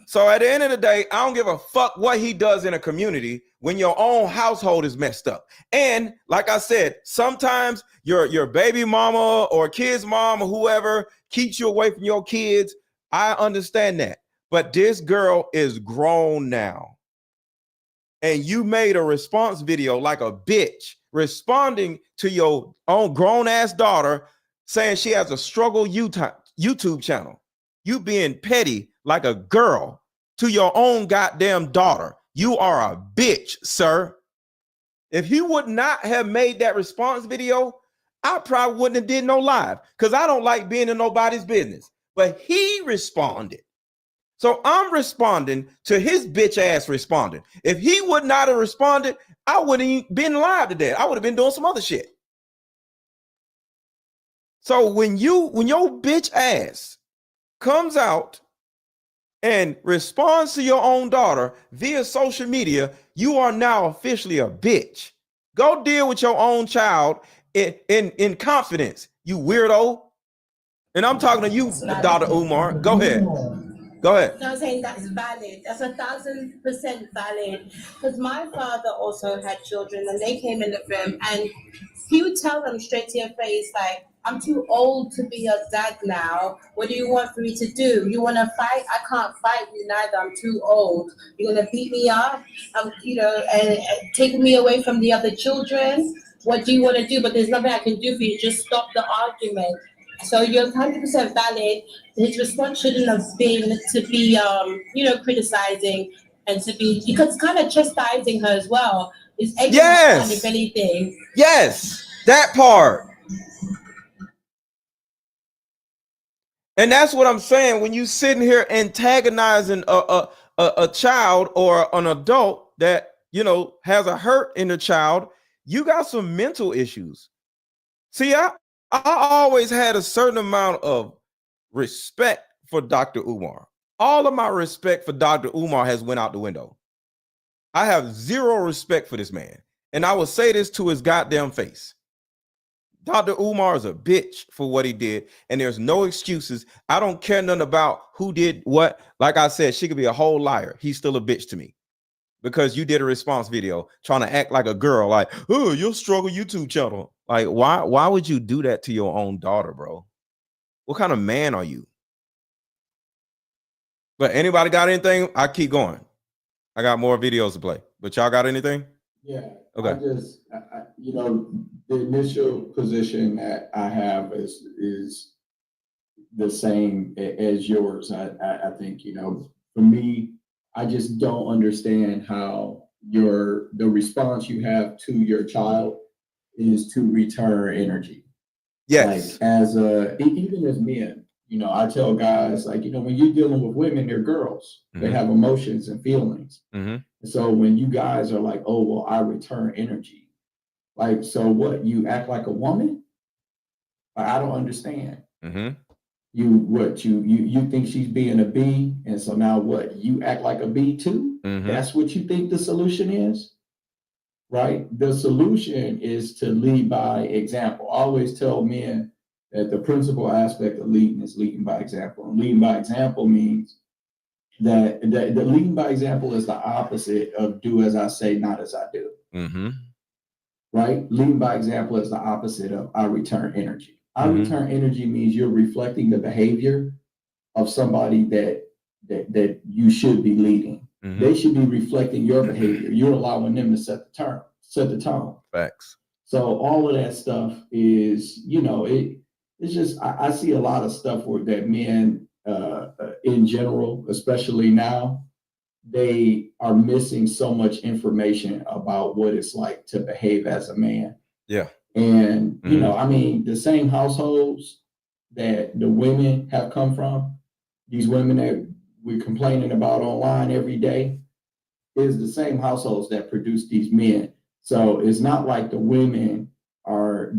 So at the end of the day, I don't give a fuck what he does in a community when your own household is messed up. And like I said, sometimes your baby mama or kid's mom or whoever keeps you away from your kids. I understand that. But this girl is grown now. And you made a response video like a bitch, responding to your own grown ass daughter saying she has a struggle YouTube channel. You being petty like a girl to your own goddamn daughter. You are a bitch, sir. If he would not have made that response video, I probably wouldn't have did no live because I don't like being in nobody's business. But he responded. So I'm responding to his bitch ass responding. If he would not have responded, I wouldn't even been live today. I would have been doing some other shit. So when your bitch ass comes out and responds to your own daughter via social media, you are now officially a bitch. Go deal with your own child in confidence, you weirdo. And I'm talking to you, Dr. Umar. Go ahead. Go ahead.
So I'm saying that's valid. That's 1,000% valid. Because my father also had children and they came in the room and he would tell them straight to your face, like, I'm too old to be a dad now. What do you want for me to do? You want to fight? I can't fight you neither. I'm too old. You're going to beat me up, and take me away from the other children. What do you want to do? But there's nothing I can do for you. Just stop the argument. So you're 100% valid. His response shouldn't have been to be, criticizing and to be, because it's kind of chastising her as well. It's
yes,
if anything.
Yes, that part. And that's what I'm saying. When you sitting here antagonizing a child or an adult that, has a hurt in the child, you got some mental issues. See, I always had a certain amount of respect for Dr. Umar. All of my respect for Dr. Umar has went out the window. I have zero respect for this man. And I will say this to his goddamn face. Dr. Umar is a bitch for what he did, and there's no excuses. I don't care nothing about who did what. Like I said, she could be a whole liar. He's still a bitch to me because you did a response video trying to act like a girl, like, oh, you'll struggle YouTube channel. Like, why would you do that to your own daughter, bro? What kind of man are you? But anybody got anything? I keep going. I got more videos to play, but y'all got anything?
Yeah.
Okay.
The initial position that I have is the same as yours. I think, for me, I just don't understand how the response you have to your child is to return energy.
Yes.
Like even as men, I tell guys, like, when you're dealing with women, they're girls. Mm-hmm. They have emotions and feelings. Mm-hmm. So when you guys are like, oh, well, I return energy. Like, so what? You act like a woman? I don't understand. Mm-hmm. You think she's being a bee, and so now what? You act like a bee too? Mm-hmm. That's what you think the solution is, right? The solution is to lead by example. I always tell men that the principal aspect of leading is leading by example. And leading by example means that the leading by example is the opposite of do as I say, not as I do. Mm-hmm. Right? Leading by example is the opposite of I return energy. I return energy means you're reflecting the behavior of somebody that you should be leading. Mm-hmm. They should be reflecting your behavior. You're allowing them to set the tone. Facts. So all of that stuff is, it's just, I see a lot of stuff where that men in general, especially now, they are missing so much information about what it's like to behave as a man.
Yeah.
And, you know, I mean, the same households that the women have come from, these women that we're complaining about online every day, is the same households that produce these men. So it's not like the women are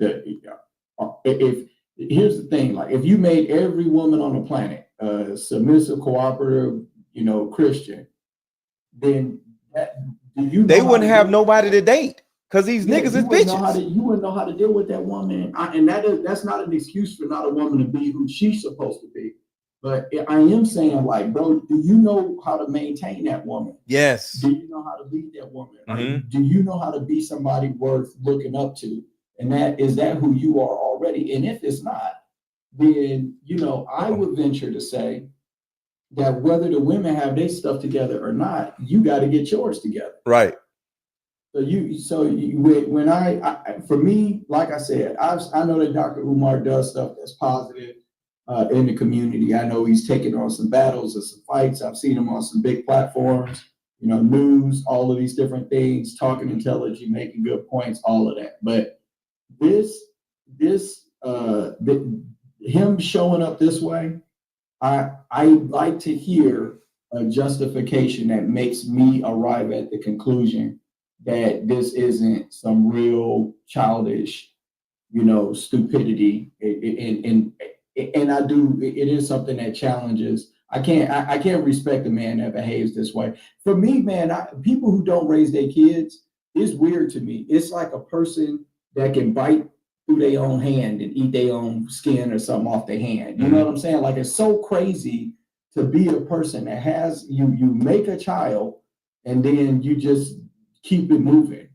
if here's the thing, like if you made every woman on the planet submissive, cooperative, you know, Christian, then
they wouldn't have nobody to date because these niggas is bitches.
You wouldn't know how to deal with that woman. And that's not an excuse for not a woman to be who she's supposed to be. But I am saying, like, bro, do you know how to maintain that woman?
Yes.
Do you know how to lead that woman? Do you know how to be somebody worth looking up to? And is that who you are already? And if it's not, then, you know, I would venture to say that whether the women have their stuff together or not, you got to get yours together.
Right.
When for me, like I said, I know that Dr. Umar does stuff that's positive in the community. I know he's taken on some battles and some fights. I've seen him on some big platforms, you know, news, all of these different things, talking intelligently, making good points, all of that. But him showing up this way, I like to hear a justification that makes me arrive at the conclusion that this isn't some real childish, you know, stupidity. And I do, it is something that challenges. I can't respect a man that behaves this way. For me, man, people who don't raise their kids, it's weird to me. It's like a person that can bite through their own hand and eat their own skin or something off their hand. You know what I'm saying? Like, it's so crazy to be a person that has, you make a child and then you just keep it moving.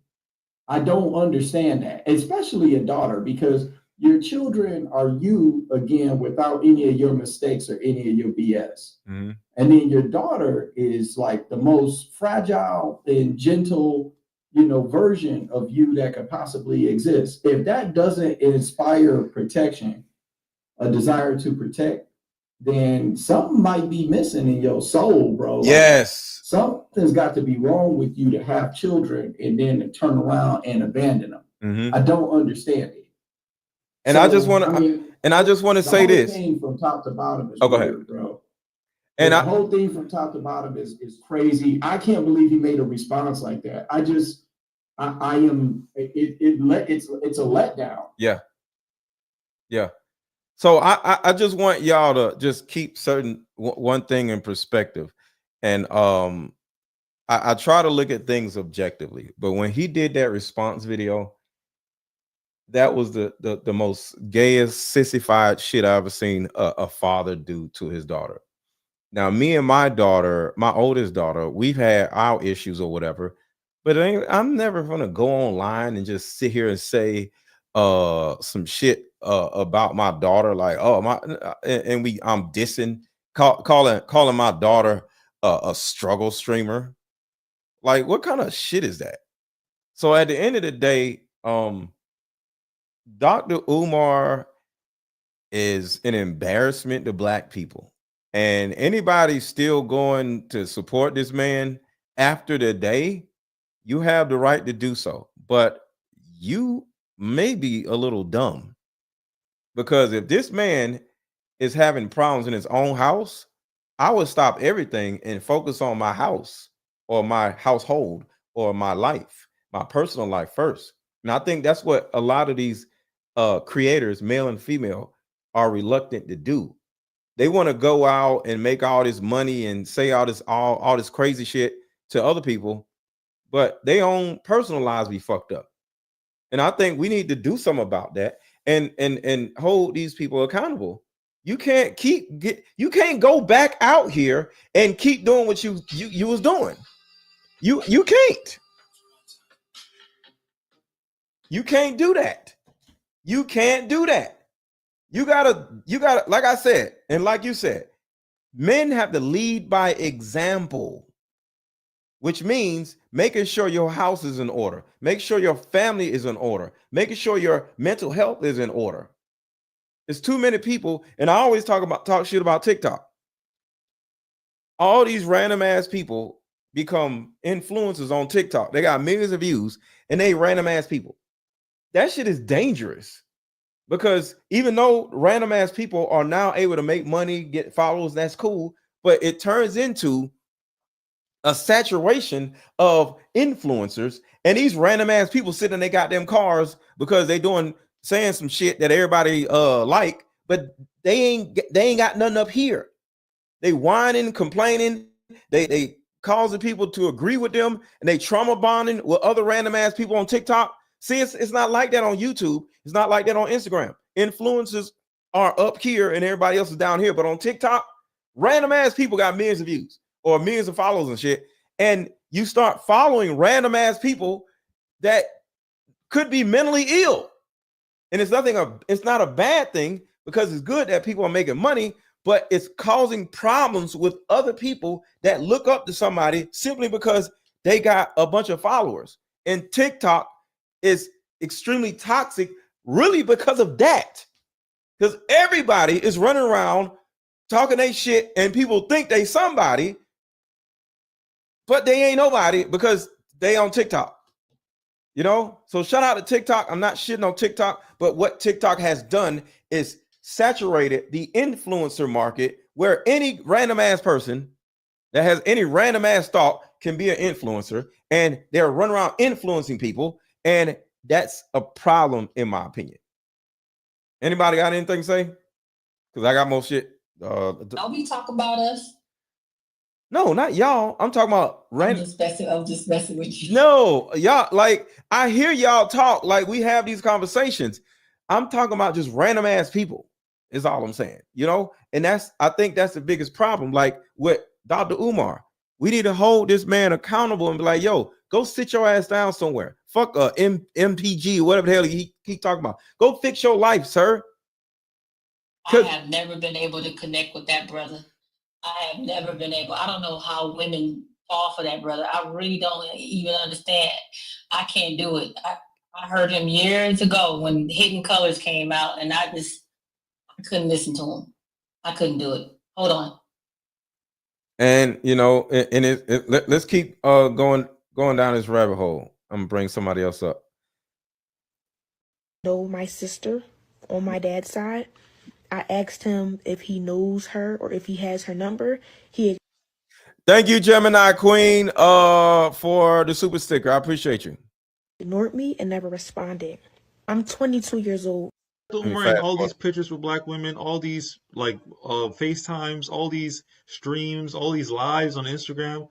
I don't understand that, especially a daughter, because your children are you, again, without any of your mistakes or any of your BS. And then your daughter is like the most fragile and gentle, you know, version of you that could possibly exist. If that doesn't inspire protection, a desire to protect, then something might be missing in your soul, bro.
Yes.
Like, something's got to be wrong with you to have children and then to turn around and abandon them. I don't understand it.
And I just want to say this.
The whole thing from top to bottom is
go ahead,
bro.
And
the whole thing from top to bottom is crazy. I can't believe he made a response like that. It's a letdown.
Yeah. Yeah. So I just want y'all to just keep one thing in perspective. And I try to look at things objectively, but when he did that response video, that was the most gayest, sissified shit I ever seen a father do to his daughter. Now, me and my daughter, my oldest daughter, we've had our issues or whatever, but I'm never gonna go online and just sit here and say some shit about my daughter, like, oh my, I'm dissing, calling my daughter a struggle streamer. Like, what kind of shit is that? So at the end of the day, Dr. Umar is an embarrassment to Black people. And anybody still going to support this man after the day, you have the right to do so. But you may be a little dumb, because if this man is having problems in his own house, I would stop everything and focus on my house or my household or my life, my personal life first. And I think that's what a lot of these creators, male and female, are reluctant to do. They want to go out and make all this money and say all this crazy shit to other people, but their own personal lives be fucked up. And I think we need to do something about that and hold these people accountable. You can't you can't go back out here and keep doing what you was doing. You can't. You can't do that. You can't do that. You gotta, like I said, and like you said, men have to lead by example, which means making sure your house is in order, make sure your family is in order, making sure your mental health is in order. There's too many people, and I always talk shit about TikTok. All these random ass people become influencers on TikTok. They got millions of views and they random ass people. That shit is dangerous because even though random ass people are now able to make money, get followers, that's cool, but it turns into a saturation of influencers and these random ass people sitting in their goddamn cars because they saying some shit that everybody like, but they ain't got nothing up here. They whining, complaining, they causing people to agree with them, and they trauma bonding with other random ass people on TikTok. See, it's not like that on YouTube. It's not like that on Instagram. Influencers are up here and everybody else is down here, but on TikTok, random ass people got millions of views or millions of followers and shit. And you start following random ass people that could be mentally ill. And it's not a bad thing because it's good that people are making money, but it's causing problems with other people that look up to somebody simply because they got a bunch of followers. And TikTok is extremely toxic really because of that. Because everybody is running around talking they shit and people think they somebody, but they ain't nobody because they on TikTok. You know? So shout out to TikTok. I'm not shitting on TikTok, but what TikTok has done is saturated the influencer market where any random ass person that has any random ass thought can be an influencer, and they're running around influencing people, and that's a problem in my opinion. Anybody got anything to say? Because I got more shit.
Don't be talking about us.
No, not y'all. I'm talking about
I'm just messing with you.
No, y'all, like I hear y'all talk like we have these conversations. I'm talking about just random ass people. Is all I'm saying, you know, and I think that's the biggest problem. Like with Dr. Umar, we need to hold this man accountable and be like, yo, go sit your ass down somewhere. Fuck MPG, whatever the hell he talking about. Go fix your life, sir.
I have never been able to connect with that brother. I have never been able. I don't know how women fall for that brother. I really don't even understand. I can't do it. I heard him years ago when Hidden Colors came out, and I couldn't listen to him. I couldn't do it. Hold on.
And you know, let's keep going down this rabbit hole. I'm gonna bring somebody else up.
Know my sister on my dad's side. I asked him if he knows her or if he has her number.
Thank you, Gemini Queen, for the super sticker. I appreciate you.
Ignored me and never responded. I'm 22 years old.
Wearing all these pictures with black women, all these like FaceTimes, all these streams, all these lives on Instagram,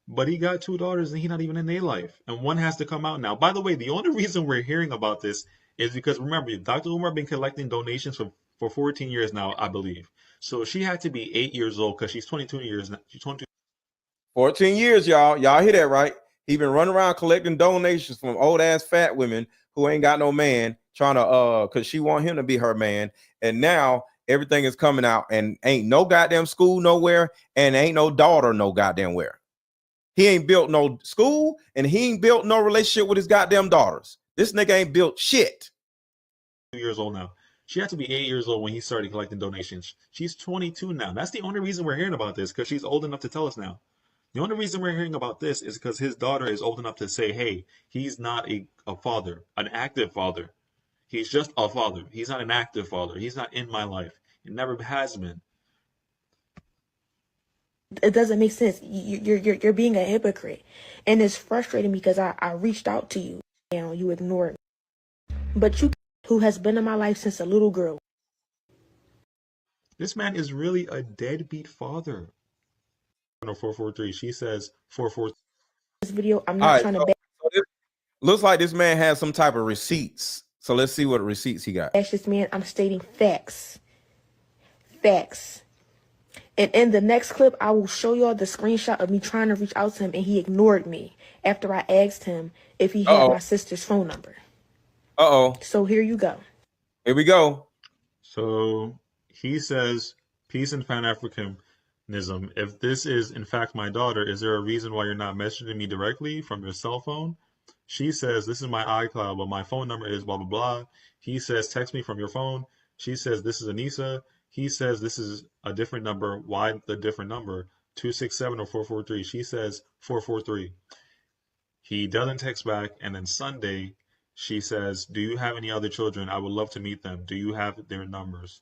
but he got 2 daughters and he's not even in their life, and one has to come out now. By the way, the only reason we're hearing about this is because remember, Dr. Umar been collecting donations for 14 years now, I believe. So she had to be 8 years old because she's 22 years now. She's 22.
14 years, y'all. Y'all hear that right? He been running around collecting donations from old ass fat women who ain't got no man, trying to because she want him to be her man. And now everything is coming out and ain't no goddamn school nowhere and ain't no daughter no goddamn where. He ain't built no school and he ain't built no relationship with his goddamn daughters. This nigga ain't built shit.
2 years old now. She had to be 8 years old when he started collecting donations. She's 22 now. That's the only reason we're hearing about this, because she's old enough to tell us now. The only reason we're hearing about this is because his daughter is old enough to say, hey, he's not a father, an active father. He's just a father. He's not an active father. He's not in my life. It never has been.
It doesn't make sense. You're being a hypocrite. And it's frustrating because I reached out to you and you ignored me. But you, who has been in my life since a little girl.
This man is really a deadbeat father. No, 443. She says 443.
This video, I'm not trying to
looks like this man has some type of receipts. So let's see what receipts he got.
bash this man. I'm stating facts. Facts. And in the next clip, I will show y'all the screenshot of me trying to reach out to him, and he ignored me after I asked him if he had my sister's phone number. So here you go.
Here we go.
So he says, peace and Pan-Africanism. If this is in fact my daughter, is there a reason why you're not messaging me directly from your cell phone? She says, this is my iCloud, but my phone number is blah, blah, blah. He says, text me from your phone. She says, this is Anissa. He says, this is a different number. Why the different number? 267 or 443. She says 443. He doesn't text back, and then Sunday she says, "Do you have any other children? I would love to meet them. Do you have their numbers?"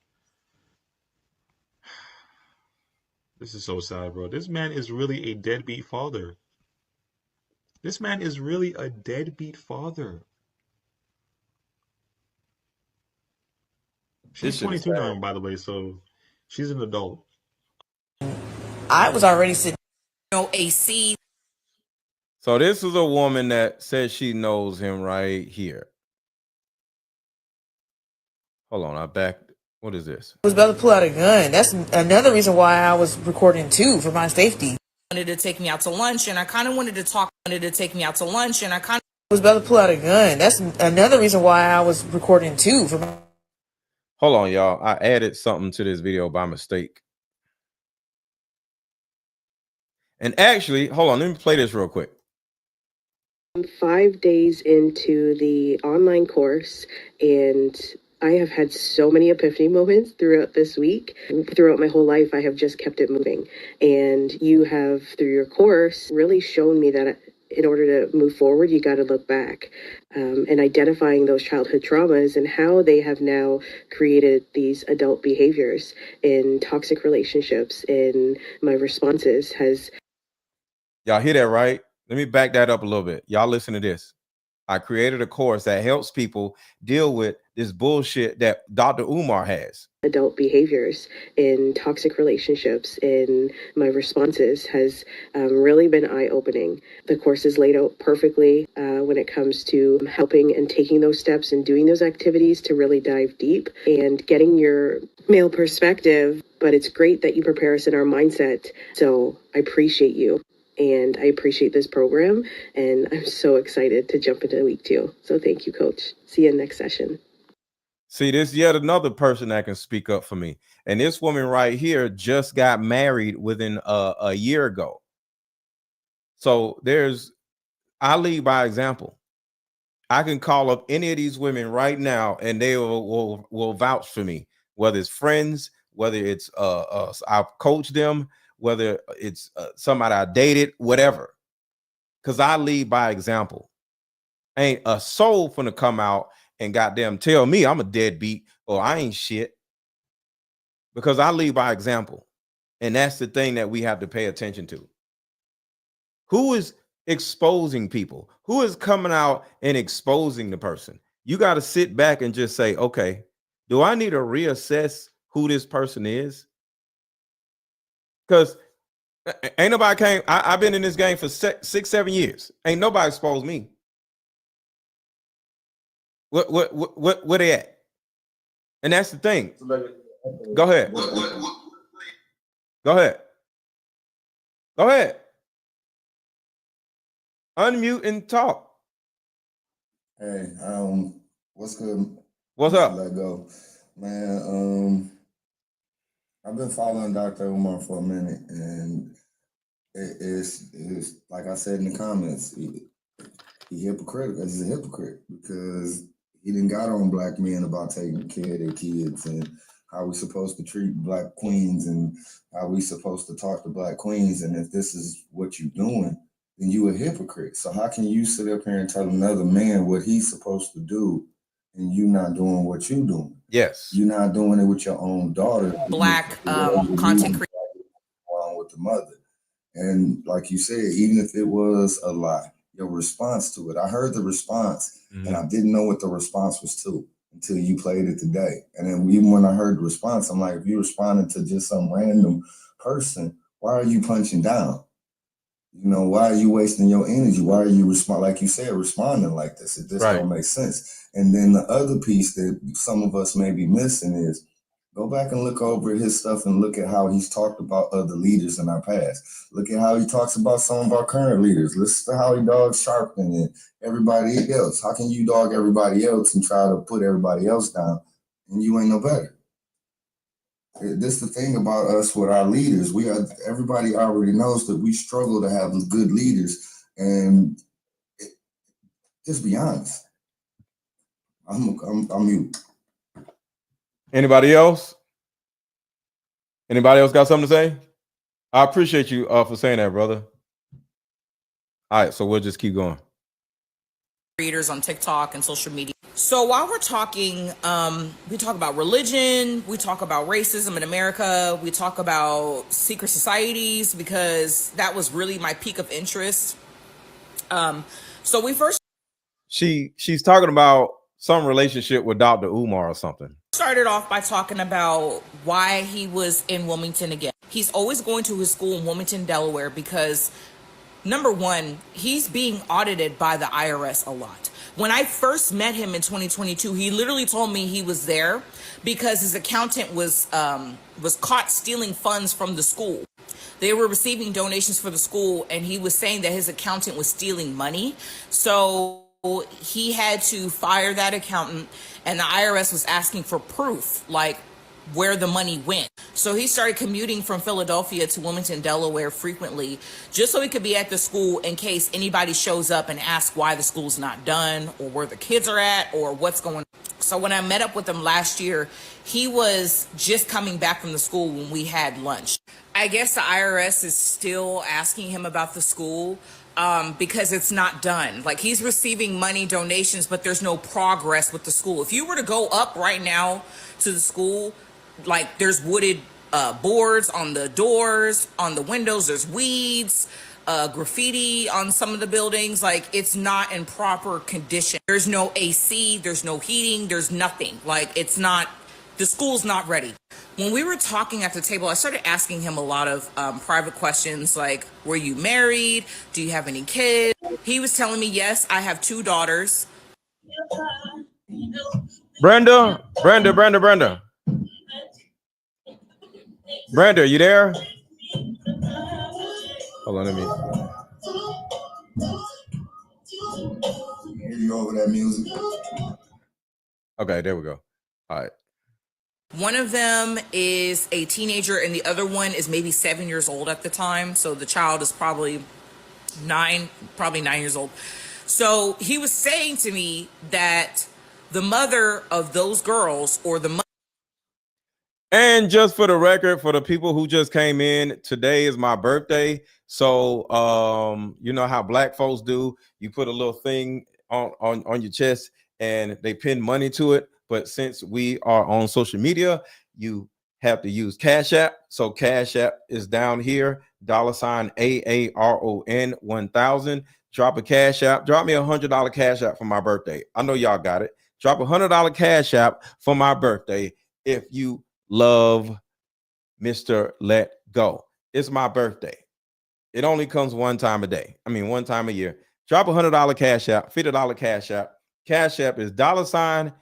This is so sad, bro. This man is really a deadbeat father. This man is really a deadbeat father. She's 22 now, by the way, so she's an adult.
I was already sitting, AC.
So this is a woman that says she knows him right here. Hold on, I backed. What is this?
I was about to pull out a gun. That's another reason why I was recording too, for my safety. Wanted to take me out to lunch, and I kind of wanted to talk. Wanted to take me out to lunch, and I kind of was about to pull out a gun. That's another reason why I was recording too, for my.
Hold on, y'all. I added something to this video by mistake. And actually, hold on, let me play this real quick.
I'm 5 days into the online course, and I have had so many epiphany moments throughout this week. Throughout my whole life, I have just kept it moving. And you have, through your course, really shown me that in order to move forward, you got to look back, and identifying those childhood traumas and how they have now created these adult behaviors in toxic relationships. And my responses has.
Y'all hear that, right? Let me back that up a little bit. Y'all listen to this. I created a course that helps people deal with this bullshit that Dr. Umar has.
Adult behaviors in toxic relationships, and my responses has really been eye-opening. The course is laid out perfectly when it comes to helping and taking those steps and doing those activities to really dive deep and getting your male perspective. But it's great that you prepare us in our mindset. So I appreciate you. And I appreciate this program, and I'm so excited to jump into week 2. So thank you, Coach. See you next session.
See, this yet another person that can speak up for me. And this woman right here just got married within a year ago. So I lead by example. I can call up any of these women right now, and they will vouch for me, whether it's friends, whether it's I've coached them, whether it's somebody I dated, whatever, because I lead by example. Ain't a soul finna come out and goddamn tell me I'm a deadbeat or I ain't shit, because I lead by example. And that's the thing that we have to pay attention to. Who is exposing people? Who is coming out and exposing the person? You got to sit back and just say, okay, do I need to reassess who this person is? Because ain't nobody I've been in this game for 6-7 years. Ain't nobody exposed me. Where they at? And that's the thing. Go ahead. Go ahead. Go ahead. Unmute and talk.
Hey, what's good?
What's up?
Let go. Man, I've been following Dr. Umar for a minute, and it's like I said in the comments, he hypocritical. He's a hypocrite because he didn't got on black men about taking care of their kids and how we supposed to treat black queens and how we supposed to talk to black queens. And if this is what you're doing, then you a hypocrite. So how can you sit up here and tell another man what he's supposed to do and you not doing what you doing?
Yes.
You're not doing it with your own daughter.
Black content creator.
Along with the mother. And like you said, even if it was a lie, your response to it, I heard the response and I didn't know what the response was to until you played it today. And then even when I heard the response, I'm like, if you responded to just some random person, why are you punching down? You know, why are you wasting your energy? Why are you like you said, responding like this? It just don't make sense. And then the other piece that some of us may be missing is go back and look over his stuff and look at how he's talked about other leaders in our past. Look at how he talks about some of our current leaders. Listen to how he dogs Sharpton and everybody else. How can you dog everybody else and try to put everybody else down and you ain't no better? This is the thing about us with our leaders. Everybody already knows that we struggle to have good leaders, and just be honest. I'm mute.
Anybody else? Anybody else got something to say? I appreciate you for saying that, brother. All right, so we'll just keep going.
Creators on TikTok and social media. So while we're talking, we talk about religion, we talk about racism in America, we talk about secret societies, because that was really my peak of interest. So we first
she's talking about some relationship with Dr. Umar or something.
Started off by talking about why he was in Wilmington again. He's always going to his school in Wilmington, Delaware, because number one, he's being audited by the IRS a lot. When I first met him in 2022, he literally told me he was there because his accountant was caught stealing funds from the school. They were receiving donations for the school, and he was saying that his accountant was stealing money. So he had to fire that accountant, and the IRS was asking for proof, like where the money went. So he started commuting from Philadelphia to Wilmington, Delaware frequently, just so he could be at the school in case anybody shows up and asks why the school's not done, or where the kids are at, or what's going on. So when I met up with him last year, he was just coming back from the school when we had lunch. I guess the IRS is still asking him about the school because it's not done. Like, he's receiving money, donations, but there's no progress with the school. If you were to go up right now to the school, like, there's wooded boards on the doors, on the windows, there's weeds, graffiti on some of the buildings. Like, it's not in proper condition. There's no AC, there's no heating, there's nothing. Like, it's not, the school's not ready. When we were talking at the table, I started asking him a lot of private questions, like, were you married? Do you have any kids? He was telling me, yes, I have 2 daughters.
Brenda, are you there? Hold on, let me.
Hear you over that music.
Okay, there we go. All right.
One of them is a teenager, and the other one is maybe 7 years old at the time. So the child is probably 9 years old. So he was saying to me that the mother of those girls, or the mother.
And just for the record, for the people who just came in, today is my birthday. So you know how black folks do. You put a little thing on your chest and they pin money to it. But since we are on social media, you have to use Cash App. So Cash App is down here, $AARON 1000. Drop a Cash App. Drop me $100 Cash App for my birthday. I know y'all got it. Drop $100 Cash App for my birthday if you love Mr. Let Go. It's my birthday. It only comes one time a day. I mean, one time a year. Drop $100 Cash App, $50 Cash App. Cash App is $AARON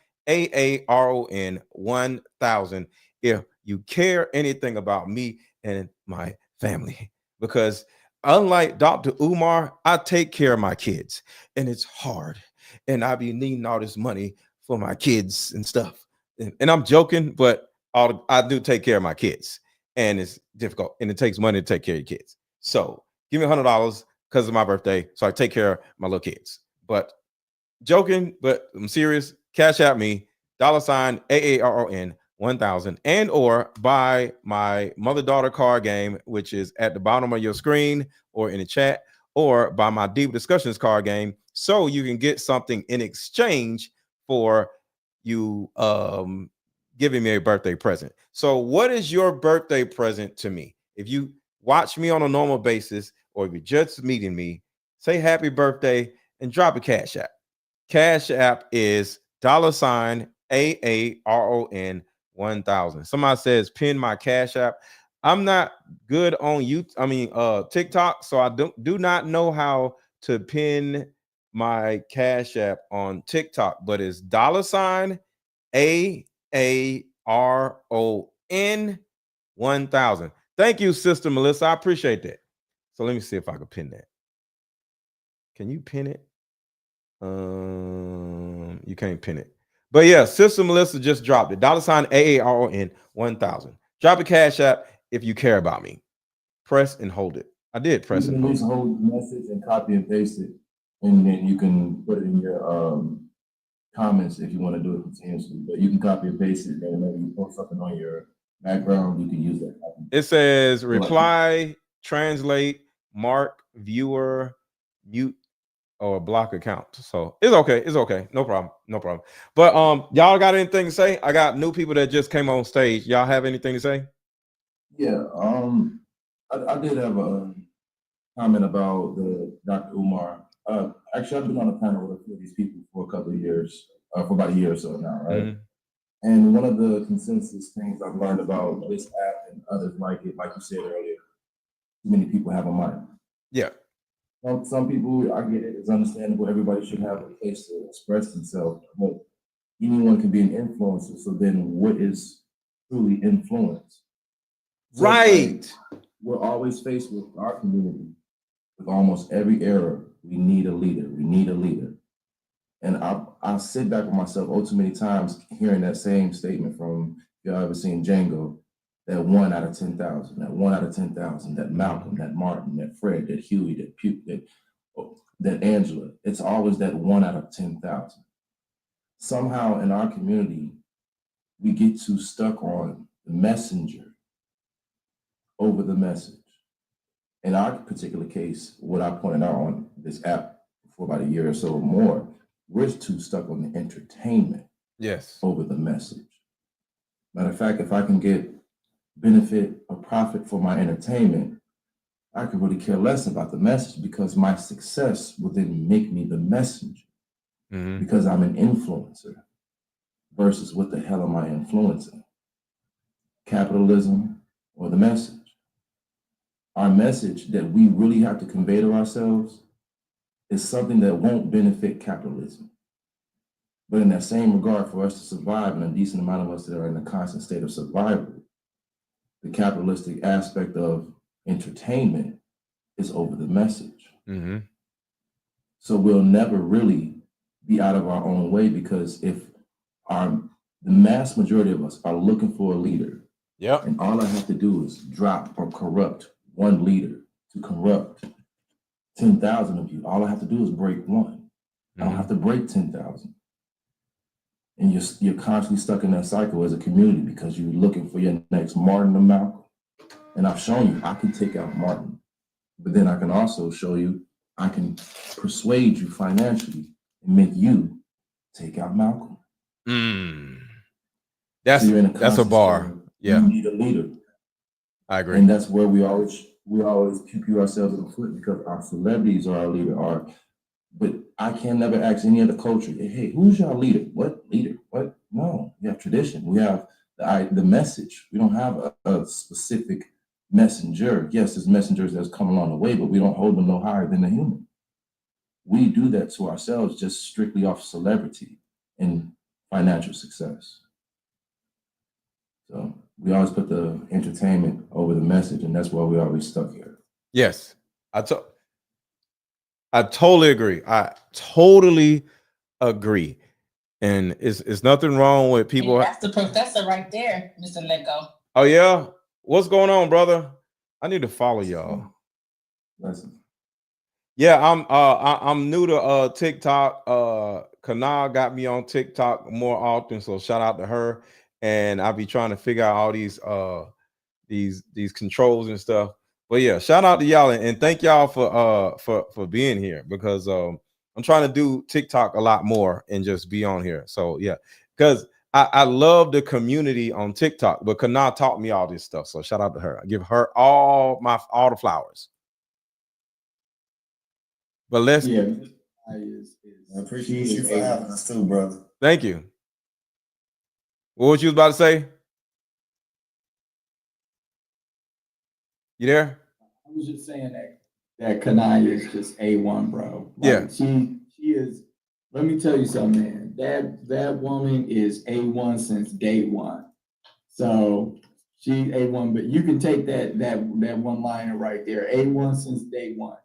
1000 if you care anything about me and my family. Because unlike Dr. Umar, I take care of my kids, and it's hard. And I be needing all this money for my kids and stuff. And I'm joking, but I do take care of my kids, and it's difficult, and it takes money to take care of your kids. So give me $100 because of my birthday, so I take care of my little kids. But joking, but I'm serious. Cash App me, $AARON 1000, and or buy my mother-daughter card game, which is at the bottom of your screen or in the chat, or buy my Deep Discussions card game, so you can get something in exchange for you giving me a birthday present. So what is your birthday present to me? If you watch me on a normal basis, or if you're just meeting me, say happy birthday and drop a Cash App. Cash App is $AARON 1000. Somebody says pin my Cash App. I'm not good on TikTok, so I do not know how to pin my Cash App on TikTok, but it's $AARON 1000. Thank you, Sister Melissa. I appreciate that. So let me see if I can pin that. Can you pin it? You can't pin it. But yeah, Sister Melissa just dropped it. $AARON 1000. Drop a Cash App if you care about me. Press and hold it. I did press and hold it.
Hold the message and copy and paste it, and then you can put it in your comments if you want to do it continuously. But you can copy and paste it, and maybe you post something on your background, you can use that.
It says reply translate, mark, viewer, mute, or block account. So it's okay. It's okay. No problem. No problem. But y'all got anything to say? I got new people that just came on stage. Y'all have anything to say?
Yeah. I did have a comment about the Dr. Umar. Actually, I've been on a panel with a few of these people for a couple of years, for about a year or so now, right?
Mm-hmm.
And one of the consensus things I've learned about this app and others like it, like you said earlier, too many people have a mind.
Yeah.
Some people, I get it, it's understandable. Everybody should have a place to express themselves, but anyone can be an influencer. So then what is truly influence? So
right.
Like, we're always faced with our community, with almost every era, we need a leader. We need a leader. And I sit back with myself too many times hearing that same statement from, if y'all ever seen Django, that 1 out of 10,000, that 1 out of 10,000, that Malcolm, that Martin, that Fred, that Huey, that Puke, that Angela. It's always that 1 out of 10,000. Somehow in our community, we get too stuck on the messenger over the message. In our particular case, what I pointed out on this app for about a year or so or more, we're too stuck on the entertainment over the message. Matter of fact, if I can get benefit or profit for my entertainment, I could really care less about the message because my success will then make me the messenger because I'm an influencer versus what the hell am I influencing? Capitalism or the message? Our message that we really have to convey to ourselves is something that won't benefit capitalism. But in that same regard, for us to survive, and a decent amount of us that are in a constant state of survival, the capitalistic aspect of entertainment is over the message. So we'll never really be out of our own way because if the mass majority of us are looking for a leader, and all I have to do is drop or corrupt one leader to corrupt 10,000 of you, all I have to do is break one. I don't have to break 10,000. And you're constantly stuck in that cycle as a community because you're looking for your next Martin or Malcolm. And I've shown you I can take out Martin, but then I can also show you I can persuade you financially and make you take out Malcolm.
That's
so
that's a bar. Yeah.
You need a leader.
I agree.
And that's where we always pew ourselves in the foot because our celebrities are our leader. But I can never ask any other culture, hey, who's your leader? What leader? What? No, we have tradition. We have the message. We don't have a specific messenger. Yes, there's messengers that's come along the way, but we don't hold them no higher than a human. We do that to ourselves just strictly off celebrity and financial success. So we always put the entertainment over the message, and that's why we're always stuck here.
Yes, I totally agree. I totally agree. And it's nothing wrong with people.
That's the professor right there, Mr. Lego.
Oh yeah, what's going on, brother? I need to follow y'all. Yeah, I'm new to TikTok. Kanal got me on TikTok more often, so shout out to her. And I'll be trying to figure out all these controls and stuff. But yeah, shout out to y'all and thank y'all for being here because I'm trying to do TikTok a lot more and just be on here. So yeah, because I love the community on TikTok, but Kanal taught me all this stuff. So shout out to her. I give her all the flowers. But let's
I appreciate you for having us too, brother.
Thank you. What was you about to say? You there?
I was just saying that Kanai is just A1, bro. Like, she is. Let me tell you something, man. That woman is A1 since day one. So she's A1, but you can take that one liner right there, A1 since day one.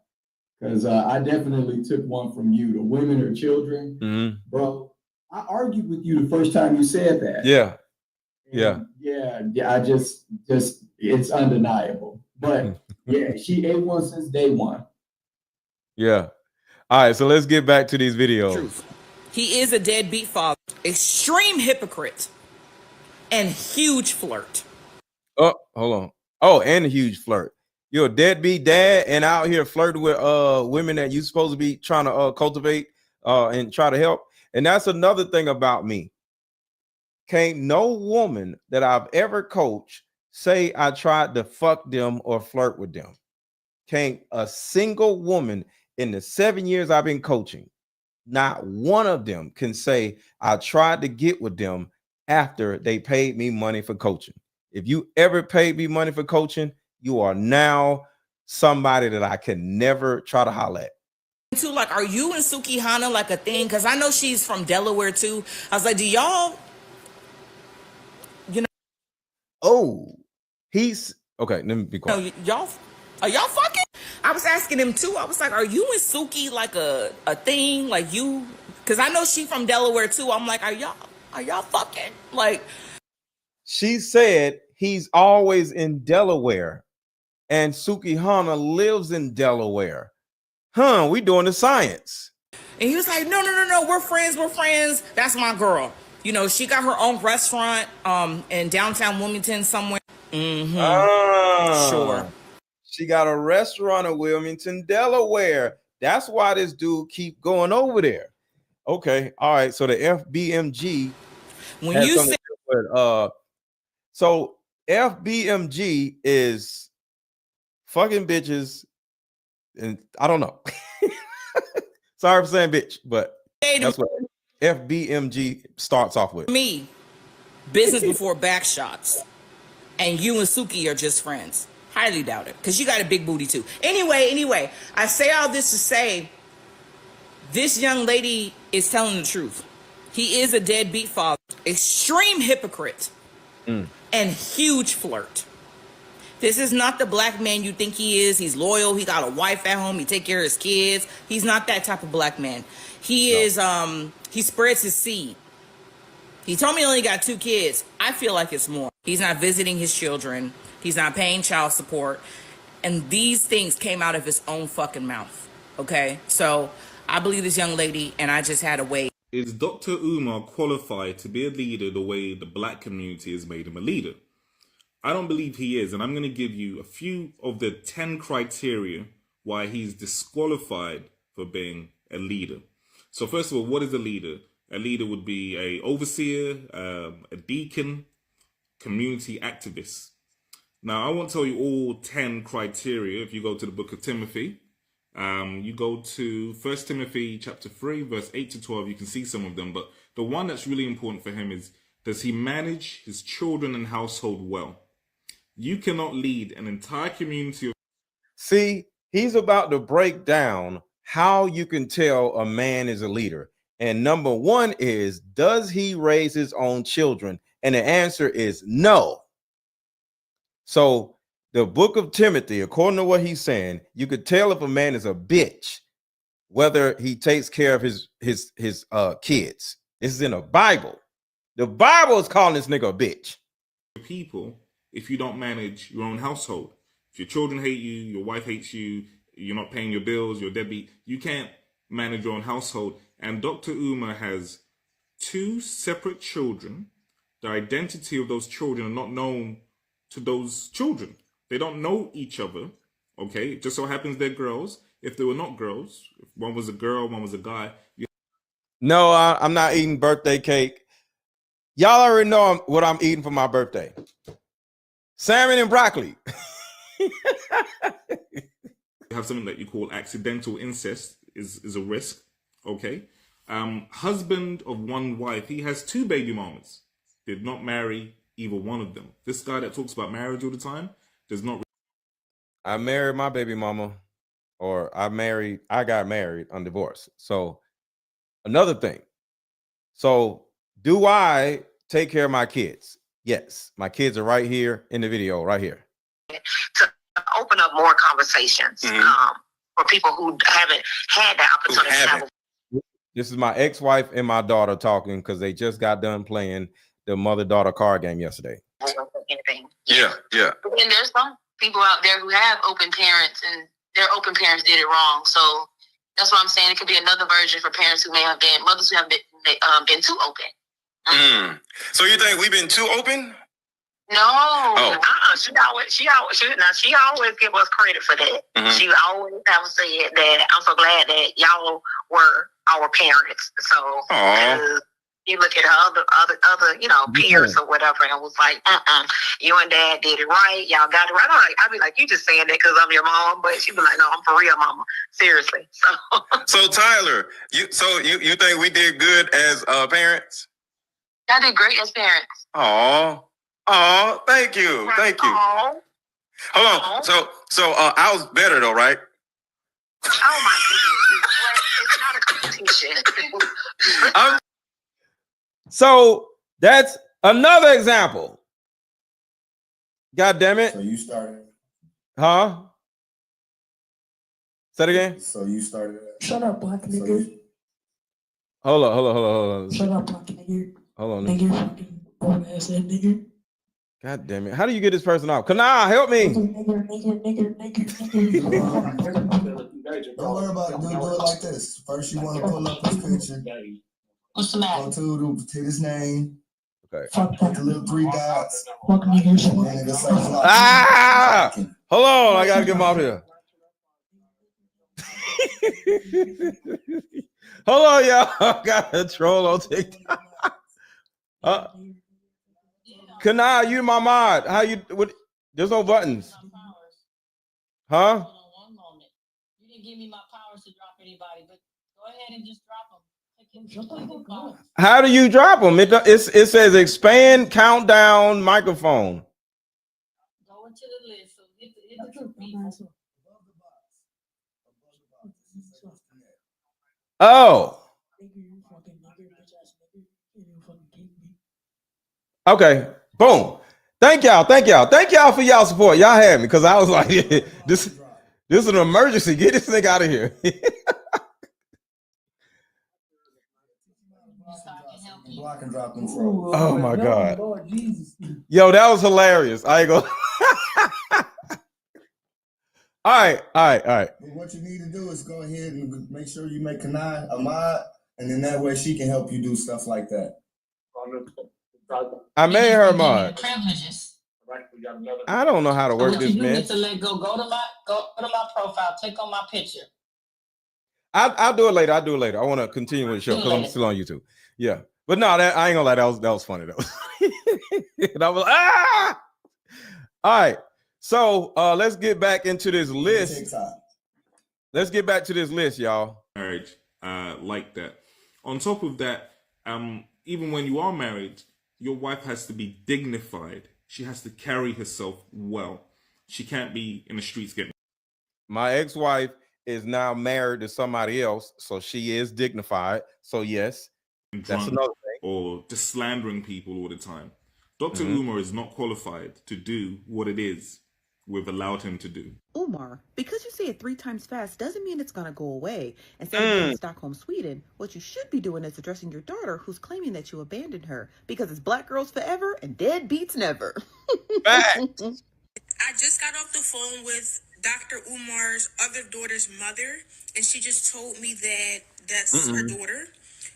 Because I definitely took one from you. The women or children, bro. I argued with you the first time you said that.
Yeah.
I just it's undeniable. But yeah, she A1 since day one.
Yeah. All right, so let's get back to these videos.
Truth. He is a deadbeat father, extreme hypocrite, and huge flirt.
Oh, hold on. Oh, and a huge flirt. You're a deadbeat dad and out here flirting with women that you're supposed to be trying to cultivate and try to help. And that's another thing about me. Can't no woman that I've ever coached say I tried to fuck them or flirt with them. Can't a single woman in the 7 years I've been coaching, not one of them can say I tried to get with them after they paid me money for coaching. If you ever paid me money for coaching, you are now somebody that I can never try to holler at.
Too, like, are you and Suki Hana like a thing? Because I know she's from Delaware too. I was like, do y'all, you know?
Oh, he's okay. Let me be quiet.
Y'all, are y'all fucking? I was asking him too. I was like, are you and Suki like a thing? Like you? Because I know she from Delaware too. I'm like, are y'all fucking? Like,
she said he's always in Delaware, and Suki Hana lives in Delaware. We doing the science.
And he was like, no, we're friends. That's my girl. You know, she got her own restaurant in downtown Wilmington somewhere. Sure.
She got a restaurant in Wilmington, Delaware. That's why this dude keep going over there. Okay, all right. So the FBMG.
When you say,
so FBMG is fucking bitches, and I don't know. Sorry for saying bitch, but that's what FBMG starts off with.
Me, business before back shots, and you and Suki are just friends. Highly doubt it, because you got a big booty too. Anyway, I say all this to say, this young lady is telling the truth. He is a deadbeat father, extreme hypocrite, and huge flirt. This is not the black man you think he is. He's loyal. He got a wife at home. He take care of his kids. He's not that type of black man. He is, he spreads his seed. He told me he only got 2 kids. I feel like it's more. He's not visiting his children. He's not paying child support. And these things came out of his own fucking mouth. Okay? So I believe this young lady, and I just had to wait.
Is Dr. Umar qualified to be a leader the way the black community has made him a leader? I don't believe he is, and I'm going to give you a few of the 10 criteria why he's disqualified for being a leader. So first of all, what is a leader? A leader would be an overseer, a deacon, community activist. Now, I won't tell you all 10 criteria. If you go to the book of Timothy, you go to 1 Timothy chapter 3, verse 8 to 12, you can see some of them. But the one that's really important for him is, does he manage his children and household well? You cannot lead an entire community.
See, he's about to break down how you can tell a man is a leader. And number 1 is, does he raise his own children? And the answer is no. So the book of Timothy, according to what he's saying, you could tell if a man is a bitch, whether he takes care of his kids. This is in the Bible. The Bible is calling this nigga a bitch.
People, if you don't manage your own household, if your children hate you, your wife hates you, you're not paying your bills, you're deadbeat, you can't manage your own household. And Dr. Umar has 2 separate children. The identity of those children are not known to those children. They don't know each other. Okay, it just so happens they're girls. If they were not girls, if one was a girl, one was a guy.
No, I'm not eating birthday cake. Y'all already know what I'm eating for my birthday. Salmon and broccoli.
You have something that you call accidental incest is a risk. Okay. Husband of one wife. He has 2 baby mamas. Did not marry either one of them. This guy that talks about marriage all the time does not.
I married my baby mama, or I got married on divorce. So another thing. So do I take care of my kids? Yes. My kids are right here in the video, right here.
To open up more conversations for people who haven't had the opportunity to have.
This is my ex-wife and my daughter talking because they just got done playing the mother-daughter card game yesterday.
Anything.
Yeah.
But then there's some people out there who have open parents, and their open parents did it wrong. So that's what I'm saying. It could be another version for parents who may have been mothers who have been too open.
So you think we've been too open?
No, she always give us credit for that. She always have said that I'm so glad that y'all were our parents. So you look at her other peers or whatever, and was like, you and dad did it right. Y'all got it right. I'd be like, you just saying that because I'm your mom, but she'd be like, no, I'm for real, mama. Seriously.
So Tyler, you think we did good as parents?
Y'all did great as parents.
Oh, thank you. Thank you.
Aww.
Hold on. So I was better though, right?
Oh my goodness. It's not a competition.
So that's another example. God damn it.
So you started.
Huh? Say it again.
So you started.
Shut up, black nigga.
Hold on.
Shut up, black nigga.
Hold on.
Nigga, fucking old ass nigga.
God damn it. How do you get this person off? Kana, help me.
Don't worry about it. Do it like this. First, you want to pull up his picture.
What's the matter?
Go to his name.
Okay.
Hit the little 3 dots.
Fuck niggas.
And then it'll say
Hold on. I got to get him out here. Hold on, y'all. I got a troll on TikTok. Kana, you my mod. How you? What? There's no buttons. Huh?
Hold on one moment. You didn't give me my powers to drop anybody, but go ahead and just drop them.
How do you drop them? It says expand countdown microphone.
Go into the list. So hit the people.
Oh. Okay. Boom. Thank y'all for y'all support. Y'all had me because I was like, this is an emergency. Get this thing out of here.
Block and drop them.
Oh my God. Yo, that was hilarious. I ain't gonna. All right.
But what you need to do is go ahead and make sure you make Kanai a mod, and then that way she can help you do stuff like that.
I made her mod.
Privileges.
I don't know how to work this, man.
To let go to my profile, click on my picture.
I'll do it later. I want to continue with the show because I'm still on YouTube. Yeah, but no, I ain't gonna lie. That was funny though. And I was all right. So let's get back into this list. Let's get back to this list, y'all.
Marriage, like that. On top of that, even when you are married, your wife has to be dignified. She has to carry herself well. She can't be in the streets getting.
My ex-wife is now married to somebody else, so she is dignified. So yes, that's another thing.
Or just slandering people all the time. Dr. Umar is not qualified to do what it is we've allowed him to do.
Umar, because you say it 3 times fast doesn't mean it's going to go away. Instead of being in Stockholm, Sweden, what you should be doing is addressing your daughter who's claiming that you abandoned her because it's black girls forever and deadbeats never.
I just got off the phone with Dr. Umar's other daughter's mother, and she just told me that that's her daughter.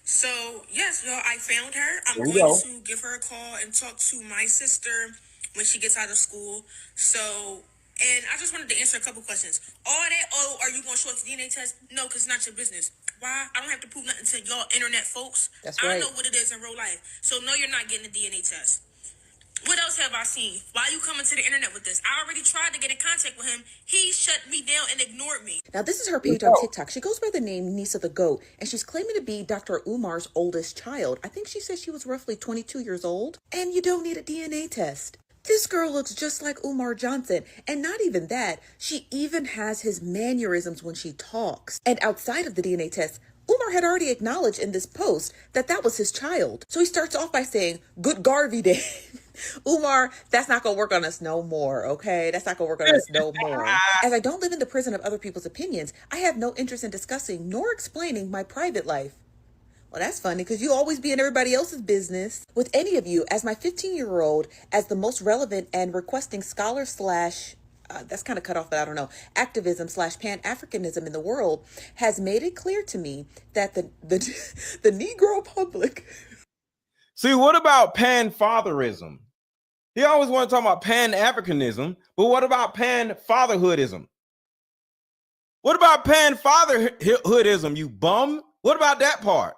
So, yes, I found her. I'm going to give her a call and talk to my sister when she gets out of school. So, and I just wanted to answer a couple questions. All that, are you going to show us the DNA test? No, because it's not your business. Why? I don't have to prove nothing to y'all internet folks.
That's right.
I know what it is in real life. So, no, you're not getting a DNA test. What else have I seen? Why are you coming to the internet with this? I already tried to get in contact with him. He shut me down and ignored me.
Now, this is her page on TikTok. She goes by the name Nisa the Goat, and she's claiming to be Dr. Umar's oldest child. I think she said she was roughly 22 years old. And you don't need a DNA test. This girl looks just like Umar Johnson. And not even that, she even has his mannerisms when she talks. And outside of the DNA test, Umar had already acknowledged in this post that that was his child. So he starts off by saying, good Garvey Day. Umar, that's not going to work on us no more, okay? That's not going to work on us no more. As I don't live in the prison of other people's opinions, I have no interest in discussing nor explaining my private life. Well, that's funny because you always be in everybody else's business. With any of you, as my 15-year-old, as the most relevant and requesting scholar slash, that's kind of cut off, but I don't know, activism slash Pan-Africanism in the world, has made it clear to me that the Negro public...
See, what about pan-fatherism? He always want to talk about pan-Africanism, but what about pan-fatherhoodism? What about pan-fatherhoodism, you bum? What about that part?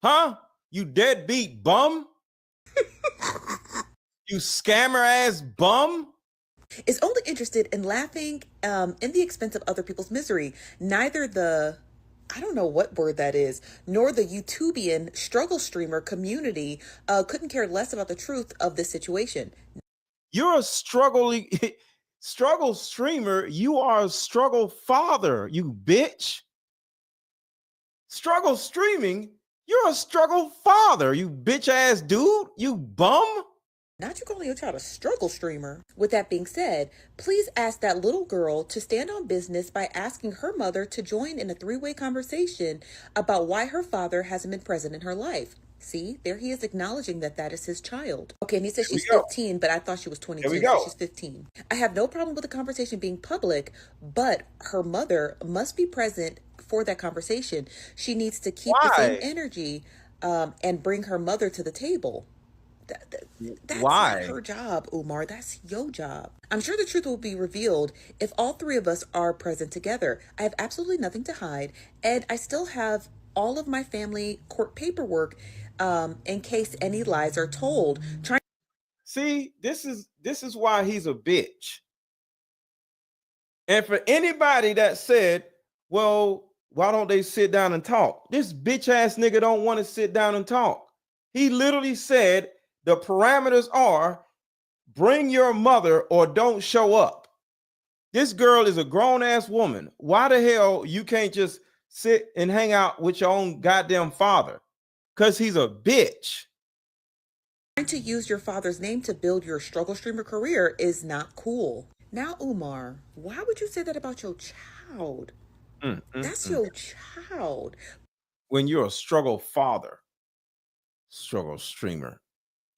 Huh? You deadbeat bum? You scammer ass bum?
Is only interested in laughing in the expense of other people's misery. Neither the, I don't know what word that is, nor the YouTubian struggle streamer community couldn't care less about the truth of this situation.
You're a struggle streamer. You are a struggle father, you bitch. Struggle streaming. You're a struggle father, you bitch ass dude, you bum.
Not you calling your child a struggle streamer. With that being said, please ask that little girl to stand on business by asking her mother to join in a three-way conversation about why her father hasn't been present in her life. See, there he is acknowledging that that is his child. Okay, and he says she's 15, but I thought she was 22, so she's 15. I have no problem with the conversation being public, but her mother must be present for that conversation. She needs to keep the same energy and bring her mother to the table. That's not her job, Umar. That's your job. I'm sure the truth will be revealed if all three of us are present together. I have absolutely nothing to hide, and I still have all of my family court paperwork in case any lies are told.
See, this is why he's a bitch. And for anybody that said, well, why don't they sit down and talk? This bitch ass nigga don't want to sit down and talk. He literally said the parameters are bring your mother or don't show up. This girl is a grown ass woman. Why the hell you can't just sit and hang out with your own goddamn father? Because he's a bitch.
Trying to use your father's name to build your struggle streamer career is not cool. Now, Umar, why would you say that about your child? That's your child.
When you're a struggle father, struggle streamer.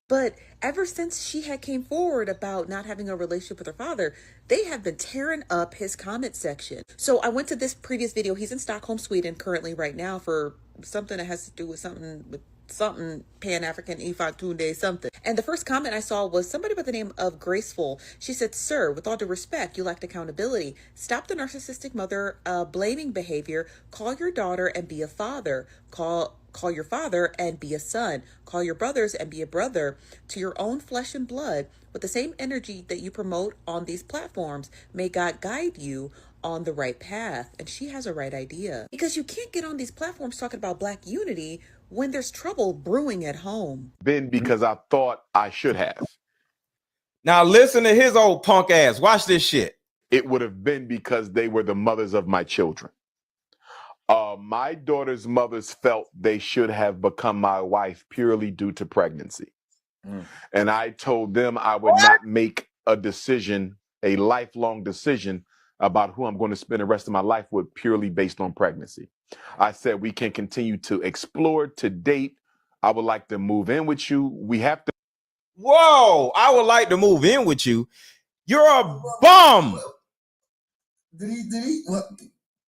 But ever since she had came forward about not having a relationship with her father, they have been tearing up his comment section. So I went to this previous video. He's in Stockholm, Sweden currently right now for something that has to do with something Pan-African Ifatunde something. And the first comment I saw was somebody by the name of Graceful. She said, "Sir, with all due respect, you lacked accountability. Stop the narcissistic mother blaming behavior. Call your daughter and be a father. Call your father and be a son. Call your brothers and be a brother to your own flesh and blood with the same energy that you promote on these platforms. May God guide you on the right path." And she has a right idea. Because you can't get on these platforms talking about Black unity when there's trouble brewing at home.
Been because I thought I should have.
Now listen to his old punk ass. Watch this shit.
It would have been because they were the mothers of my children. My daughter's mothers felt they should have become my wife purely due to pregnancy. And I told them I would not make a decision, a lifelong decision about who I'm going to spend the rest of my life with purely based on pregnancy. I said, we can continue to explore, to date. I would like to move in with you. We have to.
Whoa, I would like to move in with you. You're a bum.
Did he? What?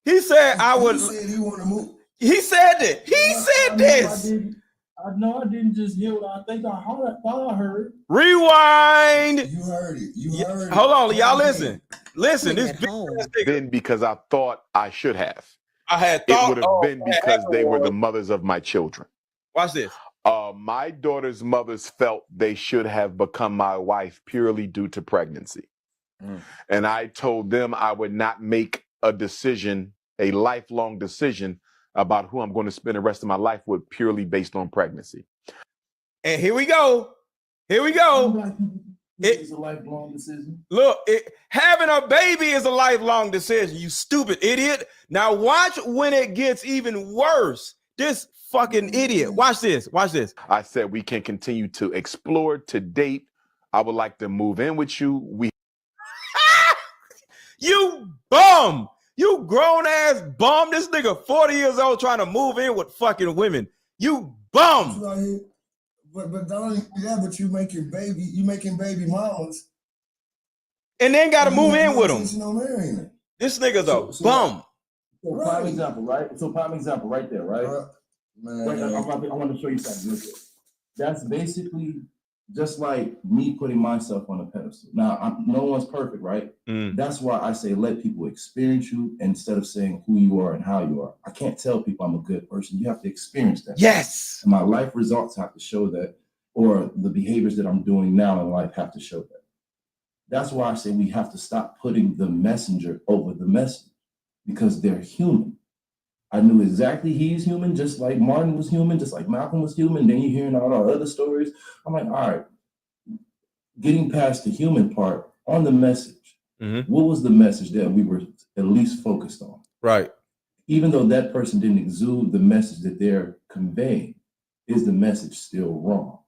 He said I would.
He said he want to move.
He said it. He said this.
I know I didn't just hear what I think I heard.
Rewind.
You heard it. You heard it.
Hold on, y'all listen. Listen, this
been because I thought I should have.
I had thought.
It would have been because they were the mothers of my children.
Watch this.
My daughter's mothers felt they should have become my wife purely due to pregnancy. And I told them I would not make a decision, a lifelong decision about who I'm going to spend the rest of my life with purely based on pregnancy.
And here we go. Here we go.
It's a lifelong decision.
Look, having a baby is a lifelong decision, you stupid idiot. Now watch when it gets even worse. This fucking idiot. Watch this. Watch this.
I said we can continue to explore, to date. I would like to move in with you.
You bum. You grown ass bum. This nigga 40 years old trying to move in with fucking women. You bum.
But don't, yeah, but you making baby mamas.
And then gotta move in with them. This nigga's a bum.
So prime example, right? So prime example right there, right? Man. Right, I want to show you something. That's basically just like me putting myself on a pedestal. Now, no one's perfect, right? That's why I say let people experience you instead of saying who you are and how you are. I can't tell people I'm a good person. You have to experience that.
Yes.
And my life results have to show that, or the behaviors that I'm doing now in life have to show that. That's why I say we have to stop putting the messenger over the message, because they're human. I knew exactly he's human, just like Martin was human, just like Malcolm was human. Then you're hearing all our other stories. I'm like, all right, getting past the human part on the message. What was the message that we were at least focused on?
Right.
Even though that person didn't exude the message that they're conveying, is the message still wrong?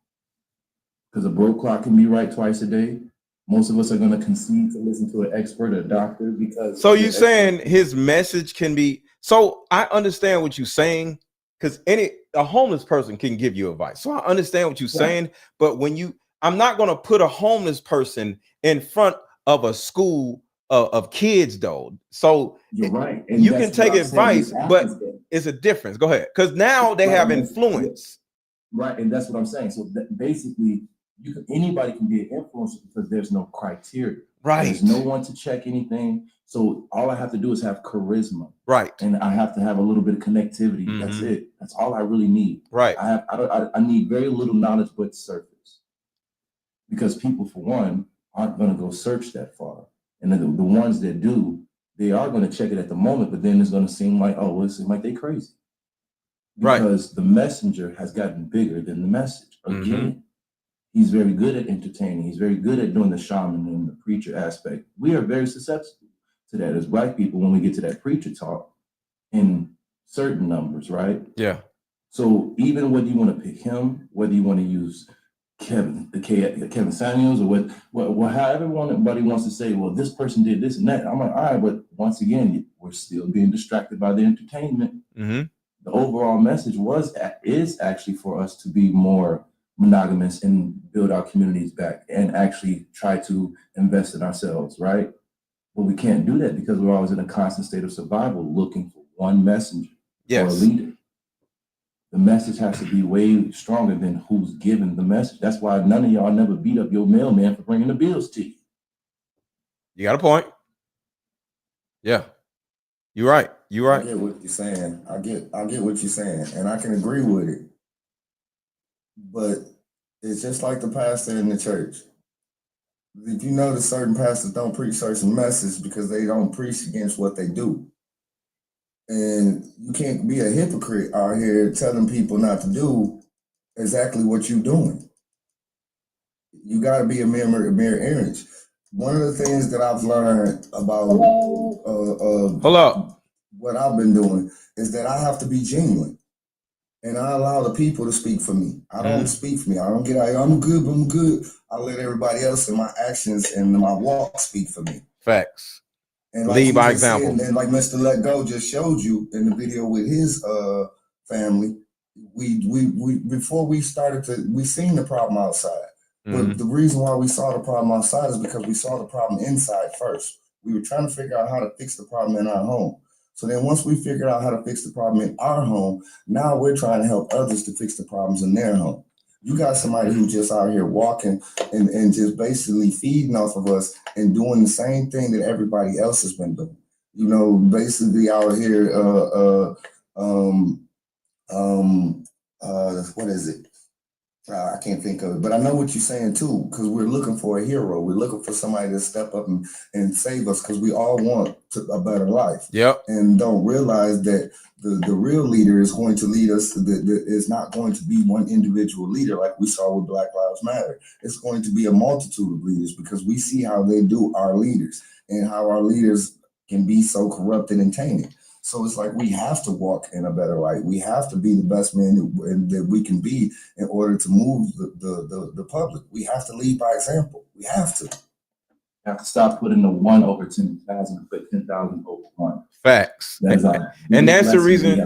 Because a broke clock can be right twice a day. Most of us are going to concede to listen to an expert, a doctor, because.
So you saying his message can be, so I understand what you're saying, because a homeless person can give you advice. So I understand what you're saying, but when I'm not going to put a homeless person in front of a school of kids though. So
you're right. And
you can take advice, but it's a difference. Go ahead. Because now they have influence.
Right. And that's what I'm saying. So basically anybody can be an influencer because there's no criteria.
Right.
There's no one to check anything. So all I have to do is have charisma.
Right.
And I have to have a little bit of connectivity. That's it. That's all I really need.
Right.
I need very little knowledge but surface. Because people, for one, aren't going to go search that far. And the ones that do, they are going to check it at the moment, but then it's going to seem like, oh, well, it seems like they're crazy. Because the messenger has gotten bigger than the message. Again, he's very good at entertaining. He's very good at doing the shaman and the preacher aspect. We are very susceptible to that as Black people when we get to that preacher talk in certain numbers, right?
Yeah.
So even whether you want to pick him, whether you want to use Kevin Samuels, or however everybody wants to say, well, this person did this and that. I'm like, all right, but once again, we're still being distracted by the entertainment. The overall message is actually for us to be more monogamous and build our communities back and actually try to invest in ourselves, right? But we can't do that because we're always in a constant state of survival looking for one messenger or a leader. The message has to be way stronger than who's giving the message. That's why none of y'all never beat up your mailman for bringing the bills to you.
You got a point. Yeah. You're right. You're right.
I get what you're saying. I get what you're saying, and I can agree with it. But it's just like the pastor in the church. If you notice, certain pastors don't preach certain message because they don't preach against what they do. And you can't be a hypocrite out here telling people not to do exactly what you're doing. You got to be a mirror image. One of the things that I've learned about what I've been doing is that I have to be genuine. And I allow the people to speak for me. I don't speak for me. I don't get out here, I'm good. I let everybody else in my actions and my walk speak for me.
Facts.
And like
lead by example.
Said, and like Mr. Let Go just showed you in the video with his family, we before we started we seen the problem outside. But the reason why we saw the problem outside is because we saw the problem inside first. We were trying to figure out how to fix the problem in our home. So then once we figured out how to fix the problem in our home, now we're trying to help others to fix the problems in their home. You got somebody who just out here walking and just basically feeding off of us and doing the same thing that everybody else has been doing. You know, basically out here, what is it? I can't think of it, but I know what you're saying too, because we're looking for a hero. We're looking for somebody to step up and save us because we all want a better life.
Yep.
And don't realize that the real leader is going to lead us. It's not going to be one individual leader like we saw with Black Lives Matter. It's going to be a multitude of leaders because we see how they do our leaders and how our leaders can be so corrupted and tainted. So it's like we have to walk in a better light. We have to be the best men that we can be in order to move the public. We have to lead by example. We have to.
You have to stop putting the 1 over 10,000 and put 10,000 over 1.
Facts. And that's the reason.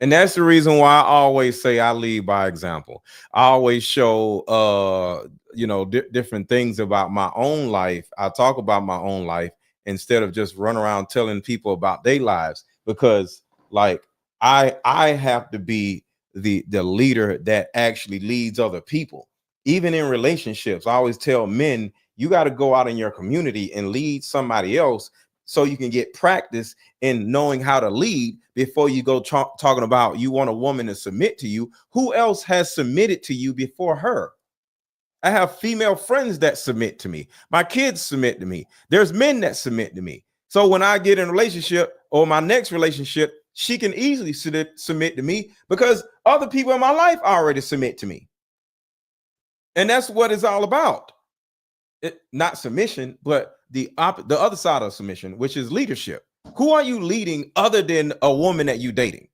And that's the reason why I always say I lead by example. I always show, different things about my own life. I talk about my own life instead of just run around telling people about their lives, because like I have to be the leader that actually leads other people. even in relationships, I always tell men, you got to go out in your community and lead somebody else so you can get practice in knowing how to lead before you go talking about you want a woman to submit to you. Who else has submitted to you before her? I have female friends that submit to me. My kids submit to me. There's men that submit to me. So when I get in a relationship or my next relationship, she can easily submit to me because other people in my life already submit to me. And that's what it's all about. Not submission, but the other side of submission, which is leadership. Who are you leading other than a woman that you're dating?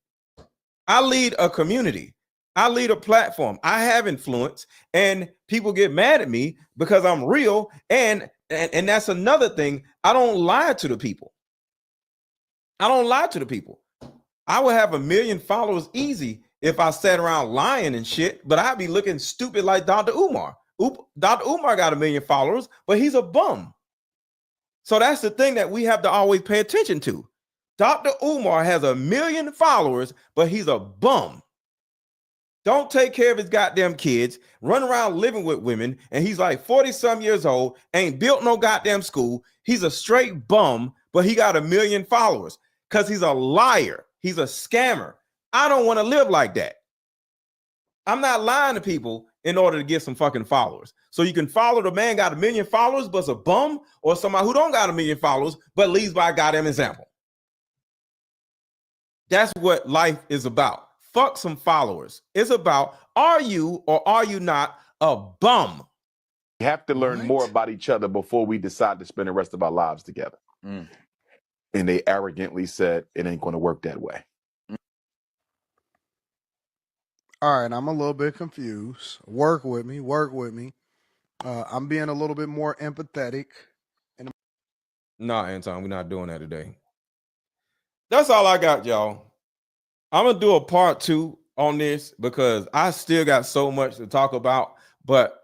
I lead a community. I lead a platform. I have influence, and people get mad at me because I'm real. And that's another thing. I don't lie to the people. I don't lie to the people. I would have 1 million followers easy if I sat around lying and shit, but I'd be looking stupid like Dr. Umar. Dr. Umar got 1 million followers, but he's a bum. So that's the thing that we have to always pay attention to. Dr. Umar has 1 million followers, but he's a bum. Don't take care of his goddamn kids, run around living with women, and he's like 40-some years old, ain't built no goddamn school. He's a straight bum, but he got 1 million followers because he's a liar. He's a scammer. I don't want to live like that. I'm not lying to people in order to get some fucking followers. So you can follow the man got 1 million followers, but's a bum, or somebody who don't got 1 million followers, but leads by a goddamn example. That's what life is about. Fuck some followers. It's about, are you or are you not a bum?
We have to learn more about each other before we decide to spend the rest of our lives together. And they arrogantly said it ain't going to work that way.
All right, I'm a little bit confused. Work with me. I'm being a little bit more empathetic.
Nah, Anton, we're not doing that today. That's all I got, y'all. I'm going to do a part 2 on this because I still got so much to talk about, but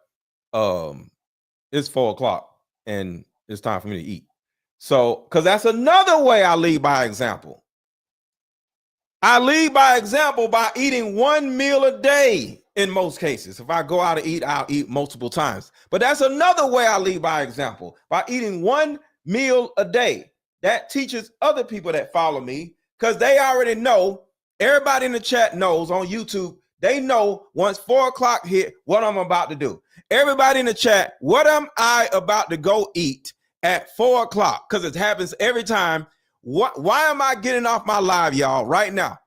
it's 4 o'clock and it's time for me to eat. So, because that's another way I lead by example. I lead by example by eating 1 meal a day in most cases. If I go out to eat, I'll eat multiple times. But that's another way I lead by example, by eating 1 meal a day. That teaches other people that follow me because they already know. Everybody in the chat knows on YouTube, they know once 4 o'clock hit what I'm about to do. Everybody in the chat, what am I about to go eat at 4 o'clock? Because it happens every time. Why am I getting off my live, y'all, right now?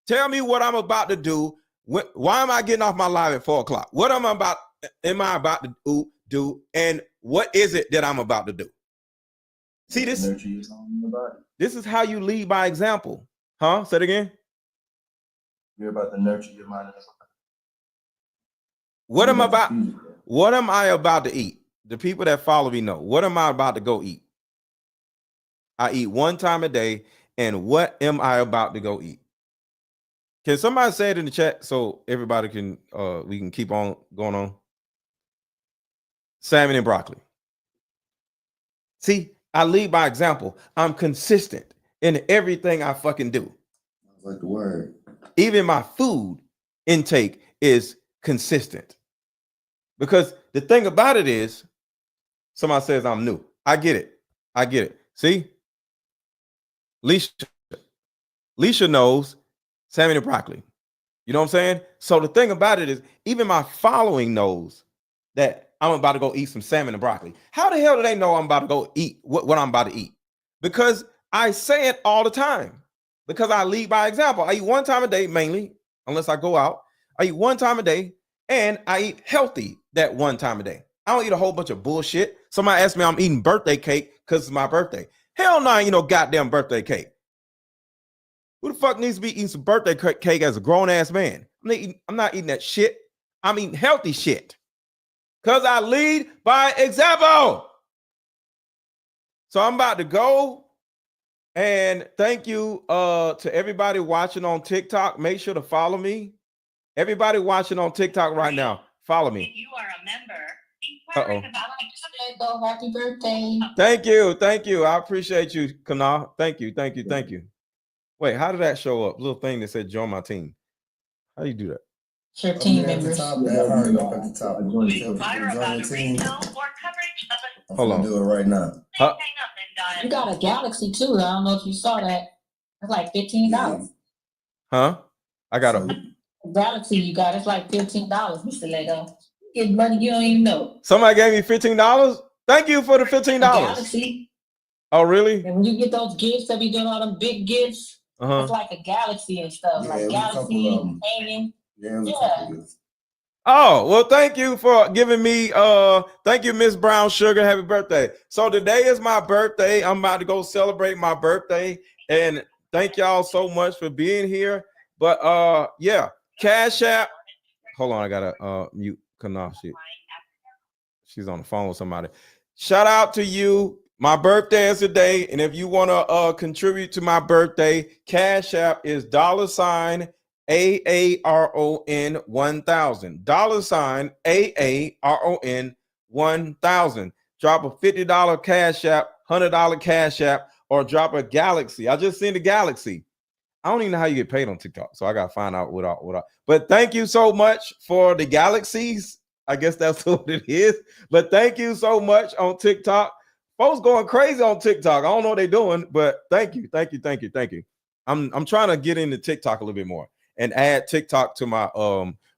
Tell me what I'm about to do. Why am I getting off my live at 4 o'clock? What am I about to do? And what is it that I'm about to do? See, this is how you lead by example. Huh? Say it again.
You're about to nurture your mind.
What am I about to eat? The people that follow me know. What am I about to go eat? I eat 1 time a day. And what am I about to go eat? Can somebody say it in the chat so everybody can we can keep on going on? Salmon and broccoli. See, I lead by example. I'm consistent in everything I fucking do.
Like the word.
Even my food intake is consistent. Because the thing about it is, somebody says I'm new. I get it. See? Leisha knows salmon and broccoli. You know what I'm saying? So the thing about it is, even my following knows that I'm about to go eat some salmon and broccoli. How the hell do they know I'm about to go eat what I'm about to eat? Because I say it all the time. Because I lead by example. I eat 1 time a day, mainly, unless I go out. I eat 1 time a day, and I eat healthy that 1 time a day. I don't eat a whole bunch of bullshit. Somebody asked me I'm eating birthday cake because it's my birthday. Hell no, I ain't no goddamn birthday cake. Who the fuck needs to be eating some birthday cake as a grown-ass man? I'm not eating that shit. I'm eating healthy shit. Because I lead by example. So I'm about to go. And thank you to everybody watching on TikTok. Make sure to follow me. Everybody watching on TikTok right now, follow me. If you are a member,
Happy birthday.
Thank you. I appreciate you, Kana. Thank you. Wait, how did that show up? Little thing that said join my team. How do you do that?
Your team members.
That hard up at the top. Tell people to join your team. I'm
Hold
gonna
on.
do it right now.
Huh?
You got a Galaxy too. I don't know if you saw that. It's like $15.
Huh? I got a
Galaxy you got, it's like $15, Mr. Lego. Get money you don't even know.
somebody gave me $15. Thank you for the $15.
Galaxy.
Oh, really?
And when you get those gifts, they be doing all them big gifts. It's like a Galaxy and stuff,
Yeah,
like
it was a
Galaxy,
couple of 'em.
hanging.
Yeah, it was a couple of this.
Oh, well, thank you for giving me thank you, Miss Brown Sugar. Happy birthday. So today is my birthday. I'm about to go celebrate my birthday. And thank y'all so much for being here. But yeah, Cash App. Hold on, I gotta mute Kanaf. She's on the phone with somebody. Shout out to you. My birthday is today, and if you want to contribute to my birthday, Cash App is $AARON 1000. $AARON 1000. Drop a $50 Cash App, $100 Cash App, or drop a Galaxy. I just seen the Galaxy. I don't even know how you get paid on TikTok, so I gotta find out what all. But thank you so much for the Galaxies. I guess that's what it is. But thank you so much on TikTok. Folks going crazy on TikTok. I don't know what they're doing, but thank you. I'm trying to get into TikTok a little bit more and add TikTok to my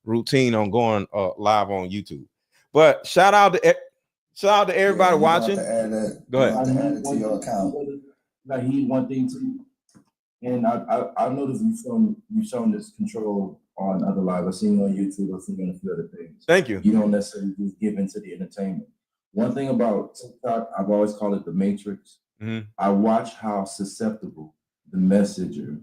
routine on going live on YouTube. But shout out to everybody watching.
To add that,
Go ahead.
To add it to your account.
I heed one thing too, and I noticed you've shown this control on other lives. I've seen you on YouTube. I've seen you on a few other things.
Thank you.
You don't necessarily just give into the entertainment. One thing about TikTok, I've always called it the Matrix.
Mm-hmm.
I watch how susceptible the messenger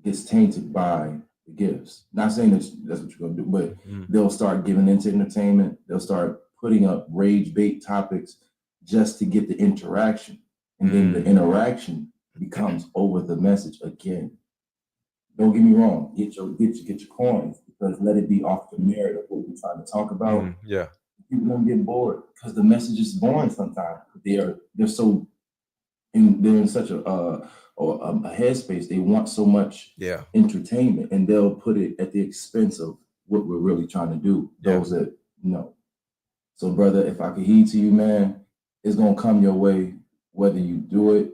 gets tainted by the gifts. Not saying that's what you're gonna do, but they'll start giving into entertainment. They'll start putting up rage bait topics just to get the interaction, and then the interaction becomes over the message again. Don't get me wrong. Get your coins, because let it be off the merit of what we're trying to talk about.
Yeah.
People don't get bored because the message is boring sometimes. They're in such a headspace. They want so much entertainment, and they'll put it at the expense of what we're really trying to do. Those that know. So, brother, if I could heed to you, man, it's gonna come your way, whether you do it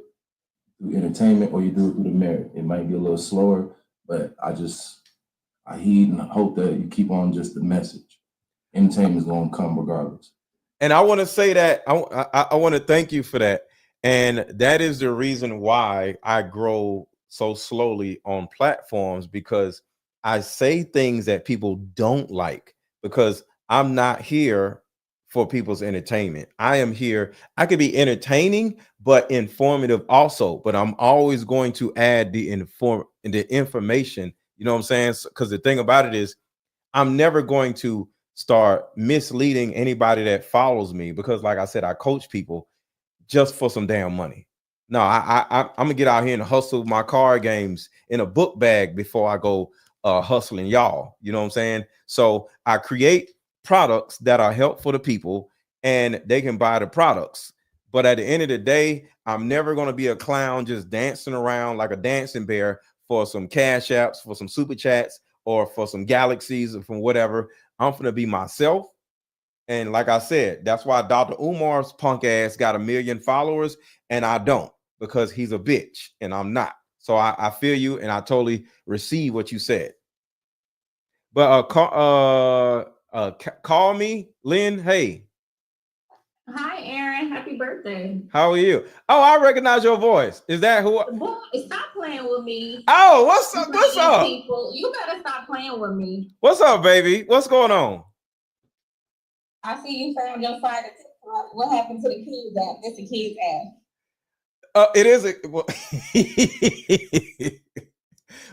through entertainment or you do it through the merit. It might be a little slower, but I heed and hope that you keep on just the message. Entertainment is gonna come regardless.
And I want to say that I want to thank you for that. And that is the reason why I grow so slowly on platforms, because I say things that people don't like, because I'm not here for people's entertainment. I am here. I could be entertaining, but informative also. But I'm always going to add the information. You know what I'm saying? Because the thing about it is, I'm never going to start misleading anybody that follows me, because like I said, I coach people just for some damn money. No, I'm gonna get out here and hustle my card games in a book bag before I go hustling y'all. You know what I'm saying? So I create products that are helpful to people, and they can buy the products. But at the end of the day, I'm never going to be a clown just dancing around like a dancing bear for some cash apps, for some super chats, or for some galaxies, or from whatever. I'm going to be myself. And like I said, that's why Dr. Umar's punk ass got 1 million followers, and I don't, because he's a bitch and I'm not. So I feel you, and I totally receive what you said. But call me, Lynn. Hey.
Hi, Aaron. Happy birthday.
How are you? Oh, I recognize your voice. Is that who?
Boy, stop playing with me.
Oh, what's up? What's up?
People, you gotta stop playing with me.
What's up, baby? What's going on?
I see you found your side of TikTok. What happened to the kids app? It's a kids
It is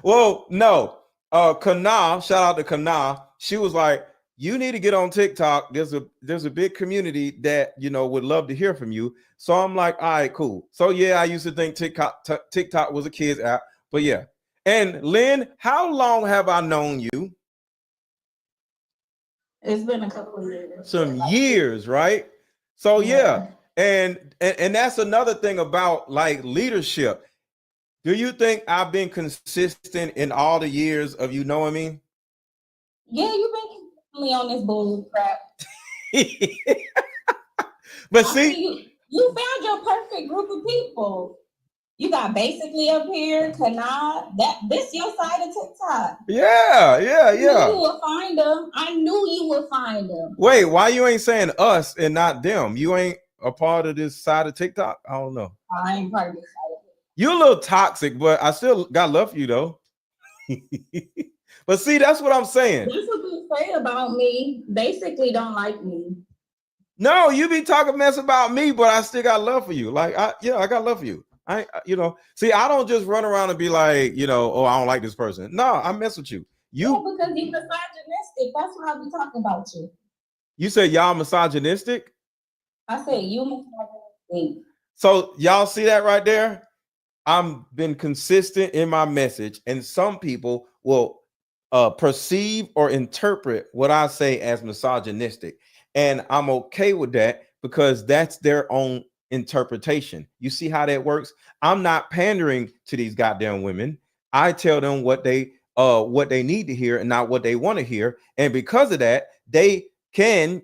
well, no. Kana, shout out to Kana. She was like, you need to get on TikTok. There's a big community that, you know, would love to hear from you. So I'm like, all right, cool. So yeah, I used to think TikTok was a kids app, but yeah. And Lynn, how long have I known you?
It's been a couple of years.
Some years, right? So yeah. And that's another thing about like leadership. Do you think I've been consistent in all the years of you knowing me?
Yeah, you've been constantly on this bull crap.
But
I
see,
mean, you found your perfect group of people. You got basically up here, Kanad. This your side of TikTok.
yeah.
I knew you would find them. I knew you would find them.
Wait, why you ain't saying us and not them? You ain't a part of this side of TikTok? I don't know.
I ain't part of this side of TikTok.
You're a little toxic, but I still got love for you though. But see, that's what I'm saying.
That's what you say about me. Basically, don't like me.
No, you be talking mess about me, but I still got love for you. Like, I got love for you. See, I don't just run around and be like, oh, I don't like this person. No, I mess with you.
Yeah, because you're misogynistic. That's why I be talking about you.
You said y'all misogynistic?
I said you misogynistic.
So y'all see that right there? I've been consistent in my message, and some people will perceive or interpret what I say as misogynistic. And I'm okay with that because that's their own interpretation. You see how that works? I'm not pandering to these goddamn women. I tell them what they need to hear and not what they want to hear. And because of that, they can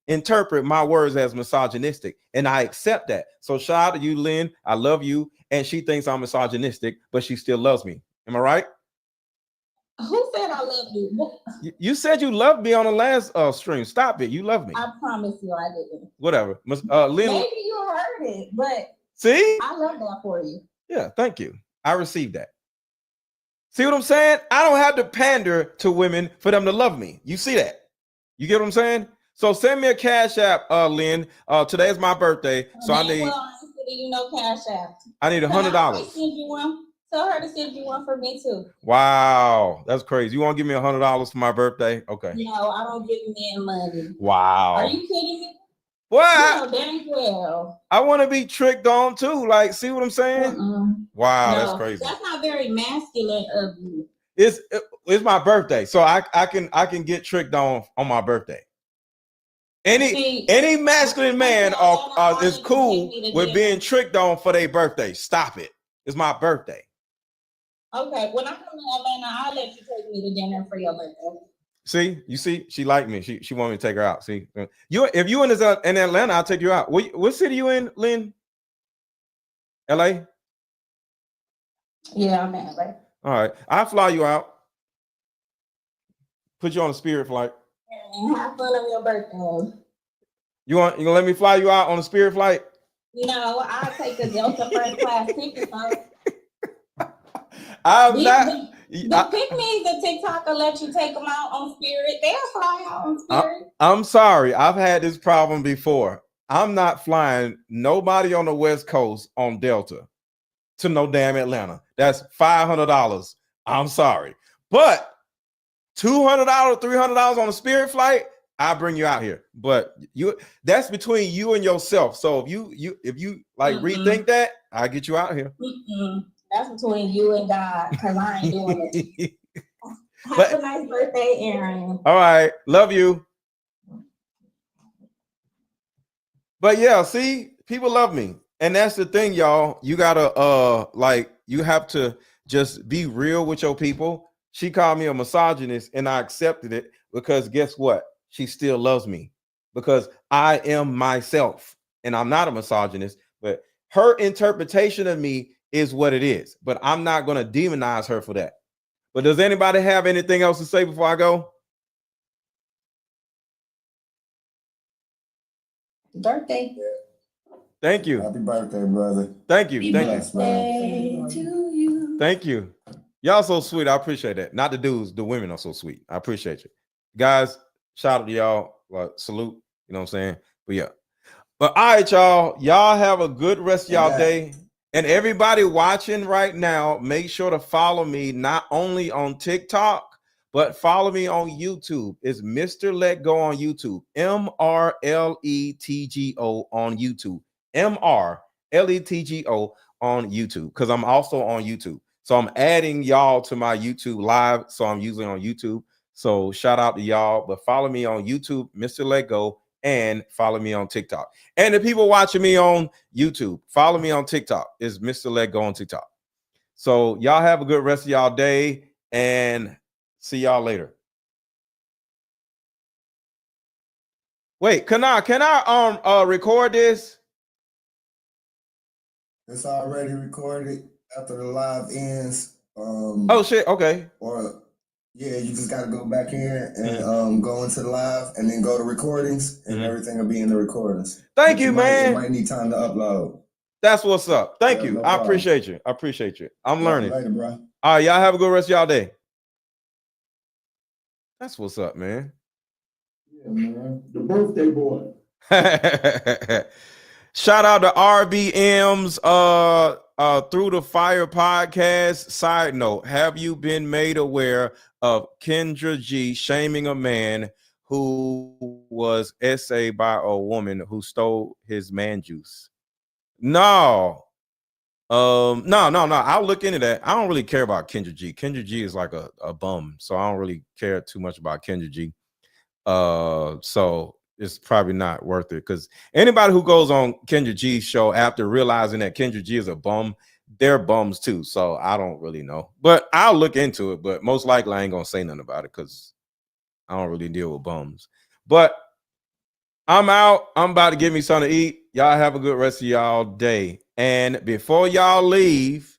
interpret my words as misogynistic. And I accept that. So shout out to you, Lynn. I love you. And she thinks I'm misogynistic, but she still loves me. Am I right?
Who said I love you?
You said you loved me on the last stream. Stop it. You love me.
I promise you I didn't.
Whatever. Lynn,
maybe you heard it, but
see?
I love that for you.
Yeah, thank you. I received that. See what I'm saying? I don't have to pander to women for them to love me. You see that? You get what I'm saying? So send me a cash app, Lynn. Today is my birthday, so I need.
Cash app.
I need $100.
Tell her to send you one for me too.
Wow, that's crazy. You want to give me $100 for my birthday? Okay.
No, I don't give men money.
Wow.
Are you kidding me?
What?
No, dang well.
I want to be tricked on too. Like, see what I'm saying? Wow,
no,
that's crazy.
That's not very masculine of you.
It's my birthday, so I can get tricked on my birthday. Any masculine man is cool with being tricked on for their birthday. Stop it. It's my birthday.
Okay, when I come to Atlanta, I'll let you take me to dinner for your birthday.
See, you see, she liked me. She wanted me to take her out. See, if you in Atlanta, I'll take you out. What city you in, Lynn? LA?
Yeah, I'm in LA.
All right, I'll fly you out. Put you on a Spirit flight.
And have fun on your birthday.
You gonna let me fly you out on a Spirit flight?
No, I'll take a Delta first class ticket. The pick-me's the TikTok will let you take them out on Spirit. They'll fly out on Spirit.
I'm sorry. I've had this problem before. I'm not flying nobody on the West Coast on Delta to no damn Atlanta. That's $500. I'm sorry. But $200, $300 on a Spirit flight, I'll bring you out here. But that's between you and yourself. So if you like rethink that, I'll get you out here.
That's between you and God, because I ain't doing it. Have a nice birthday, Aaron.
All right. Love you. But yeah, see, people love me. And that's the thing, y'all. You gotta you have to just be real with your people. She called me a misogynist and I accepted it because guess what? She still loves me because I am myself and I'm not a misogynist, but her interpretation of me is what it is, but I'm not going to demonize her for that. But does anybody have anything else to say before I go?
Birthday.
Thank you.
Happy birthday, brother.
Thank you. Thank
you.
To you.
Thank you. Y'all so sweet. I appreciate that. Not the dudes, the women are so sweet. I appreciate you. Guys, shout out to y'all. Salute. You know what I'm saying? But yeah. But all right, y'all. Y'all have a good rest of y'all day. And everybody watching right now, make sure to follow me not only on TikTok, but follow me on YouTube. It's Mr. Let Go on YouTube. MRLETGO on YouTube. MRLETGO on YouTube. Because I'm also on YouTube. So I'm adding y'all to my YouTube live. So I'm usually on YouTube. So shout out to y'all. But follow me on YouTube, Mr. Let Go. And follow me on TikTok. And the people watching me on YouTube, follow me on TikTok. It's Mr. Let Go on TikTok. So y'all have a good rest of y'all day and see y'all later. Wait, can I record this?
It's already recorded after the live ends.
Oh shit, okay.
Or yeah, you just gotta go back in and go into the live and then go to recordings and everything will be in the recordings.
Thank
But
you,
it
man.
might need time to upload.
That's what's up. Thank you.
No
I
problem.
appreciate you. I appreciate you. I'm learning.
Later, bro.
All right, y'all have a good rest of y'all day. That's what's up, man.
Yeah, man. The birthday boy.
Shout out to RBM's Through the Fire podcast. Side note, have you been made aware of Kendra G shaming a man who was essayed by a woman who stole his man juice? No. No. I'll look into that. I don't really care about Kendra G. Kendra G is like a bum, so I don't really care too much about Kendra G. So it's probably not worth it, because anybody who goes on Kendra G's show after realizing that Kendra G is a bum, they're bums too. So I don't really know, but I'll look into it. But most likely I ain't gonna say nothing about it because I don't really deal with bums. But I'm out. I'm about to get me something to eat. Y'all have a good rest of y'all day. And before y'all leave,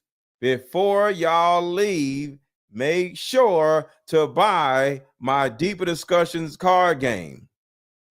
make sure to buy my Deeper Discussions card game.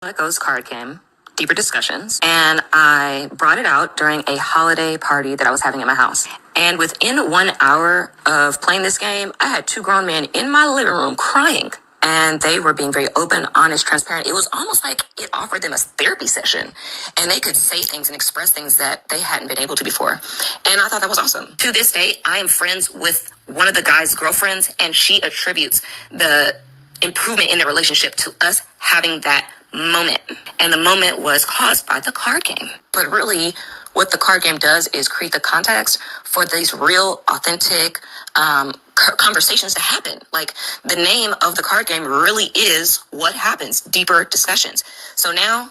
It goes card game, Deeper Discussions, and I brought it out during a holiday party that I was having at my house. And within 1 hour of playing this game, I had 2 grown men in my living room crying. And they were being very open, honest, transparent. It was almost like it offered them a therapy session. And they could say things and express things that they hadn't been able to before. And I thought that was awesome. To this day, I am friends with one of the guy's girlfriends, and she attributes the improvement in their relationship to us having that moment. And the moment was caused by the card game. But really, what the card game does is create the context for these real, authentic conversations to happen. Like, the name of the card game really is what happens, Deeper Discussions. So now,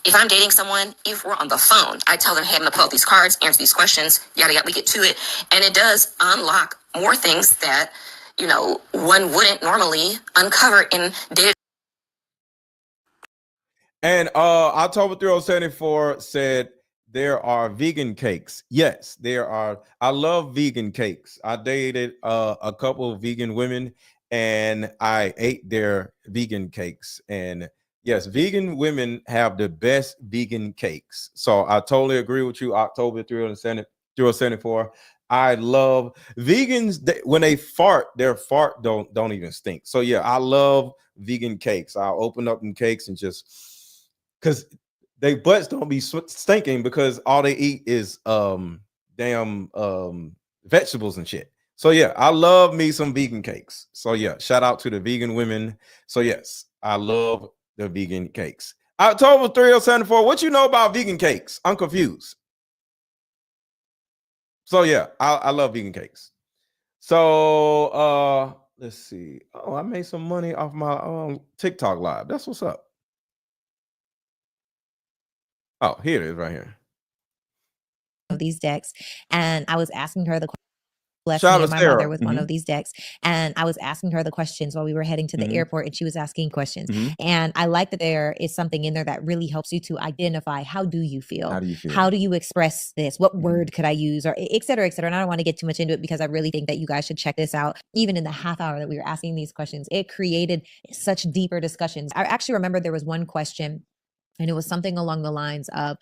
if I'm dating someone, if we're on the phone, I tell them, hey, I'm gonna pull out these cards, answer these questions, yada yada, we get to it. And it does unlock more things that, you know, one wouldn't normally uncover in day.
And October 3074 said there are vegan cakes. Yes, there are. I love vegan cakes. I dated a couple of vegan women and I ate their vegan cakes. And yes, vegan women have the best vegan cakes. So I totally agree with you, October 3074. I love vegans. When they fart, their fart don't even stink. So yeah, I love vegan cakes. I'll open up them cakes and just, because they butts don't be stinking because all they eat is vegetables and shit. So yeah, I love me some vegan cakes. So yeah, shout out to the vegan women. So yes, I love the vegan cakes. October 3074, what you know about vegan cakes? I'm confused. So yeah, I love vegan cakes. So let's see. Oh, I made some money off my TikTok live. That's what's up. Oh, here it is right here.
Of these decks, and I was asking her the blessed
Shout
me
out
and my
Sarah.
mother with one of these decks, and I was asking her the questions while we were heading to the airport, and she was asking questions. And I like that there is something in there that really helps you to identify, how do you feel?
How do you feel?
How do you express this? What word could I use? Or et cetera, et cetera. And I don't want to get too much into it because I really think that you guys should check this out. Even in the half hour that we were asking these questions, it created such deeper discussions. I actually remember there was one question, and it was something along the lines of,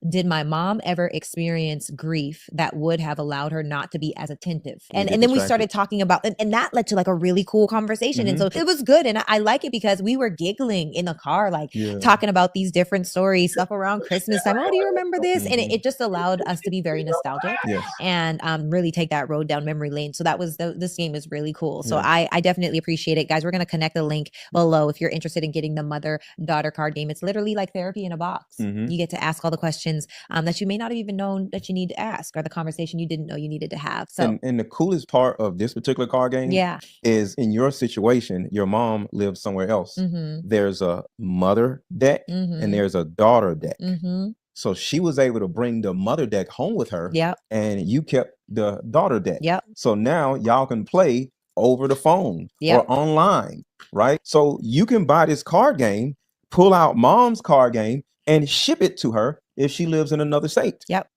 did my mom ever experience grief that would have allowed her not to be as attentive? And then we started talking about, and that led to like a really cool conversation. And so it was good. And I like it because we were giggling in the car, like talking about these different stories, stuff around Christmas time. Oh, do you remember this? And it just allowed us to be very nostalgic and really take that road down memory lane. So that was, this game is really cool. So I definitely appreciate it. Guys, we're going to connect the link below if you're interested in getting the mother-daughter card game. It's literally like therapy in a box. You get to ask all the questions that you may not have even known that you need to ask, or the conversation you didn't know you needed to have. So,
and the coolest part of this particular card game is, in your situation, your mom lives somewhere else. There's a mother deck and there's a daughter deck. So she was able to bring the mother deck home with her, and you kept the daughter deck. So now y'all can play over the phone or online, right? So you can buy this card game pull out mom's card game and ship it to her if she lives in another state.
Yep.